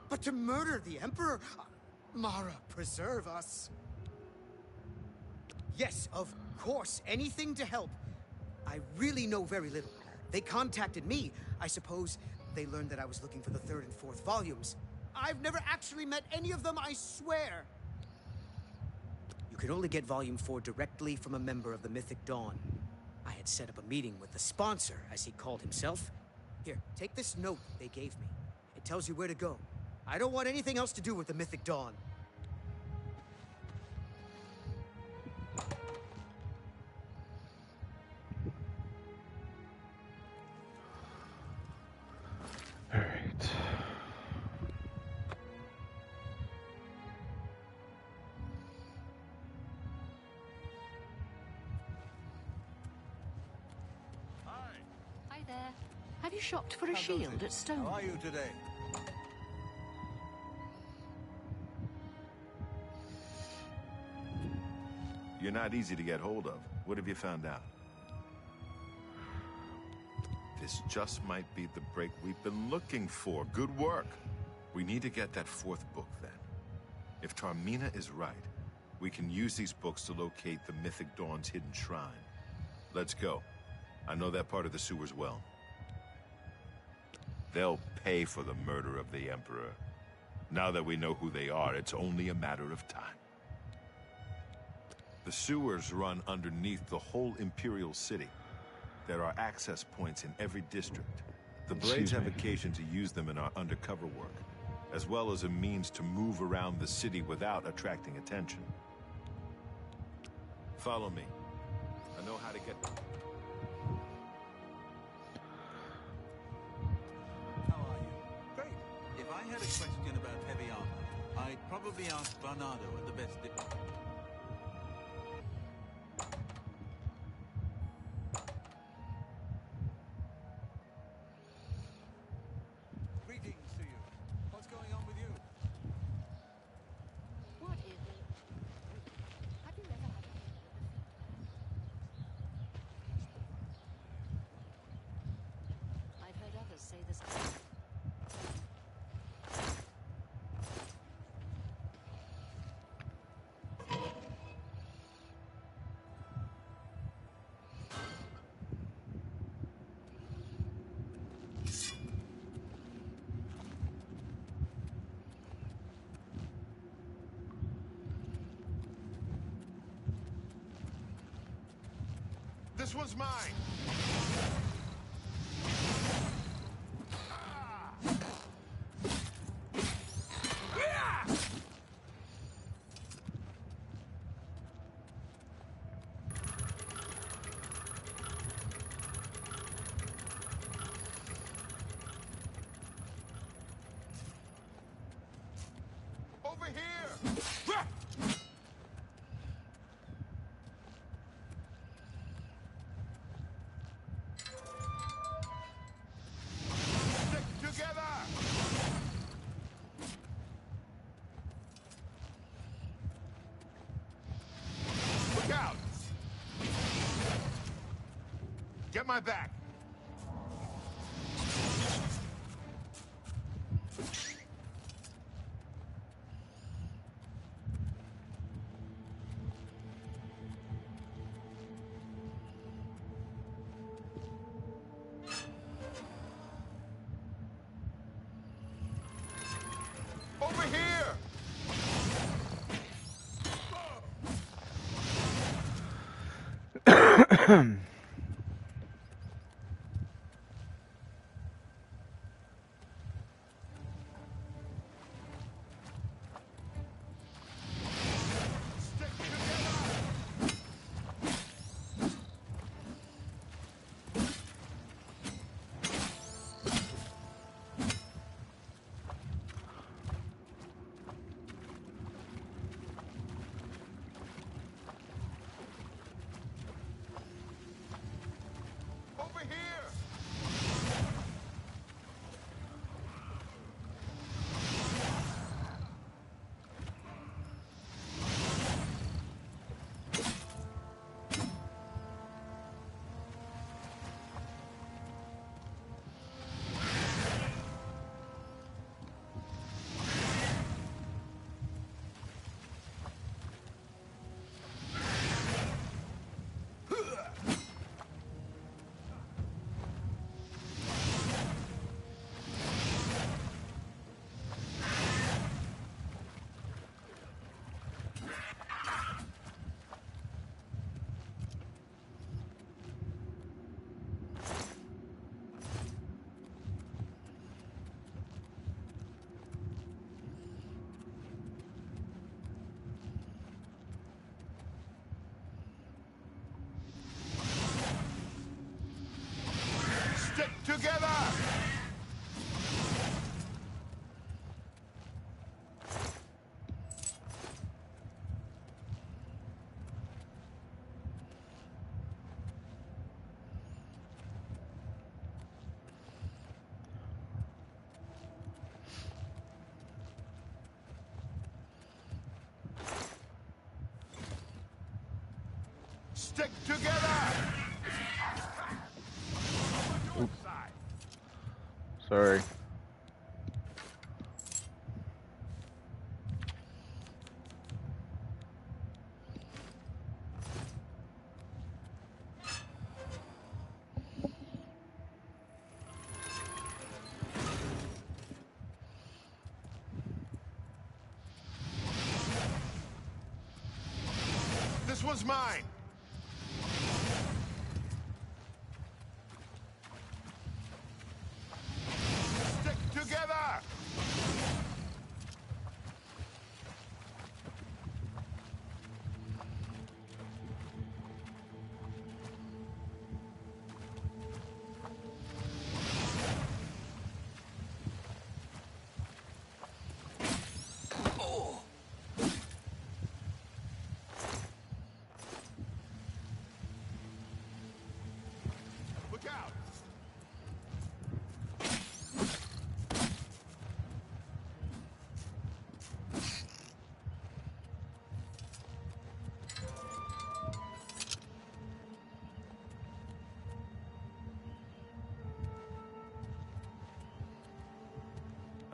But to murder the Emperor? Mara, preserve us. Yes, of course, anything to help. I really know very little. They contacted me. I suppose they learned that I was looking for the 3rd and 4th volumes. I've never actually met any of them, I swear. You can only get Volume 4 directly from a member of the Mythic Dawn. I had set up a meeting with the sponsor, as he called himself. Here, take this note they gave me. It tells you where to go. I don't want anything else to do with the Mythic Dawn. Alright. Have you shopped for a shield at Stone? How are you today? You're not easy to get hold of. What have you found out? This just might be the break we've been looking for. Good work. We need to get that fourth book, then. If Tarmina is right, we can use these books to locate the Mythic Dawn's hidden shrine. Let's go. I know that part of the sewers well. They'll pay for the murder of the Emperor. Now that we know who they are, it's only a matter of time. The sewers run underneath the whole Imperial City. There are access points in every district. The Blades have occasion to use them in our undercover work, as well as a means to move around the city without attracting attention. Follow me. I know how to get... How are you? Great. If I had a question about heavy armor, I'd probably ask Bernardo at the best dip. Greetings to you. What's going on with you? What is it? Have you ever had I've heard others say the same. This one's mine! Over here! Get my back! Over here! Stick together! Oop. Sorry. This one's mine! Stick together! Look out!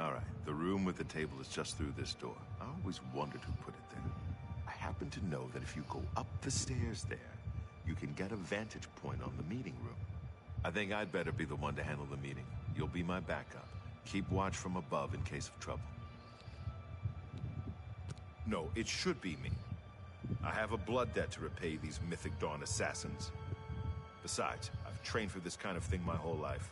All right, the room with the table is just through this door. I always wondered who put it there. I happen to know that if you go up the stairs there, you can get a vantage point on the meeting room. I think I'd better be the one to handle the meeting. You'll be my backup. Keep watch from above in case of trouble. No, it should be me. I have a blood debt to repay these Mythic Dawn assassins. Besides, I've trained for this kind of thing my whole life.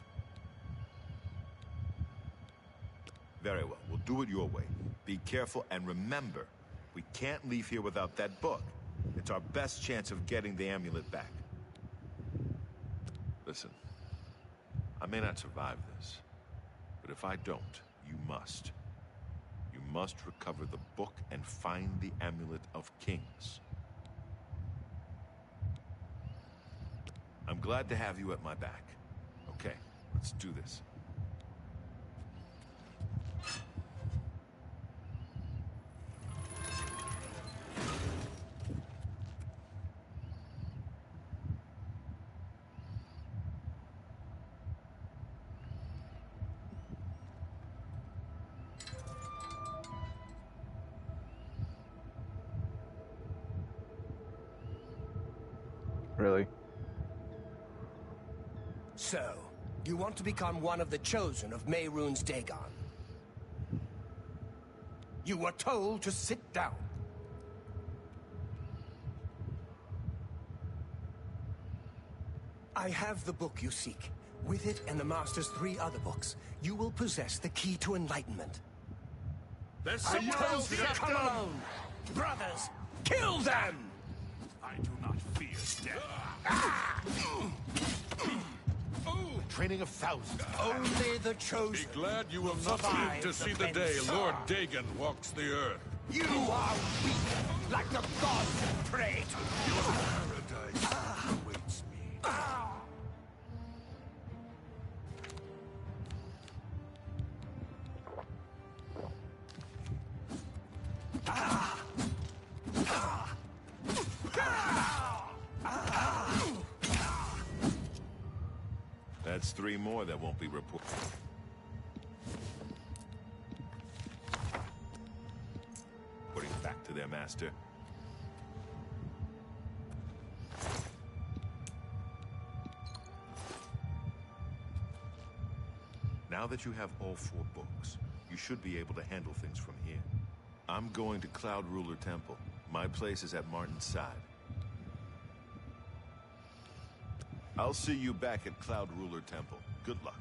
Very well, we'll do it your way. Be careful, and remember, we can't leave here without that book. It's our best chance of getting the amulet back. Listen, I may not survive this, but if I don't, you must. You must recover the book and find the Amulet of Kings. I'm glad to have you at my back. Okay, let's do this. Really? So, you want to become one of the chosen of Mehrunes Dagon? You were told to sit down. I have the book you seek. With it and the Master's 3 other books, you will possess the key to enlightenment. There's I someone told else you to here. come alone! Brothers, kill them! I do not fear death. Training of thousands. Only the chosen. Be glad you will not live to see the day Lord Dagon walks the earth. You are weak, like the gods you pray to. Your paradise awaits me. That's 3 more that won't be reported. Reporting back to their master. Now that you have all 4 books, you should be able to handle things from here. I'm going to Cloud Ruler Temple. My place is at Martin's side. I'll see you back at Cloud Ruler Temple. Good luck.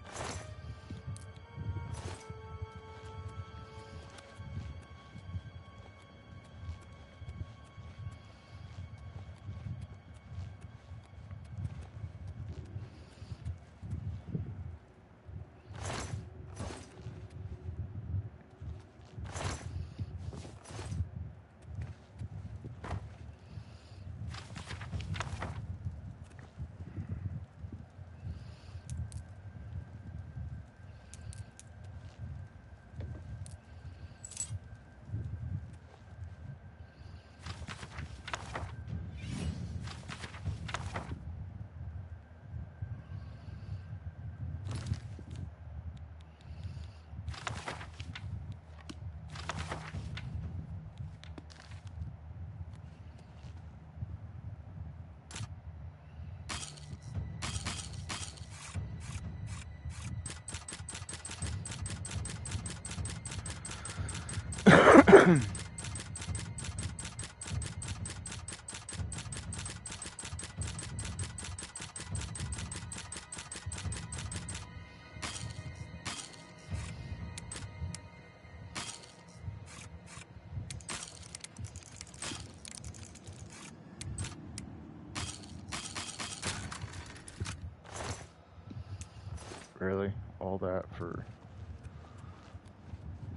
Really? All that for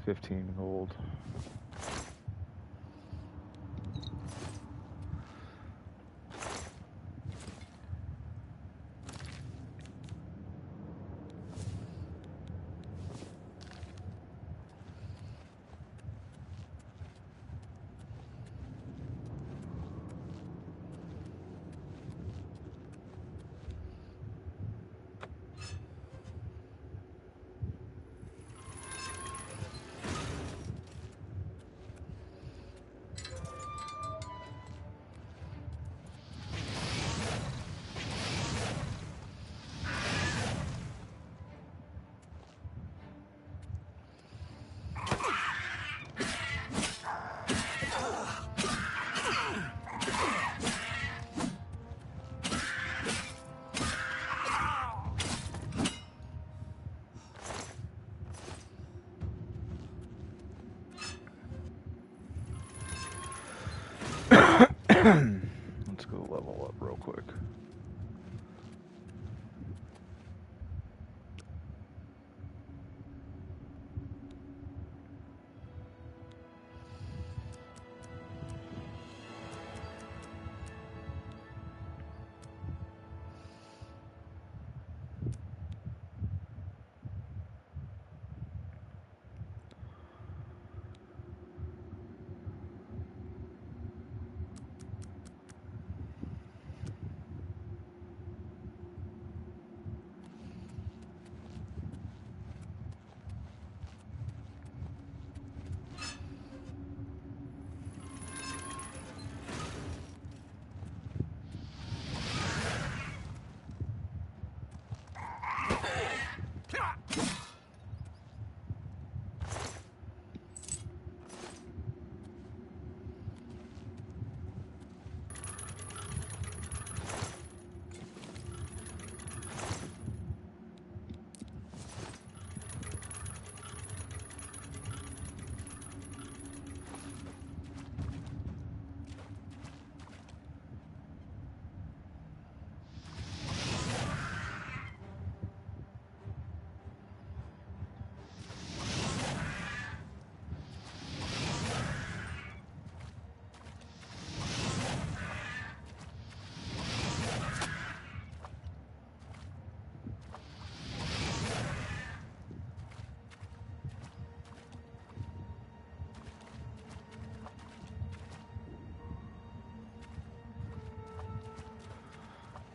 15 gold. Let's go level up real quick.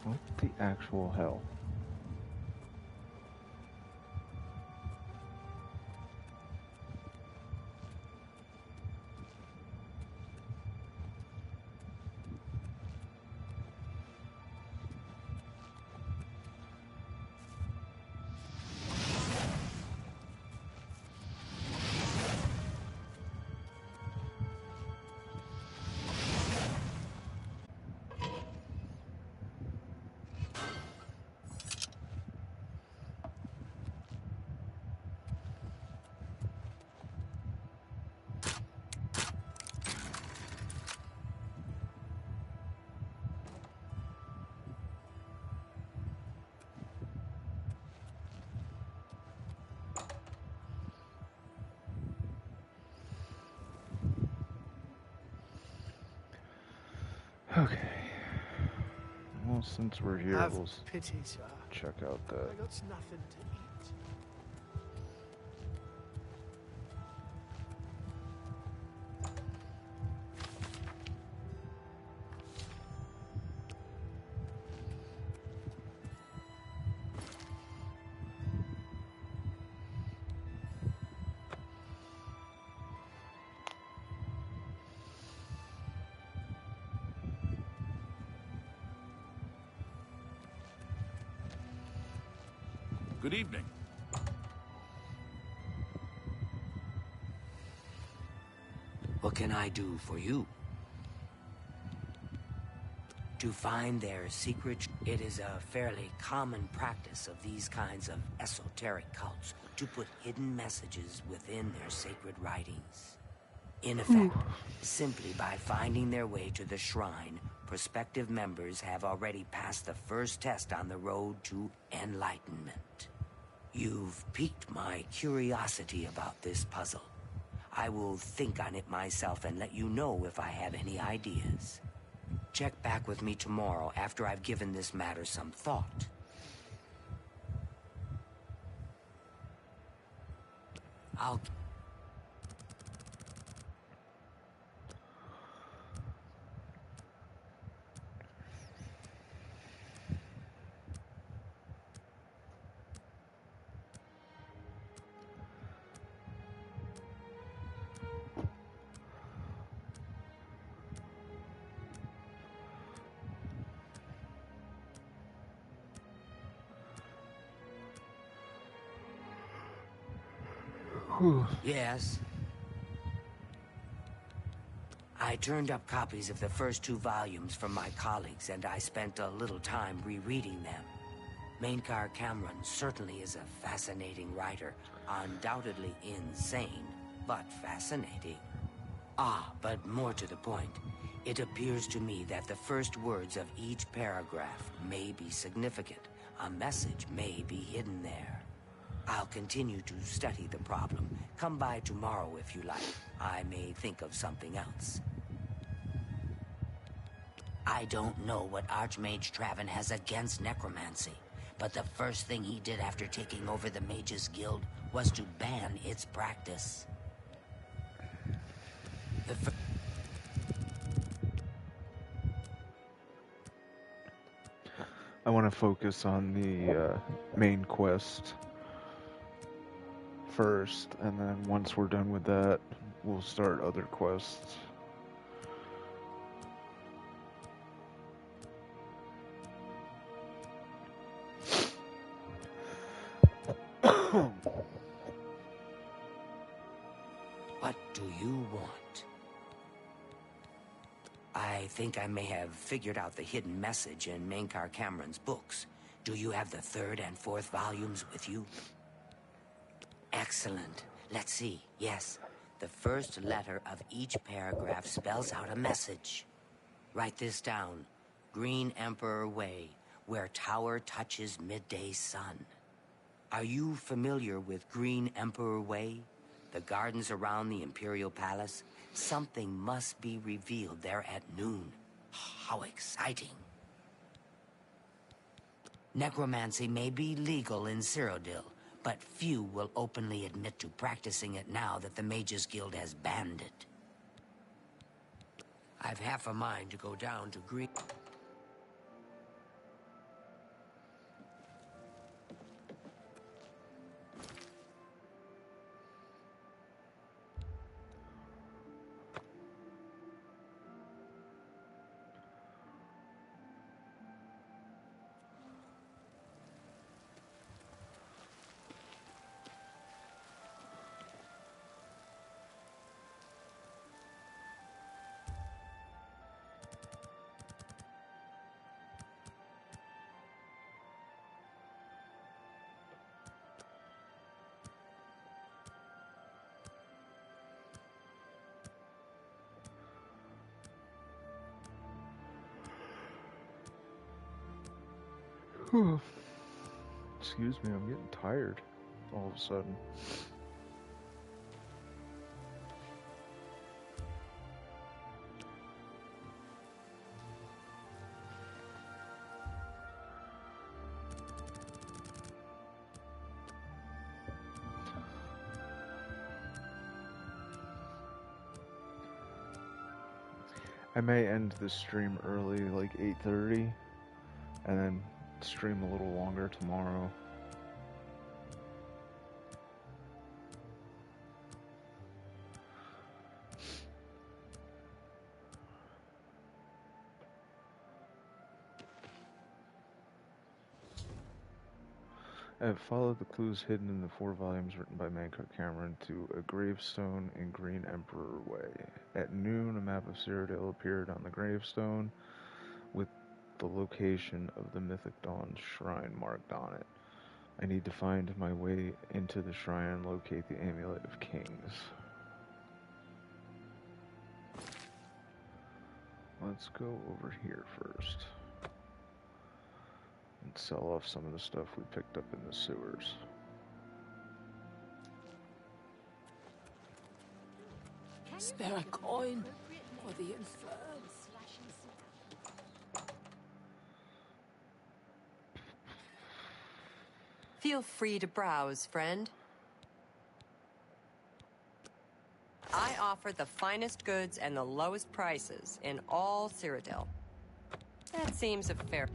What the actual hell? Okay. Well, since we're here, Have we'll pity, sir. check out that. I got nothing to eat. Good evening. What can I do for you? To find their secret, it is a fairly common practice of these kinds of esoteric cults to put hidden messages within their sacred writings. In effect, simply by finding their way to the shrine, prospective members have already passed the first test on the road to enlightenment. You've piqued my curiosity about this puzzle. I will think on it myself and let you know if I have any ideas. Check back with me tomorrow after I've given this matter some thought. I'll... Yes. I turned up copies of the first 2 volumes from my colleagues, and I spent a little time rereading them. Mainkar Cameron certainly is a fascinating writer, undoubtedly insane, but fascinating. But more to the point, it appears to me that the first words of each paragraph may be significant. A message may be hidden there. I'll continue to study the problem. Come by tomorrow if you like. I may think of something else. I don't know what Archmage Traven has against necromancy, but the first thing he did after taking over the Mages Guild was to ban its practice. I want to focus on the main quest first, and then once we're done with that, we'll start other quests. What do you want? I think I may have figured out the hidden message in Mainkar Cameron's books. Do you have the 3rd and 4th volumes with you? Excellent. Let's see. Yes. The first letter of each paragraph spells out a message. Write this down. Green Emperor Way, where tower touches midday sun. Are you familiar with Green Emperor Way? The gardens around the Imperial Palace? Something must be revealed there at noon. How exciting. Necromancy may be legal in Cyrodiil, but few will openly admit to practicing it now that the Mages Guild has banned it. I've half a mind to go down to Green... Excuse me, I'm getting tired all of a sudden. I may end this stream early, like 8:30, and then stream a little longer tomorrow. I've followed the clues hidden in the 4 volumes written by Manco Cameron to a gravestone in Green Emperor Way. At noon, a map of Cyrodiil appeared on the gravestone with the location of the Mythic Dawn's shrine marked on it. I need to find my way into the shrine and locate the Amulet of Kings. Let's go over here first and sell off some of the stuff we picked up in the sewers. Spare a coin for the infirm. Feel free to browse, friend. I offer the finest goods and the lowest prices in all Cyrodiil. That seems a fair...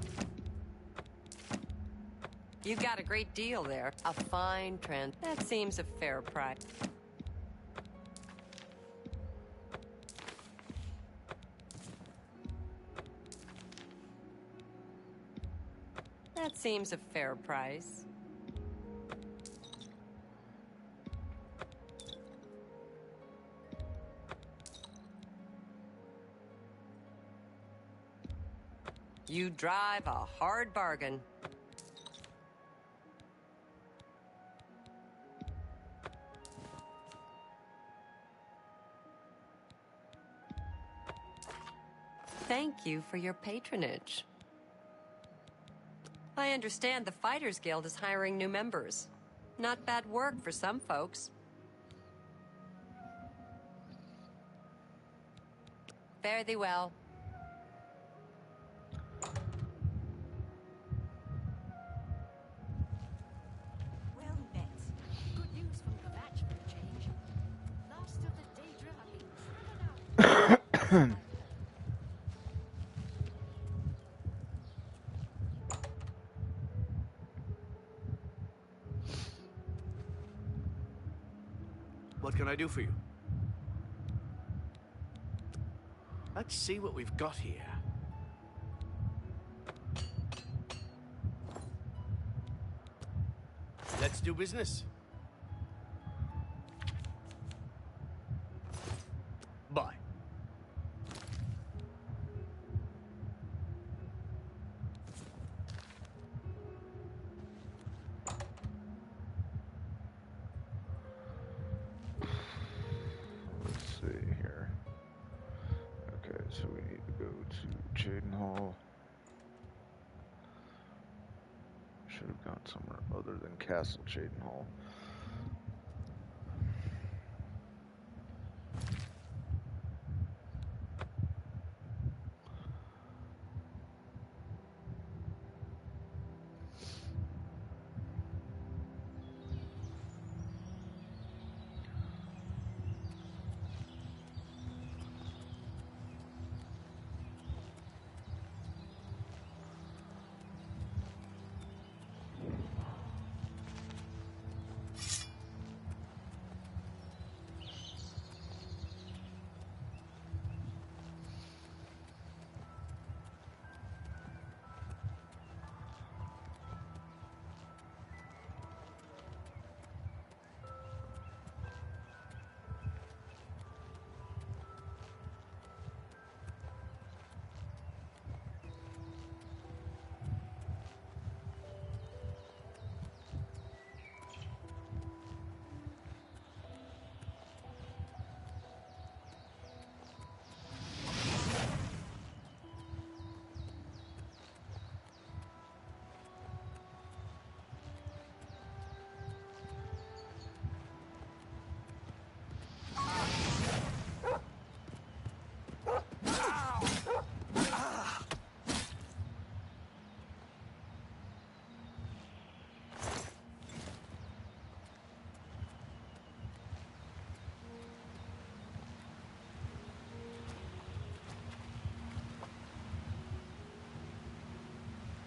You got a great deal there. A fine trend. That seems a fair price. That seems a fair price. You drive a hard bargain. Thank you for your patronage. I understand the Fighters Guild is hiring new members. Not bad work for some folks. Fare thee well. Well met. Good news from the match for a change. Last of the Daedra have been driven out. What can I do for you? Let's see what we've got here. Let's do business. Bye. Let's see here. Okay, so we need to go to Cheydinhal. Should have gone somewhere other than Castle Cheydinhal.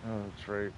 Oh, that's right.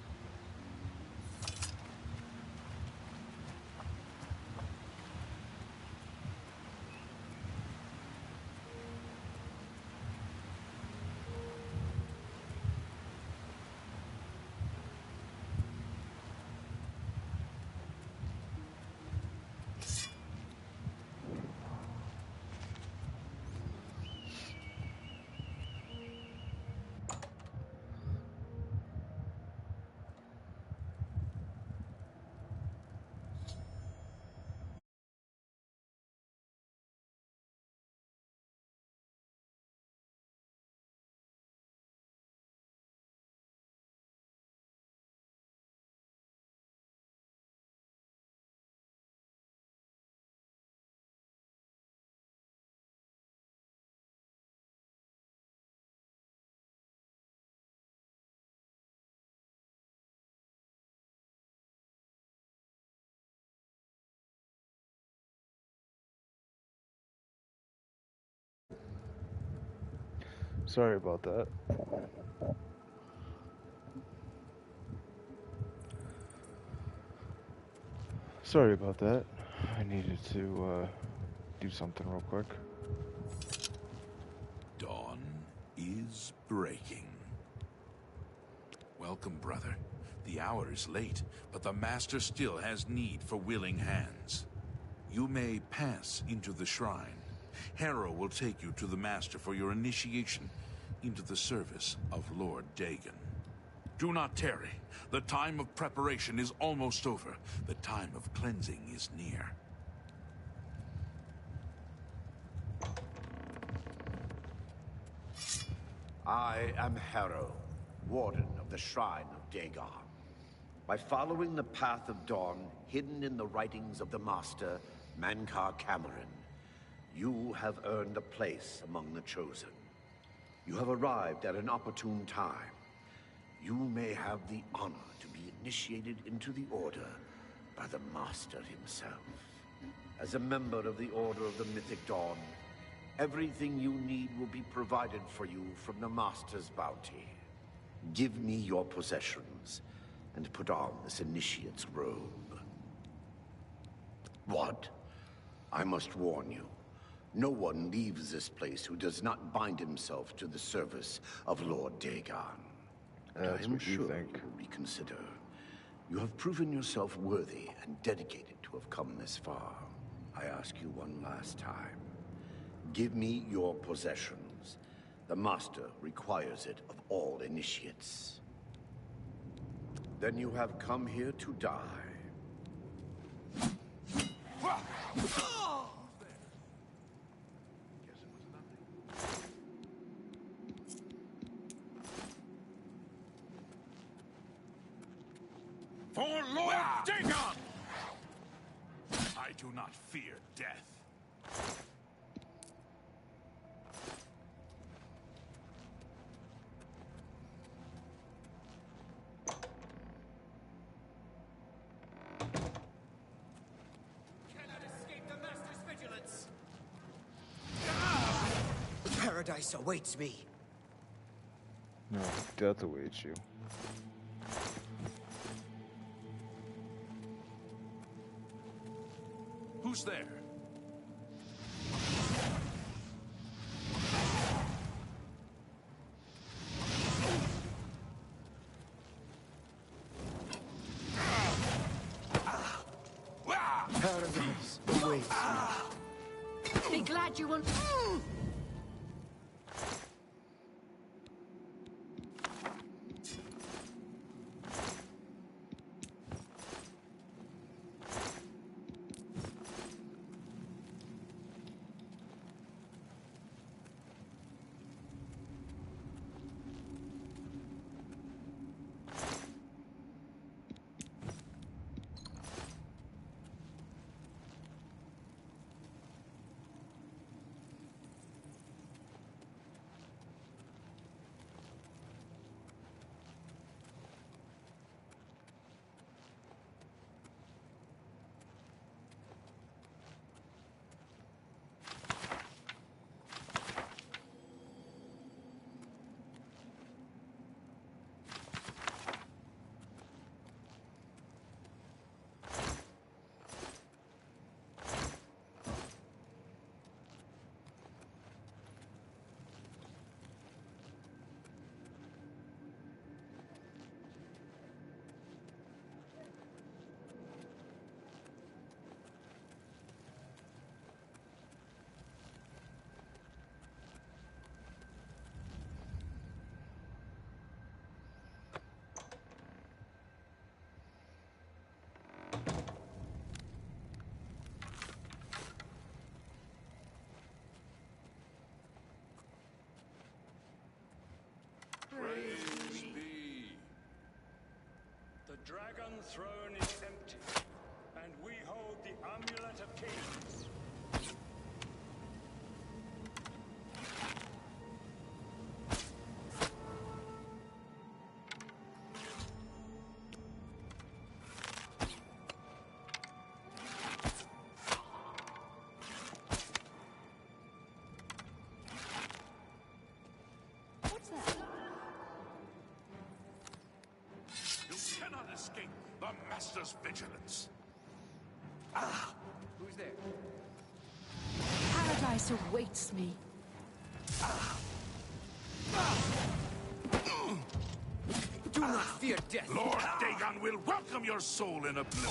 Sorry about that. Sorry about that. I needed to do something real quick. Dawn is breaking. Welcome, brother. The hour is late, but the Master still has need for willing hands. You may pass into the shrine. Harrow will take you to the Master for your initiation into the service of Lord Dagon. Do not tarry. The time of preparation is almost over. The time of cleansing is near. I am Harrow, Warden of the Shrine of Dagon. By following the path of dawn hidden in the writings of the Master, Mankar Cameron, you have earned a place among the Chosen. You have arrived at an opportune time. You may have the honor to be initiated into the Order by the Master himself. As a member of the Order of the Mythic Dawn, everything you need will be provided for you from the Master's bounty. Give me your possessions, and put on this initiate's robe. What? I must warn you. No one leaves this place who does not bind himself to the service of Lord Dagon. That's I am what you sure think. you will reconsider. You have proven yourself worthy and dedicated to have come this far. I ask you one last time. Give me your possessions. The Master requires it of all initiates. Then you have come here to die. For Lord Dagon! I do not fear death. Paradise awaits me. No, death awaits you. Who's there? Paradise awaits me. Be glad you won't. Praise be. The Dragon Throne is empty, and we hold the Amulet of Kings. master's vigilance. Who's there? Paradise awaits me. Do not fear death. Lord Dagon will welcome your soul in oblivion.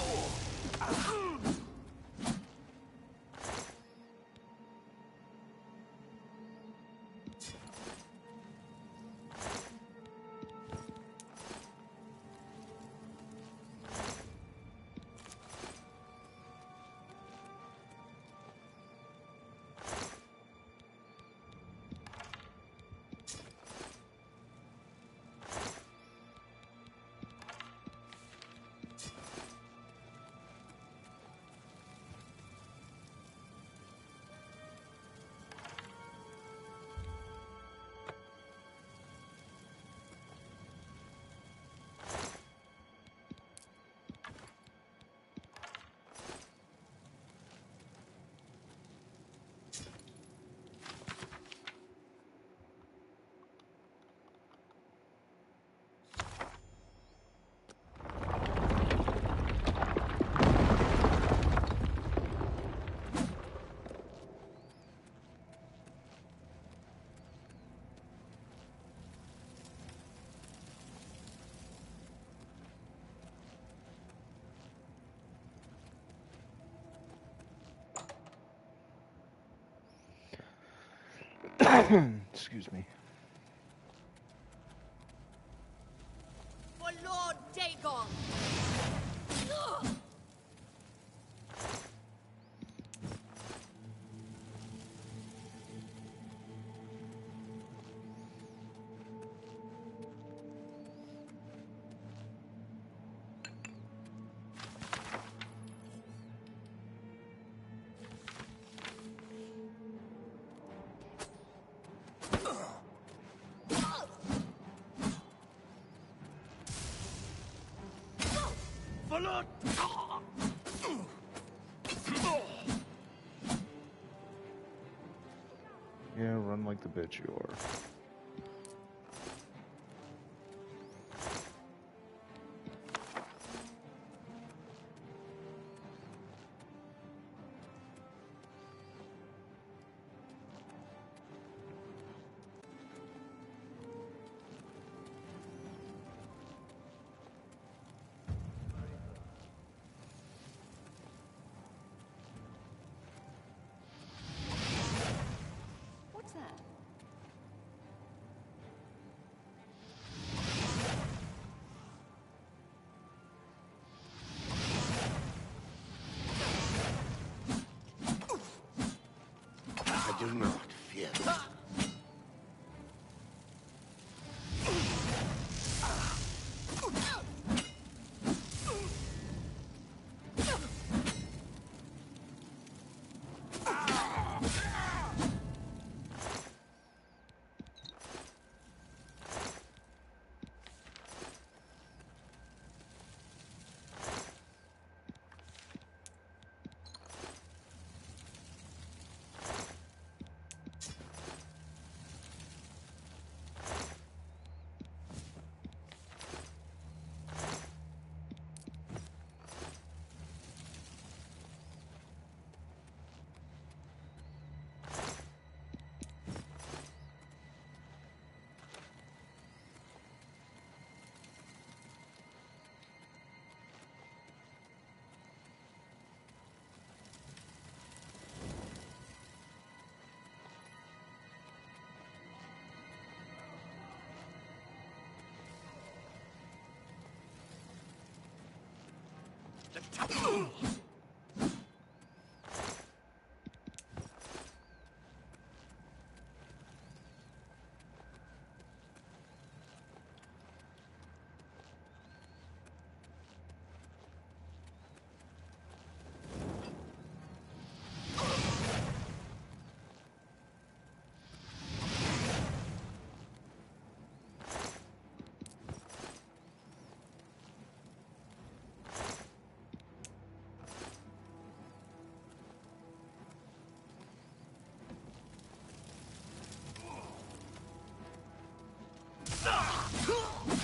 Excuse me. For Lord Dagon! Yeah, run like the bitch you are. What's that? I do not fear them.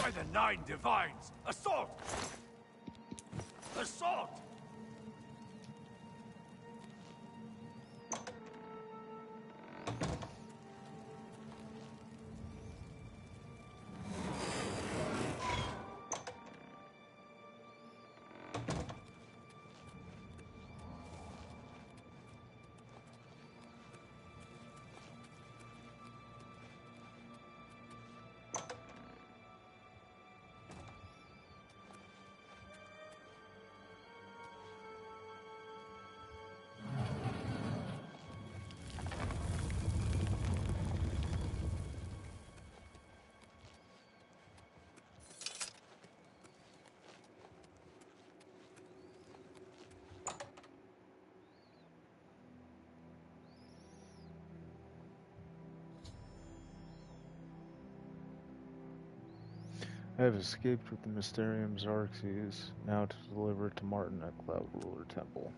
By the 9 divines, assault! Assault! I have escaped with the Mysterium Xarxes, now to deliver it to Martin at Cloud Ruler Temple.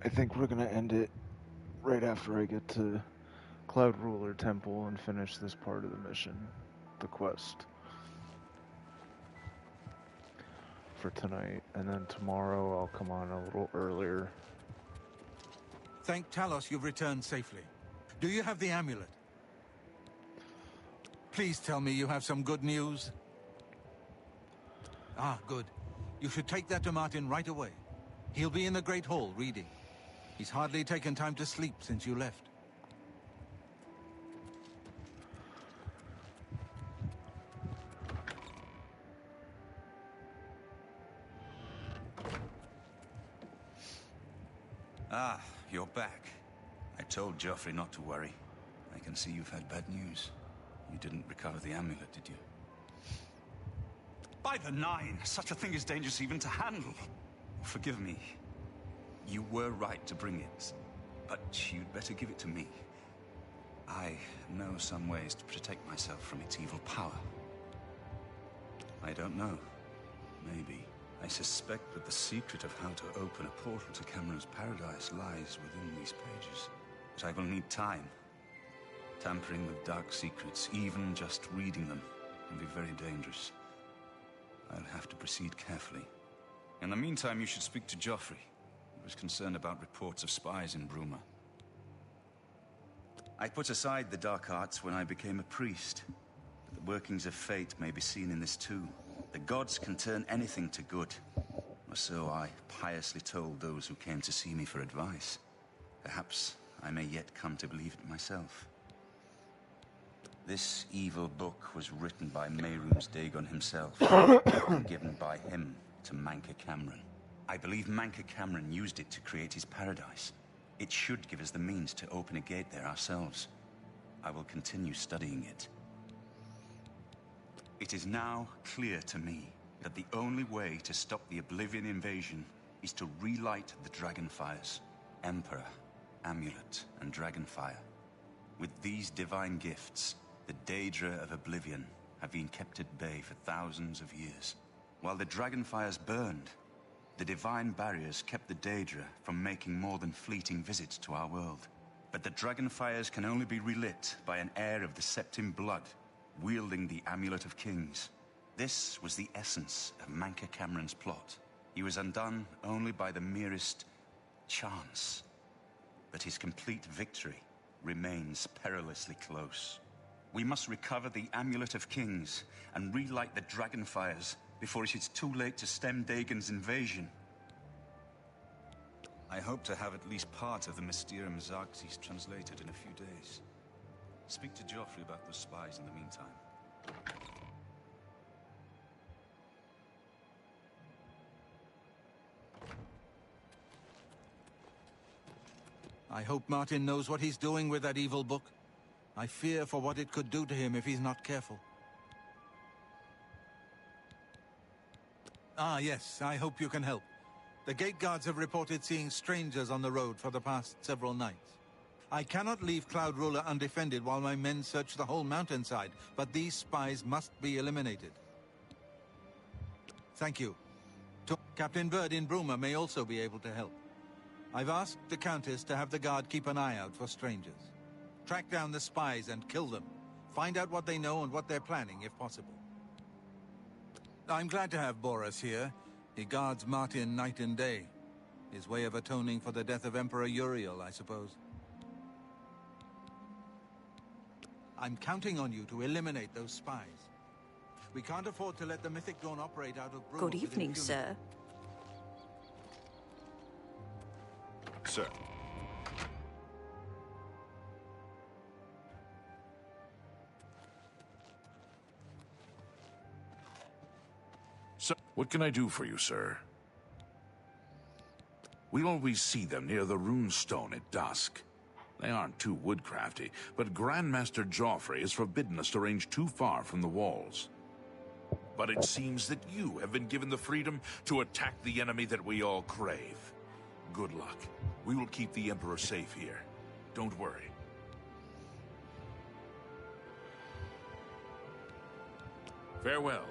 I think we're gonna end it right after I get to Cloud Ruler Temple and finish this part of the mission, the quest, for tonight, and then tomorrow I'll come on a little earlier. Thank Talos you've returned safely. Do you have the amulet? Please tell me you have some good news. Ah, good. You should take that to Martin right away. He'll be in the Great Hall reading. He's hardly taken time to sleep since you left. Ah, you're back. I told Joffrey not to worry. I can see you've had bad news. You didn't recover the amulet, did you? By the Nine! Such a thing is dangerous even to handle. Forgive me. You were right to bring it, but you'd better give it to me. I know some ways to protect myself from its evil power. I don't know. Maybe. I suspect that the secret of how to open a portal to Cameron's paradise lies within these pages. But I will need time. Tampering with dark secrets, even just reading them, can be very dangerous. I'll have to proceed carefully. In the meantime, you should speak to Joffrey. He was concerned about reports of spies in Bruma. I put aside the dark arts when I became a priest. But the workings of fate may be seen in this too. The gods can turn anything to good. Or so I piously told those who came to see me for advice. Perhaps I may yet come to believe it myself. This evil book was written by Mehrunes Dagon himself, and given by him to Manca Cameron. I believe Manca Cameron used it to create his paradise. It should give us the means to open a gate there ourselves. I will continue studying it. It is now clear to me that the only way to stop the Oblivion invasion is to relight the Dragonfires. Emperor, Amulet, and Dragonfire. With these divine gifts, the Daedra of Oblivion have been kept at bay for thousands of years. While the Dragonfires burned, the divine barriers kept the Daedra from making more than fleeting visits to our world. But the Dragonfires can only be relit by an heir of the Septim blood, wielding the Amulet of Kings. This was the essence of Manca Cameron's plot. He was undone only by the merest chance. But his complete victory remains perilously close. We must recover the Amulet of Kings and relight the Dragonfires before it is too late to stem Dagon's invasion. I hope to have at least part of the Mysterium Xarxes translated in a few days. Speak to Joffrey about those spies in the meantime. I hope Martin knows what he's doing with that evil book. I fear for what it could do to him if he's not careful. Ah, yes, I hope you can help. The gate guards have reported seeing strangers on the road for the past several nights. I cannot leave Cloud Ruler undefended while my men search the whole mountainside, but these spies must be eliminated. Thank you. Captain Bird in Bruma may also be able to help. I've asked the Countess to have the guard keep an eye out for strangers. Track down the spies and kill them. Find out what they know and what they're planning, if possible. I'm glad to have Boris here. He guards Martin night and day. His way of atoning for the death of Emperor Uriel, I suppose. I'm counting on you to eliminate those spies. We can't afford to let the Mythic Dawn operate out of Bruma. Good evening, sir. Sir. So, what can I do for you, sir? We always see them near the runestone at dusk. They aren't too woodcrafty, but Grandmaster Joffrey has forbidden us to range too far from the walls. But it seems that you have been given the freedom to attack the enemy that we all crave. Good luck. We will keep the Emperor safe here. Don't worry. Farewell.